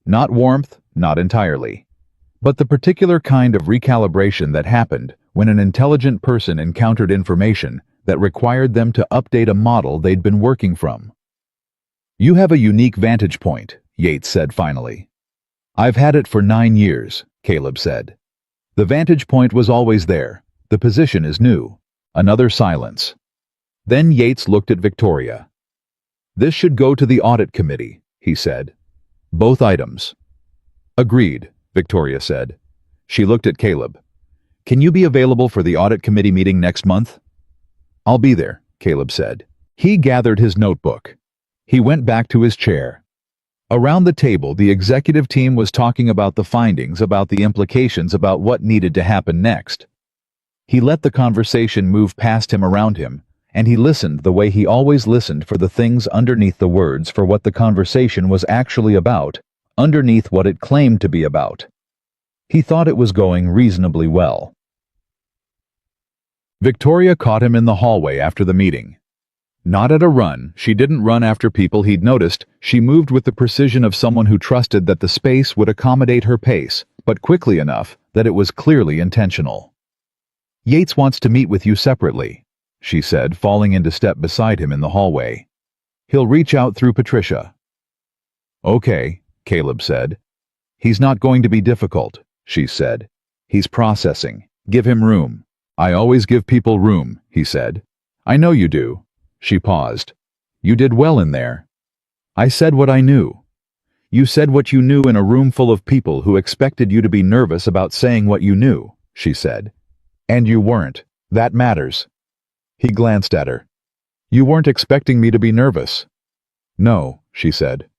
Not warmth, not entirely. But the particular kind of recalibration that happened when an intelligent person encountered information that required them to update a model they'd been working from. "You have a unique vantage point," Yates said finally. "I've had it for 9 years," Caleb said. "The vantage point was always there. The position is new." Another silence. Then Yates looked at Victoria. "This should go to the audit committee," he said. "Both items." "Agreed," Victoria said. She looked at Caleb. "Can you be available for the audit committee meeting next month?" "I'll be there," Caleb said. He gathered his notebook. He went back to his chair. Around the table, the executive team was talking about the findings, about the implications, about what needed to happen next. He let the conversation move past him, around him, and he listened the way he always listened, for the things underneath the words, for what the conversation was actually about, underneath what it claimed to be about. He thought it was going reasonably well. Victoria caught him in the hallway after the meeting. Not at a run, she didn't run after people he'd noticed, she moved with the precision of someone who trusted that the space would accommodate her pace, but quickly enough that it was clearly intentional. "Yates wants to meet with you separately," she said, falling into step beside him in the hallway. "He'll reach out through Patricia." "Okay," Caleb said. "He's not going to be difficult," she said. "He's processing. Give him room." "I always give people room," he said. "I know you do." She paused. "You did well in there." "I said what I knew." "You said what you knew in a room full of people who expected you to be nervous about saying what you knew," she said. "And you weren't. That matters." He glanced at her. "You weren't expecting me to be nervous." "No," she said.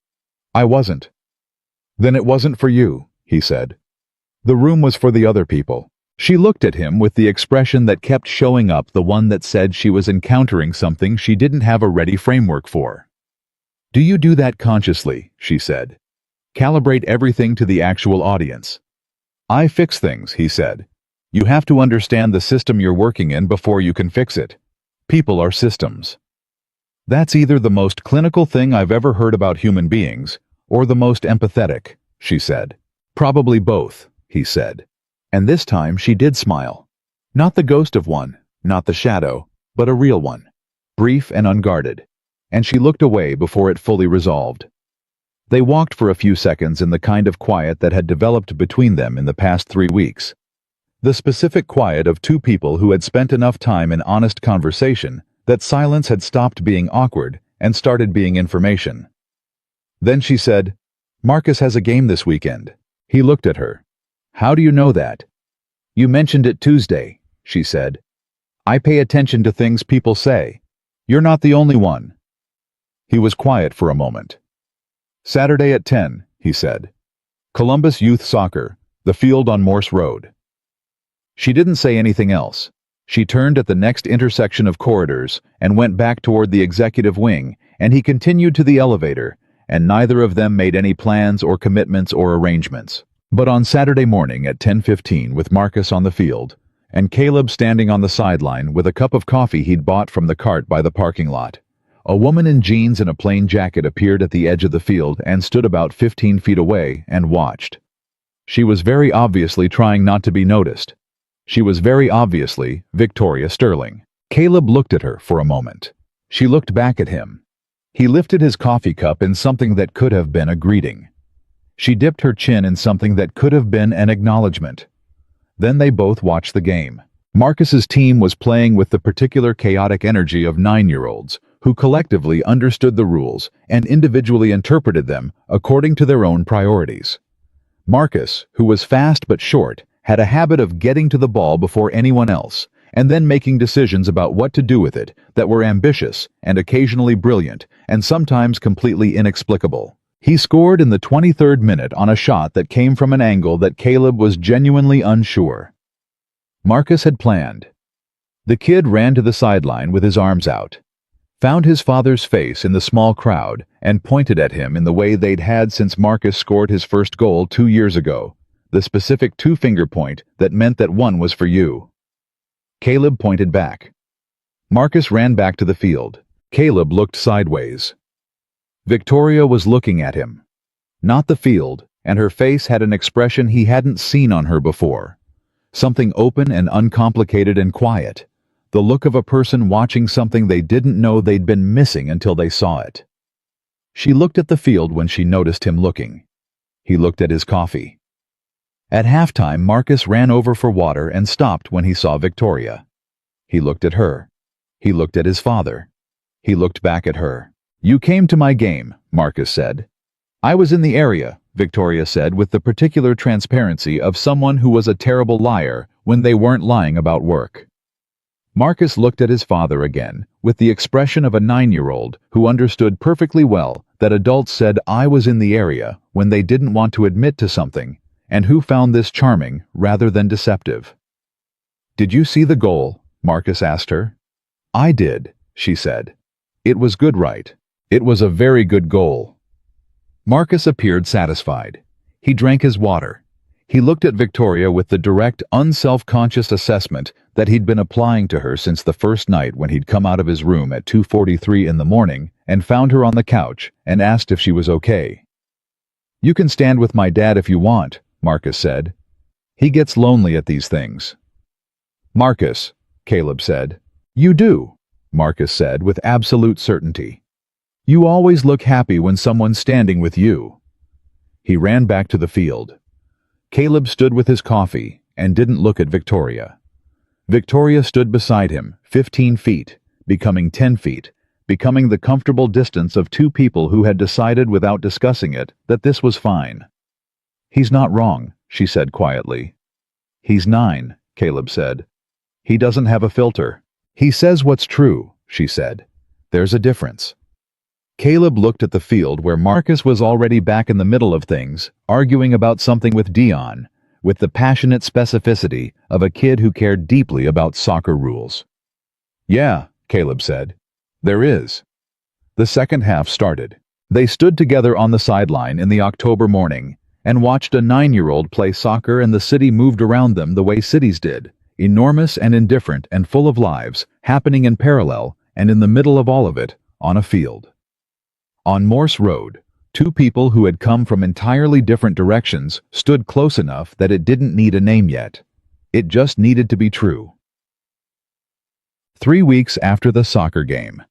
"I wasn't." "Then it wasn't for you," he said. "The room was for the other people." She looked at him with the expression that kept showing up, the one that said she was encountering something she didn't have a ready framework for. "Do you do that consciously?" she said. "Calibrate everything to the actual audience?" "I fix things," he said. "You have to understand the system you're working in before you can fix it. People are systems." "That's either the most clinical thing I've ever heard about human beings, or the most empathetic," she said. "Probably both," he said. And this time she did smile. Not the ghost of one, not the shadow, but a real one. Brief and unguarded. And she looked away before it fully resolved. They walked for a few seconds in the kind of quiet that had developed between them in the past 3 weeks. The specific quiet of two people who had spent enough time in honest conversation that silence had stopped being awkward and started being information. Then she said, "Marcus has a game this weekend." He looked at her. "How do you know that?" "You mentioned it Tuesday," she said. "I pay attention to things people say. You're not the only one." He was quiet for a moment. "Saturday at 10, he said. "Columbus Youth Soccer, the field on Morse Road." She didn't say anything else. She turned at the next intersection of corridors and went back toward the executive wing, and he continued to the elevator, and neither of them made any plans or commitments or arrangements. But on Saturday morning at 10:15, with Marcus on the field, and Caleb standing on the sideline with a cup of coffee he'd bought from the cart by the parking lot, a woman in jeans and a plain jacket appeared at the edge of the field and stood about 15 feet away and watched. She was very obviously trying not to be noticed. She was very obviously Victoria Sterling. Caleb looked at her for a moment. She looked back at him. He lifted his coffee cup in something that could have been a greeting. She dipped her chin in something that could have been an acknowledgement. Then they both watched the game. Marcus's team was playing with the particular chaotic energy of 9-year-olds who collectively understood the rules and individually interpreted them according to their own priorities. Marcus, who was fast but short, had a habit of getting to the ball before anyone else, and then making decisions about what to do with it that were ambitious and occasionally brilliant and sometimes completely inexplicable. He scored in the 23rd minute on a shot that came from an angle that Caleb was genuinely unsure. Marcus had planned. The kid ran to the sideline with his arms out, found his father's face in the small crowd, and pointed at him in the way they'd had since Marcus scored his first goal 2 years ago, the specific two-finger point that meant that one was for you. Caleb pointed back. Marcus ran back to the field. Caleb looked sideways. Victoria was looking at him, not the field, and her face had an expression he hadn't seen on her before. Something open and uncomplicated and quiet. The look of a person watching something they didn't know they'd been missing until they saw it. She looked at the field when she noticed him looking. He looked at his coffee. At halftime, Marcus ran over for water and stopped when he saw Victoria. He looked at her. He looked at his father. He looked back at her. "You came to my game," Marcus said. "I was in the area," Victoria said with the particular transparency of someone who was a terrible liar when they weren't lying about work. Marcus looked at his father again, with the expression of a 9-year-old who understood perfectly well that adults said "I was in the area" when they didn't want to admit to something, and who found this charming rather than deceptive. "Did you see the goal?" Marcus asked her. "I did," she said. "It was good, right? It was a very good goal." Marcus appeared satisfied. He drank his water. He looked at Victoria with the direct, unself-conscious assessment that he'd been applying to her since the first night when he'd come out of his room at 2:43 in the morning and found her on the couch and asked if she was okay. "You can stand with my dad if you want," Marcus said. "He gets lonely at these things." "Marcus," Caleb said. "You do," Marcus said with absolute certainty. "You always look happy when someone's standing with you." He ran back to the field. Caleb stood with his coffee and didn't look at Victoria. Victoria stood beside him, 15 feet, becoming 10 feet, becoming the comfortable distance of two people who had decided without discussing it that this was fine. "He's not wrong," she said quietly. "He's 9, Caleb said. "He doesn't have a filter. He says what's true," she said. "There's a difference." Caleb looked at the field where Marcus was already back in the middle of things, arguing about something with Dion, with the passionate specificity of a kid who cared deeply about soccer rules. "Yeah," Caleb said. "There is." The second half started. They stood together on the sideline in the October morning and watched a 9-year-old play soccer, and the city moved around them the way cities did, enormous and indifferent and full of lives, happening in parallel, and in the middle of all of it, on a field. On Morse Road, two people who had come from entirely different directions stood close enough that it didn't need a name yet. It just needed to be true. 3 weeks after the soccer game.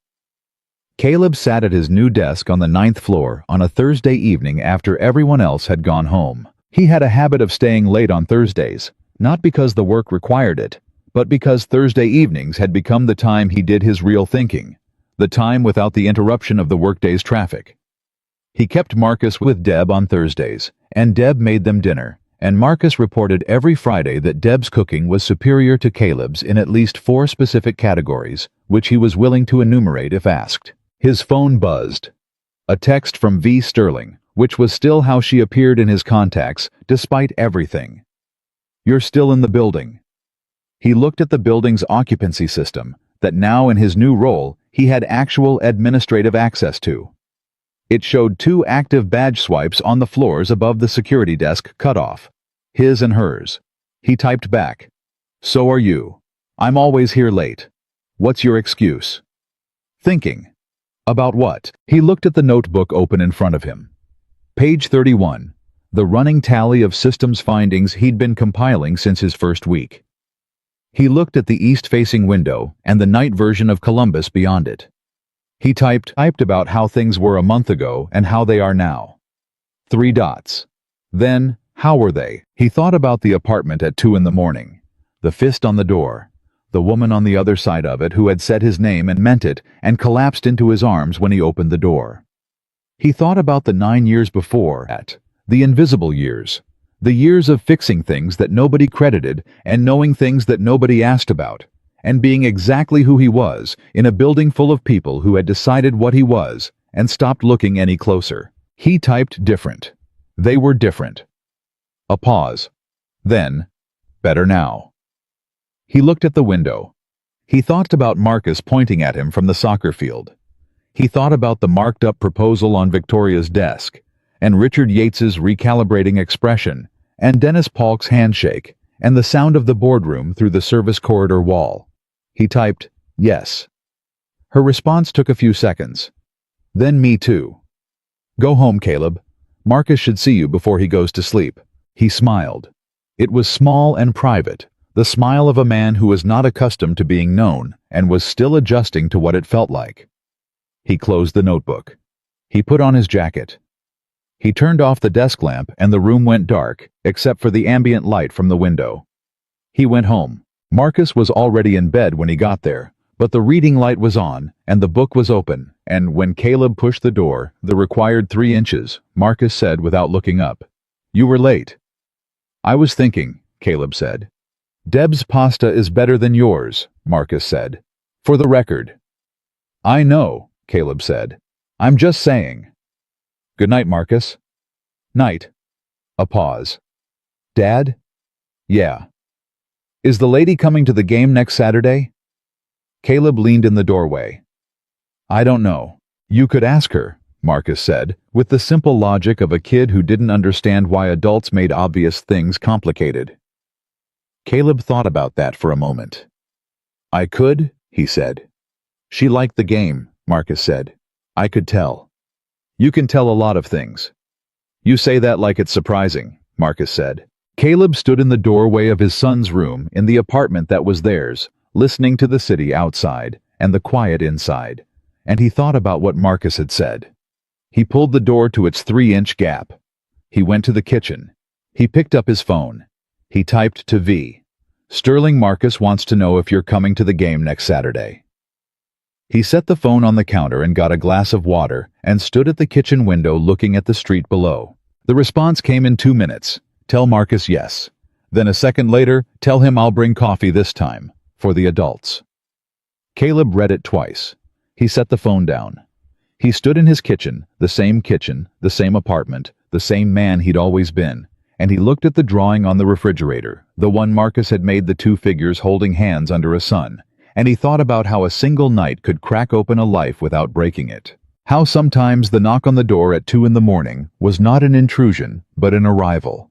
Caleb sat at his new desk on the 9th floor on a Thursday evening after everyone else had gone home. He had a habit of staying late on Thursdays, not because the work required it, but because Thursday evenings had become the time he did his real thinking, the time without the interruption of the workday's traffic. He kept Marcus with Deb on Thursdays, and Deb made them dinner, and Marcus reported every Friday that Deb's cooking was superior to Caleb's in at least 4 specific categories, which he was willing to enumerate if asked. His phone buzzed. A text from V. Sterling, which was still how she appeared in his contacts, despite everything. "You're still in the building." He looked at the building's occupancy system, that now in his new role he had actual administrative access to. It showed 2 active badge swipes on the floors above the security desk cutoff, his and hers. He typed back, "So are you. I'm always here late. What's your excuse?" Thinking. About what? He looked at the notebook open in front of him. Page 31, the running tally of systems findings he'd been compiling since his first week. He looked at the east-facing window and the night version of Columbus beyond it. He typed about how things were a month ago and how they are now. 3 dots. Then, how were they? He thought about the apartment at 2 in the morning, the fist on the door, the woman on the other side of it who had said his name and meant it and collapsed into his arms when he opened the door. He thought about the 9 years before, the invisible years, the years of fixing things that nobody credited and knowing things that nobody asked about, and being exactly who he was in a building full of people who had decided what he was and stopped looking any closer. He typed different. They were different. A pause. Then, better now. He looked at the window. He thought about Marcus pointing at him from the soccer field. He thought about the marked-up proposal on Victoria's desk, and Richard Yates's recalibrating expression, and Dennis Polk's handshake, and the sound of the boardroom through the service corridor wall. He typed, yes. Her response took a few seconds. Then me too. Go home, Caleb. Marcus should see you before he goes to sleep. He smiled. It was small and private, the smile of a man who was not accustomed to being known and was still adjusting to what it felt like. He closed the notebook. He put on his jacket. He turned off the desk lamp and the room went dark, except for the ambient light from the window. He went home. Marcus was already in bed when he got there, but the reading light was on and the book was open, and when Caleb pushed the door, the required 3 inches, Marcus said without looking up, "You were late." "I was thinking," Caleb said. "Deb's pasta is better than yours," Marcus said. "For the record." "I know," Caleb said. "I'm just saying." "Good night, Marcus." "Night." A pause. "Dad?" "Yeah." "Is the lady coming to the game next Saturday?" Caleb leaned in the doorway. "I don't know. You could ask her," Marcus said, with the simple logic of a kid who didn't understand why adults made obvious things complicated. Caleb thought about that for a moment. "I could," he said. "She liked the game," Marcus said. "I could tell." "You can tell a lot of things." "You say that like it's surprising," Marcus said. Caleb stood in the doorway of his son's room in the apartment that was theirs, listening to the city outside and the quiet inside, and he thought about what Marcus had said. He pulled the door to its 3-inch gap. He went to the kitchen. He picked up his phone. He typed to V. "Sterling, Marcus wants to know if you're coming to the game next Saturday." He set the phone on the counter and got a glass of water and stood at the kitchen window looking at the street below. The response came in 2 minutes. "Tell Marcus yes." Then a second later, "Tell him I'll bring coffee this time, for the adults." Caleb read it twice. He set the phone down. He stood in his kitchen, the same apartment, the same man he'd always been, and he looked at the drawing on the refrigerator, the one Marcus had made, the 2 figures holding hands under a sun, and he thought about how a single night could crack open a life without breaking it. How sometimes the knock on the door at 2 in the morning was not an intrusion, but an arrival.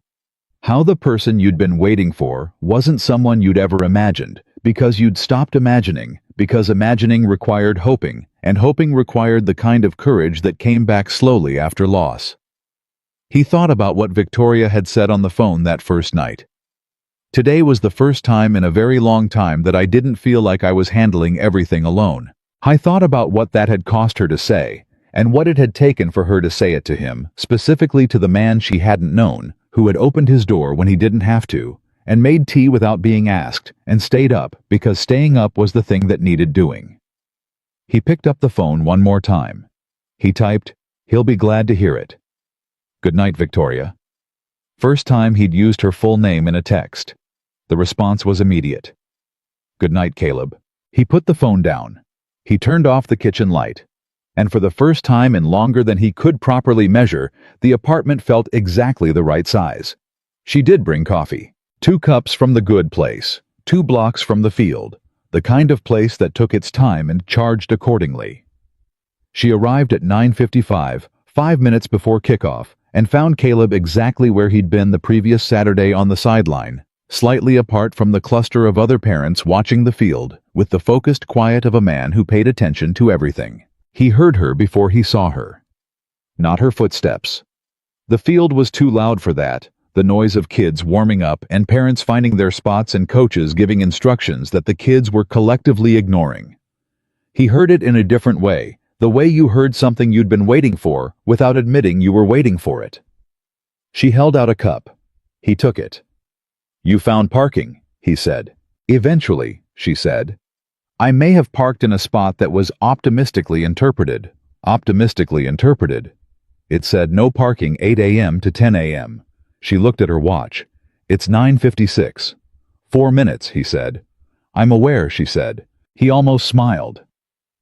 How the person you'd been waiting for wasn't someone you'd ever imagined, because you'd stopped imagining, because imagining required hoping, and hoping required the kind of courage that came back slowly after loss. He thought about what Victoria had said on the phone that first night. "Today was the first time in a very long time that I didn't feel like I was handling everything alone." I thought about what that had cost her to say, and what it had taken for her to say it to him, specifically to the man she hadn't known, who had opened his door when he didn't have to, and made tea without being asked, and stayed up because staying up was the thing that needed doing. He picked up the phone one more time. He typed, "He'll be glad to hear it." "Good night, Victoria." First time he'd used her full name in a text. The response was immediate. "Good night, Caleb." He put the phone down. He turned off the kitchen light. And for the first time in longer than he could properly measure, the apartment felt exactly the right size. She did bring coffee. 2 cups from the good place, 2 blocks from the field, the kind of place that took its time and charged accordingly. She arrived at 9:55, 5 minutes before kickoff, and found Caleb exactly where he'd been the previous Saturday on the sideline, slightly apart from the cluster of other parents watching the field, with the focused quiet of a man who paid attention to everything. He heard her before he saw her. Not her footsteps. The field was too loud for that, the noise of kids warming up and parents finding their spots and coaches giving instructions that the kids were collectively ignoring. He heard it in a different way, the way you heard something you'd been waiting for without admitting you were waiting for it. She held out a cup. He took it. "You found parking," he said. "Eventually," she said. "I may have parked in a spot that was optimistically interpreted." Optimistically interpreted. It said no parking 8 a.m. to 10 a.m. She looked at her watch. "It's 9:56. 4 minutes," he said. "I'm aware," she said. He almost smiled.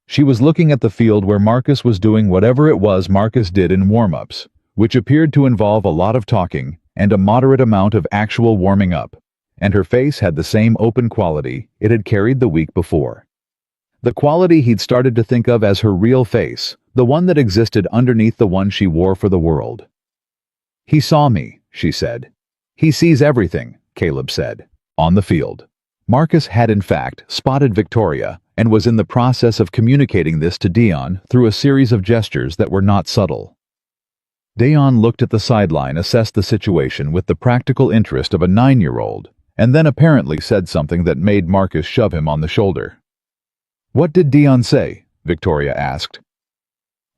She was looking at the field where Marcus was doing whatever it was Marcus did in warm-ups, which appeared to involve a lot of talking and a moderate amount of actual warming up, and her face had the same open quality it had carried the week before. The quality he'd started to think of as her real face, the one that existed underneath the one she wore for the world. "He saw me," she said. "He sees everything," Caleb said. On the field, Marcus had in fact spotted Victoria and was in the process of communicating this to Dion through a series of gestures that were not subtle. Dion looked at the sideline, assessed the situation with the practical interest of a 9-year-old, and then apparently said something that made Marcus shove him on the shoulder. "What did Dion say?" Victoria asked.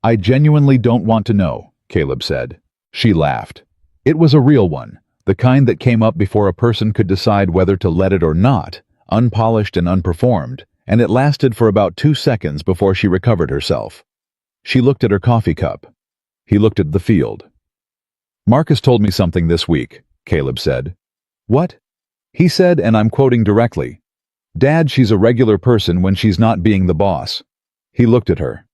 "I genuinely don't want to know," Caleb said. She laughed. It was a real one, the kind that came up before a person could decide whether to let it or not, unpolished and unperformed, and it lasted for about 2 seconds before she recovered herself. She looked at her coffee cup. He looked at the field. "Marcus told me something this week," Caleb said. "What?" He said, and I'm quoting directly, "Dad, she's a regular person when she's not being the boss." He looked at her.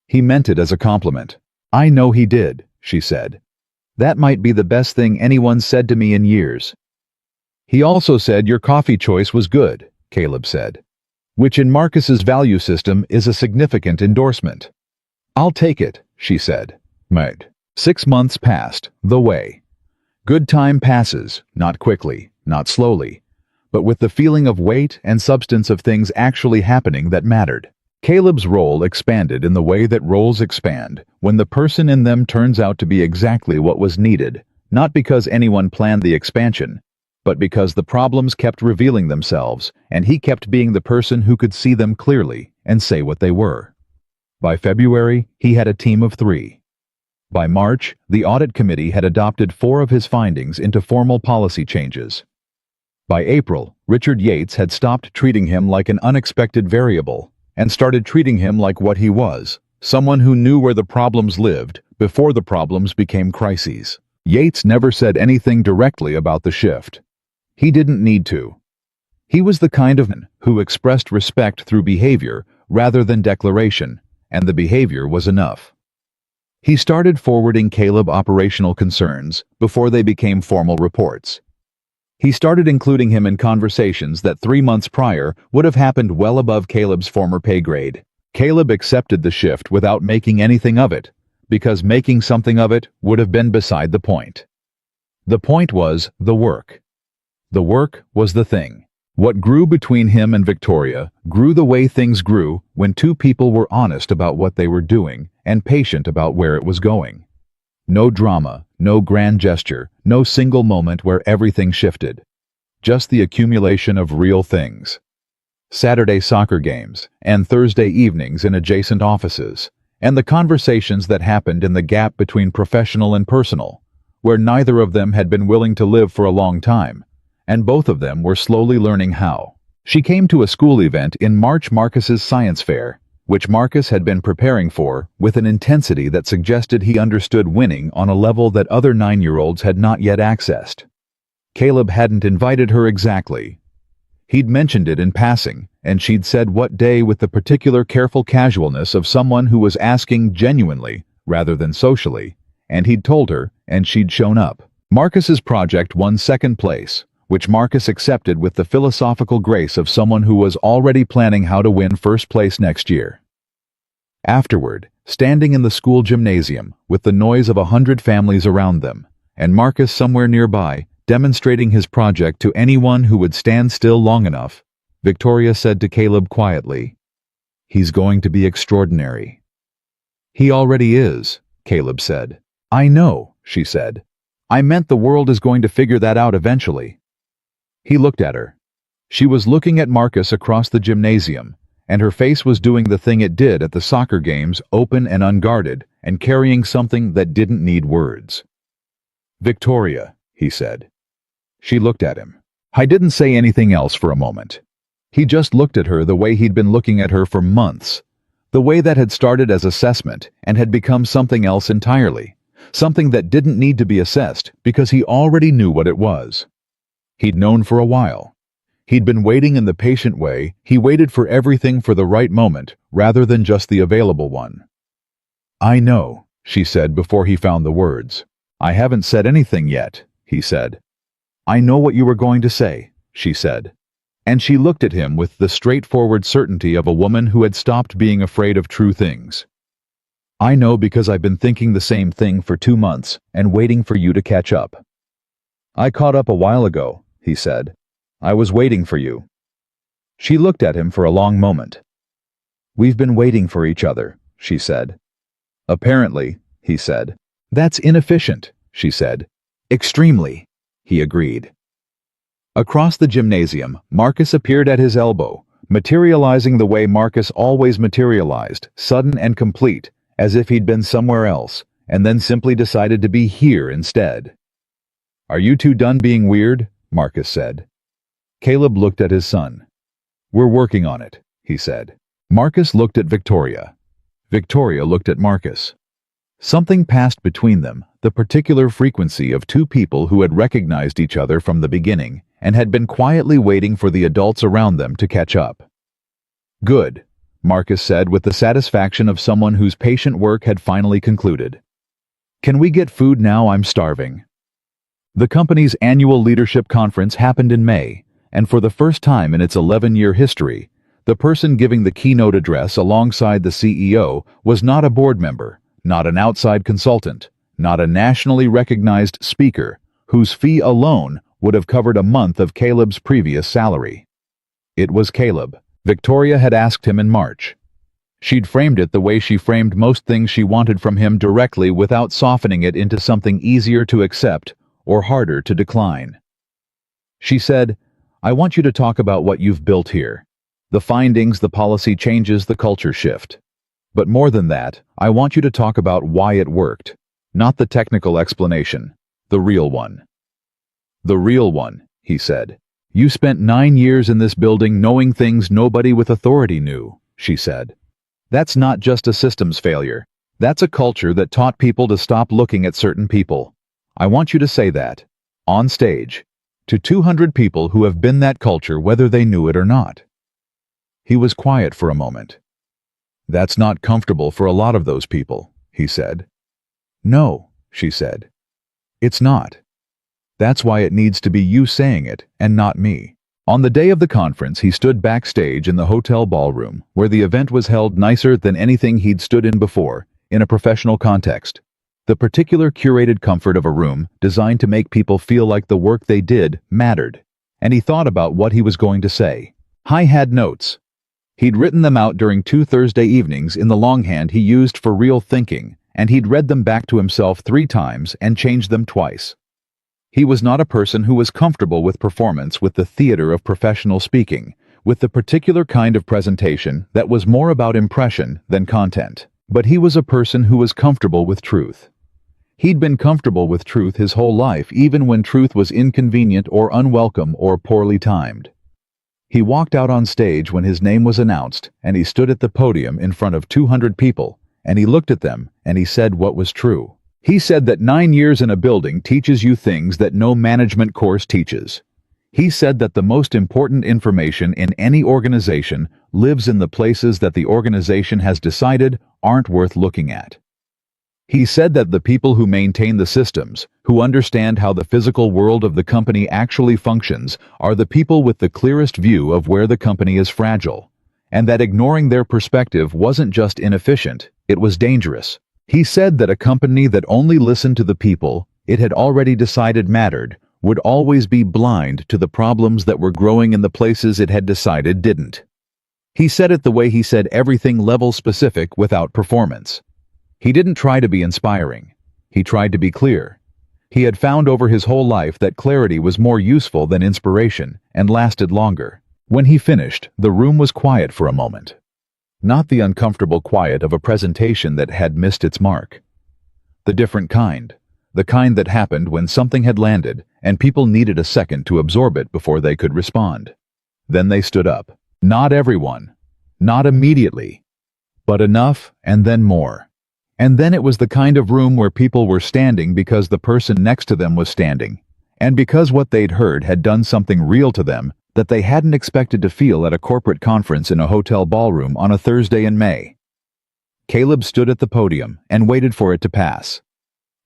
He meant it as a compliment. "I know he did," she said. "That might be the best thing anyone's said to me in years." "He also said your coffee choice was good," Caleb said, which in Marcus's value system is a significant endorsement. "I'll take it," she said. Made. 6 months passed, the way. Good time passes, not quickly, not slowly, but with the feeling of weight and substance of things actually happening that mattered. Caleb's role expanded in the way that roles expand when the person in them turns out to be exactly what was needed, not because anyone planned the expansion, but because the problems kept revealing themselves and he kept being the person who could see them clearly and say what they were. By February, he had a team of 3. By March, the audit committee had adopted 4 of his findings into formal policy changes. By April, Richard Yates had stopped treating him like an unexpected variable and started treating him like what he was, someone who knew where the problems lived before the problems became crises. Yates never said anything directly about the shift. He didn't need to. He was the kind of man who expressed respect through behavior rather than declaration, and the behavior was enough. He started forwarding Caleb operational concerns before they became formal reports. He started including him in conversations that 3 months prior would have happened well above Caleb's former pay grade. Caleb accepted the shift without making anything of it, because making something of it would have been beside the point. The point was the work. The work was the thing. What grew between him and Victoria grew the way things grew when 2 people were honest about what they were doing and patient about where it was going. No drama, no grand gesture, no single moment where everything shifted. Just the accumulation of real things. Saturday soccer games and Thursday evenings in adjacent offices, and the conversations that happened in the gap between professional and personal, where neither of them had been willing to live for a long time, and both of them were slowly learning how. She came to a school event in March, Marcus's science fair, which Marcus had been preparing for with an intensity that suggested he understood winning on a level that other 9-year-olds had not yet accessed. Caleb hadn't invited her exactly. He'd mentioned it in passing, and she'd said what day with the particular careful casualness of someone who was asking genuinely rather than socially, and he'd told her, and she'd shown up. Marcus's project won 2nd place, which Marcus accepted with the philosophical grace of someone who was already planning how to win 1st place next year. Afterward, standing in the school gymnasium with the noise of 100 families around them, and Marcus somewhere nearby, demonstrating his project to anyone who would stand still long enough, Victoria said to Caleb quietly, "He's going to be extraordinary." "He already is," Caleb said. "I know," she said. "I meant the world is going to figure that out eventually." He looked at her. She was looking at Marcus across the gymnasium, and her face was doing the thing it did at the soccer games, open and unguarded, and carrying something that didn't need words. "Victoria," he said. She looked at him. I didn't say anything else for a moment. He just looked at her the way he'd been looking at her for months, the way that had started as assessment and had become something else entirely, something that didn't need to be assessed because he already knew what it was. He'd known for a while. He'd been waiting in the patient way. He waited for everything for the right moment, rather than just the available one. "I know," she said before he found the words. "I haven't said anything yet," he said. "I know what you were going to say," she said. And she looked at him with the straightforward certainty of a woman who had stopped being afraid of true things. "I know because I've been thinking the same thing for 2 months and waiting for you to catch up." "I caught up a while ago," he said. "I was waiting for you." She looked at him for a long moment. "We've been waiting for each other," she said. "Apparently," he said. "That's inefficient," she said. "Extremely," he agreed. Across the gymnasium, Marcus appeared at his elbow, materializing the way Marcus always materialized, sudden and complete, as if he'd been somewhere else, and then simply decided to be here instead. "Are you two done being weird?" Marcus said. Caleb looked at his son. "We're working on it," he said. Marcus looked at Victoria. Victoria looked at Marcus. Something passed between them, the particular frequency of two people who had recognized each other from the beginning and had been quietly waiting for the adults around them to catch up. "Good," Marcus said with the satisfaction of someone whose patient work had finally concluded. "Can we get food now? I'm starving." The company's annual leadership conference happened in May, and for the first time in its 11-year history, the person giving the keynote address alongside the CEO was not a board member, not an outside consultant, not a nationally recognized speaker, whose fee alone would have covered a month of Caleb's previous salary. It was Caleb. Victoria had asked him in March. She'd framed it the way she framed most things she wanted from him, directly, without softening it into something easier to accept or harder to decline. She said, "I want you to talk about what you've built here. The findings, the policy changes, the culture shift. But more than that, I want you to talk about why it worked. Not the technical explanation. The real one." "The real one," he said. "You spent 9 years in this building knowing things nobody with authority knew," she said. "That's not just a systems failure. That's a culture that taught people to stop looking at certain people. I want you to say that, on stage, to 200 people who have been that culture whether they knew it or not." He was quiet for a moment. "That's not comfortable for a lot of those people," he said. "No," she said. "It's not. That's why it needs to be you saying it, and not me." On the day of the conference, he stood backstage in the hotel ballroom, where the event was held nicer than anything he'd stood in before, in a professional context. The particular curated comfort of a room designed to make people feel like the work they did mattered, and he thought about what he was going to say. I had notes. He'd written them out during 2 Thursday evenings in the longhand he used for real thinking, and he'd read them back to himself 3 times and changed them twice. He was not a person who was comfortable with performance, with the theater of professional speaking, with the particular kind of presentation that was more about impression than content. But he was a person who was comfortable with truth. He'd been comfortable with truth his whole life, even when truth was inconvenient or unwelcome or poorly timed. He walked out on stage when his name was announced, and he stood at the podium in front of 200 people, and he looked at them, and he said what was true. He said that 9 years in a building teaches you things that no management course teaches. He said that the most important information in any organization lives in the places that the organization has decided aren't worth looking at. He said that the people who maintain the systems, who understand how the physical world of the company actually functions, are the people with the clearest view of where the company is fragile, and that ignoring their perspective wasn't just inefficient, it was dangerous. He said that a company that only listened to the people it had already decided mattered would always be blind to the problems that were growing in the places it had decided didn't. He said it the way he said everything, level specific without performance. He didn't try to be inspiring. He tried to be clear. He had found over his whole life that clarity was more useful than inspiration and lasted longer. When he finished, the room was quiet for a moment. Not the uncomfortable quiet of a presentation that had missed its mark. The different kind. The kind that happened when something had landed and people needed a second to absorb it before they could respond. Then they stood up. Not everyone. Not immediately. But enough, and then more. And then it was the kind of room where people were standing because the person next to them was standing, and because what they'd heard had done something real to them, that they hadn't expected to feel at a corporate conference in a hotel ballroom on a Thursday in May. Caleb stood at the podium and waited for it to pass.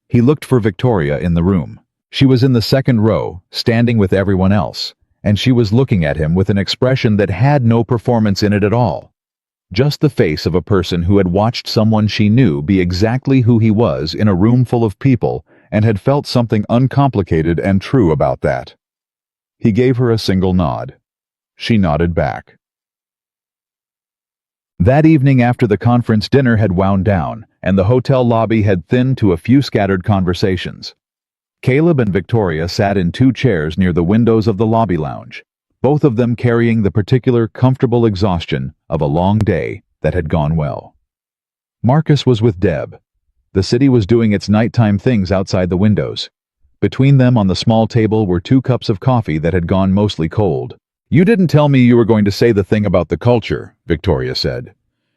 He looked for Victoria in the room. She was in the second row, standing with everyone else, and she was looking at him with an expression that had no performance in it at all. Just the face of a person who had watched someone she knew be exactly who he was in a room full of people and had felt something uncomplicated and true about that. He gave her a single nod. She nodded back. That evening after the conference, dinner had wound down, and the hotel lobby had thinned to a few scattered conversations. Caleb and Victoria sat in two chairs near the windows of the lobby lounge, both of them carrying the particular comfortable exhaustion of a long day that had gone well. Marcus was with Deb. The city was doing its nighttime things outside the windows. Between them on the small table were 2 cups of coffee that had gone mostly cold. "You didn't tell me you were going to say the thing about the culture," Victoria said.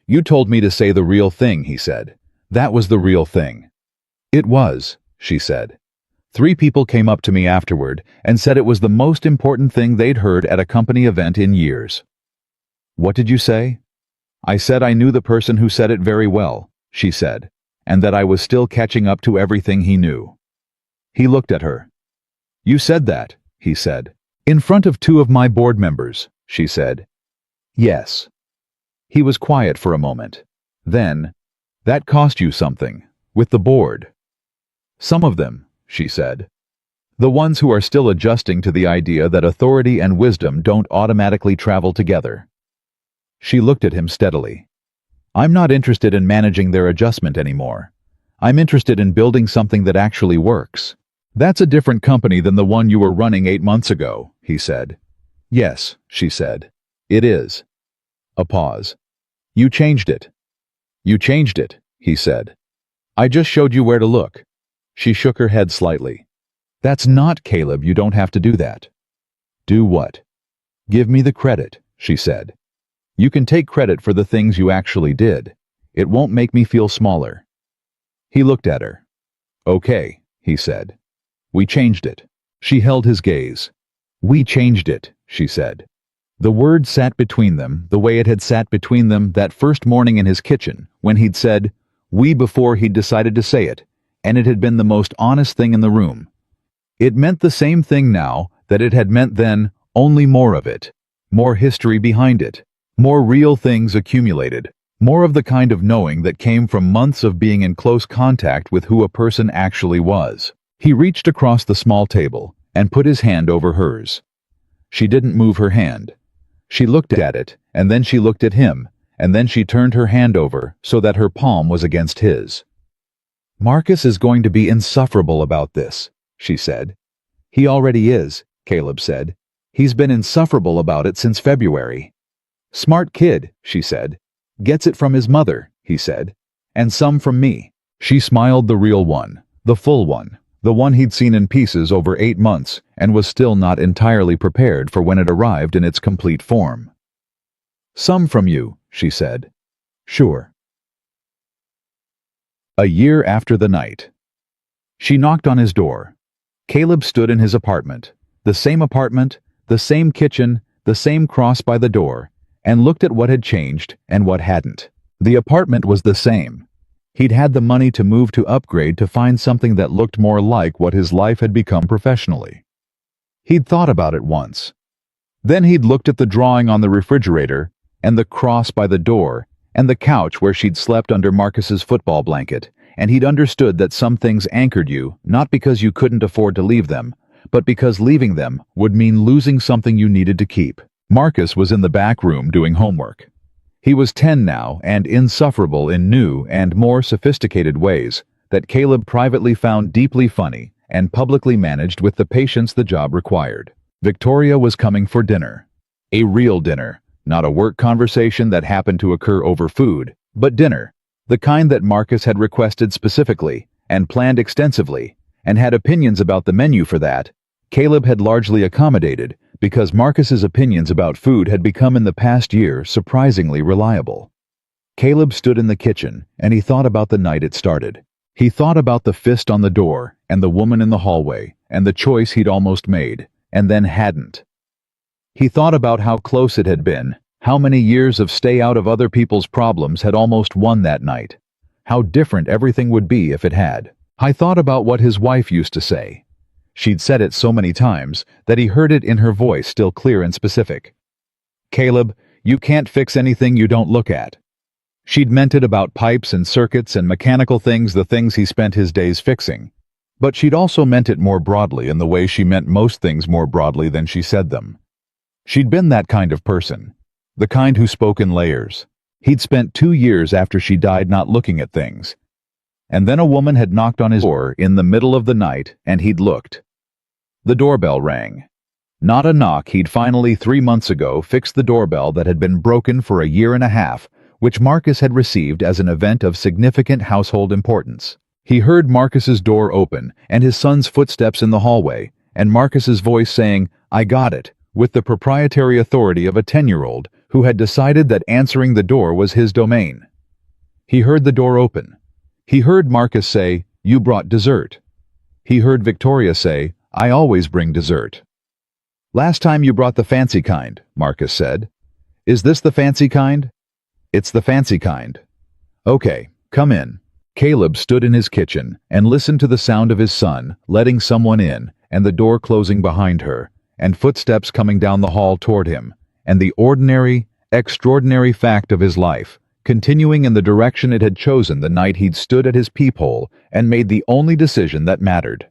"You told me to say the real thing," he said. "That was the real thing." "It was," she said. 3 people came up to me afterward and said it was the most important thing they'd heard at a company event in years. "What did you say?" "I said I knew the person who said it very well," she said, "and that I was still catching up to everything he knew." He looked at her. "You said that," he said. "In front of 2 of my board members," she said. "Yes." He was quiet for a moment. Then, "That cost you something, with the board." "Some of them," she said. "The ones who are still adjusting to the idea that authority and wisdom don't automatically travel together." She looked at him steadily. "I'm not interested in managing their adjustment anymore. I'm interested in building something that actually works." "That's a different company than the one you were running 8 months ago," he said. "Yes," she said. "It is." A pause. "You changed it." "You changed it," he said. "I just showed you where to look." She shook her head slightly. "That's not, Caleb, you don't have to do that." "Do what?" "Give me the credit," she said. "You can take credit for the things you actually did. It won't make me feel smaller." He looked at her. "Okay," he said. "We changed it." She held his gaze. "We changed it," she said. The word sat between them the way it had sat between them that first morning in his kitchen when he'd said, "we," before he'd decided to say it, and it had been the most honest thing in the room. It meant the same thing now that it had meant then, only more of it. More history behind it. More real things accumulated. More of the kind of knowing that came from months of being in close contact with who a person actually was. He reached across the small table and put his hand over hers. She didn't move her hand. She looked at it, and then she looked at him, and then she turned her hand over so that her palm was against his. "Marcus is going to be insufferable about this," she said. "He already is," Caleb said. "He's been insufferable about it since February." "Smart kid," she said. "Gets it from his mother," he said. "And some from me." She smiled, the real one, the full one, the one he'd seen in pieces over 8 months and was still not entirely prepared for when it arrived in its complete form. "Some from you," she said. "Sure." A year after the night. She knocked on his door. Caleb stood in his apartment, the same kitchen, the same cross by the door, and looked at what had changed and what hadn't. The apartment was the same. He'd had the money to move to upgrade to find something that looked more like what his life had become professionally. He'd thought about it once. Then he'd looked at the drawing on the refrigerator, and the cross by the door, and the couch where she'd slept under Marcus's football blanket, and he'd understood that some things anchored you not because you couldn't afford to leave them, but because leaving them would mean losing something you needed to keep. Marcus was in the back room doing homework. He was 10 now and insufferable in new and more sophisticated ways that Caleb privately found deeply funny and publicly managed with the patience the job required. Victoria was coming for dinner. A real dinner, not a work conversation that happened to occur over food, but dinner, the kind that Marcus had requested specifically and planned extensively, and had opinions about the menu for that. Caleb had largely accommodated because Marcus's opinions about food had become in the past year surprisingly reliable. Caleb stood in the kitchen and he thought about the night it started. He thought about the fist on the door and the woman in the hallway and the choice he'd almost made and then hadn't. He thought about how close it had been, how many years of stay out of other people's problems had almost won that night. How different everything would be if it had. I thought about what his wife used to say. She'd said it so many times that he heard it in her voice, still clear and specific. "Caleb, you can't fix anything you don't look at." She'd meant it about pipes and circuits and mechanical things, the things he spent his days fixing. But she'd also meant it more broadly, in the way she meant most things more broadly than she said them. She'd been that kind of person, the kind who spoke in layers. He'd spent 2 years after she died not looking at things. And then a woman had knocked on his door in the middle of the night, and he'd looked. The doorbell rang. Not a knock. He'd finally, 3 months ago, fixed the doorbell that had been broken for a year and a half, which Marcus had received as an event of significant household importance. He heard Marcus's door open and his son's footsteps in the hallway, and Marcus's voice saying, "I got it," with the proprietary authority of a 10-year-old who had decided that answering the door was his domain. He heard the door open. He heard Marcus say, "You brought dessert." He heard Victoria say, "I always bring dessert." "Last time you brought the fancy kind," Marcus said. "Is this the fancy kind?" "It's the fancy kind." "Okay, come in." Caleb stood in his kitchen and listened to the sound of his son letting someone in, and the door closing behind her, and footsteps coming down the hall toward him, and the ordinary, extraordinary fact of his life continuing in the direction it had chosen the night he'd stood at his peephole and made the only decision that mattered.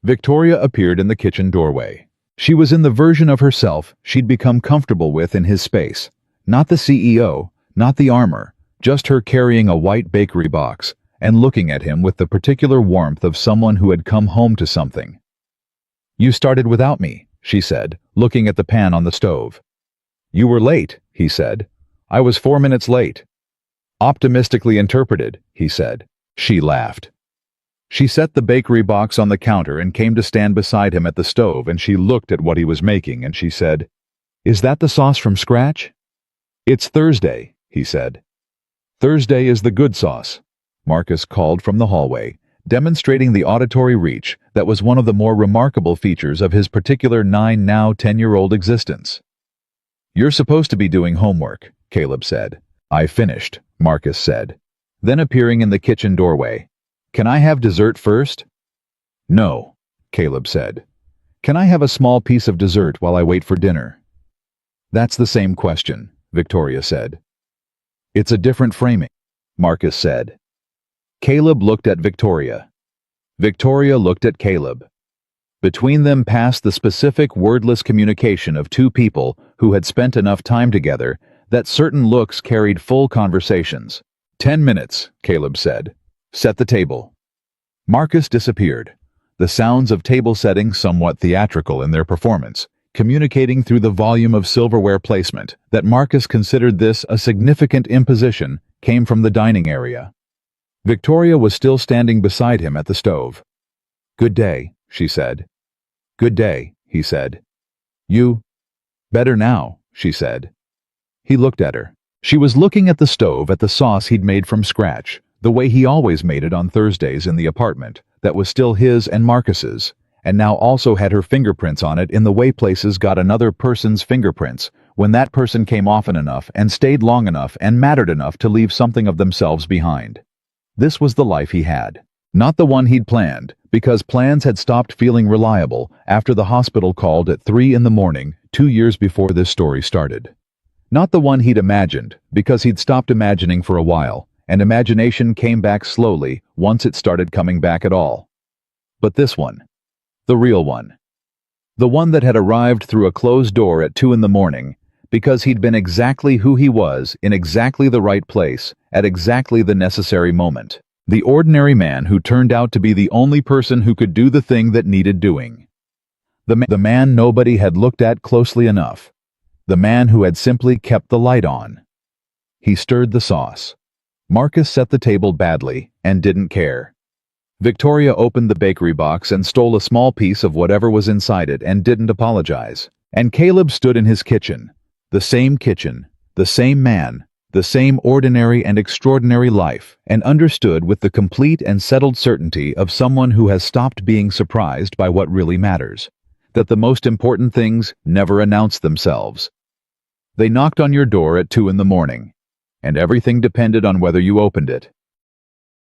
Victoria appeared in the kitchen doorway. She was in the version of herself she'd become comfortable with in his space. Not the CEO, not the armor, just her carrying a white bakery box and looking at him with the particular warmth of someone who had come home to something. "You started without me," she said, looking at the pan on the stove. "You were late," he said. "I was 4 minutes late." "Optimistically interpreted," he said. She laughed. She set the bakery box on the counter and came to stand beside him at the stove, and she looked at what he was making and she said, "Is that the sauce from scratch?" "It's Thursday," he said. "Thursday is the good sauce," Marcus called from the hallway, demonstrating the auditory reach that was one of the more remarkable features of his particular 10-year-old existence. "You're supposed to be doing homework," Caleb said. "I finished," Marcus said. Then appearing in the kitchen doorway, "Can I have dessert first?" "No," Caleb said. "Can I have a small piece of dessert while I wait for dinner?" "That's the same question," Victoria said. "It's a different framing," Marcus said. Caleb looked at Victoria. Victoria looked at Caleb. Between them passed the specific wordless communication of two people who had spent enough time together that certain looks carried full conversations. 10 minutes, Caleb said. "Set the table." Marcus disappeared, the sounds of table setting somewhat theatrical in their performance, communicating through the volume of silverware placement that Marcus considered this a significant imposition came from the dining area. Victoria was still standing beside him at the stove. "Good day," she said. "Good day," he said. "You?" "Better now," she said. He looked at her. She was looking at the stove, at the sauce he'd made from scratch, the way he always made it on Thursdays in the apartment, that was still his and Marcus's, and now also had her fingerprints on it in the way places got another person's fingerprints, when that person came often enough and stayed long enough and mattered enough to leave something of themselves behind. This was the life he had. Not the one he'd planned, because plans had stopped feeling reliable after the hospital called at 3 in the morning 2 years before this story started. Not the one he'd imagined, because he'd stopped imagining for a while, and imagination came back slowly once it started coming back at all. But this one. The real one. The one that had arrived through a closed door at 2 in the morning, because he'd been exactly who he was in exactly the right place at exactly the necessary moment. The ordinary man who turned out to be the only person who could do the thing that needed doing. The man nobody had looked at closely enough. The man who had simply kept the light on. He stirred the sauce. Marcus set the table badly and didn't care. Victoria opened the bakery box and stole a small piece of whatever was inside it and didn't apologize. And Caleb stood in his kitchen. The same kitchen, the same man, the same ordinary and extraordinary life, and understood with the complete and settled certainty of someone who has stopped being surprised by what really matters. that the most important things never announce themselves. They knocked on your door at 2 in the morning, and everything depended on whether you opened it.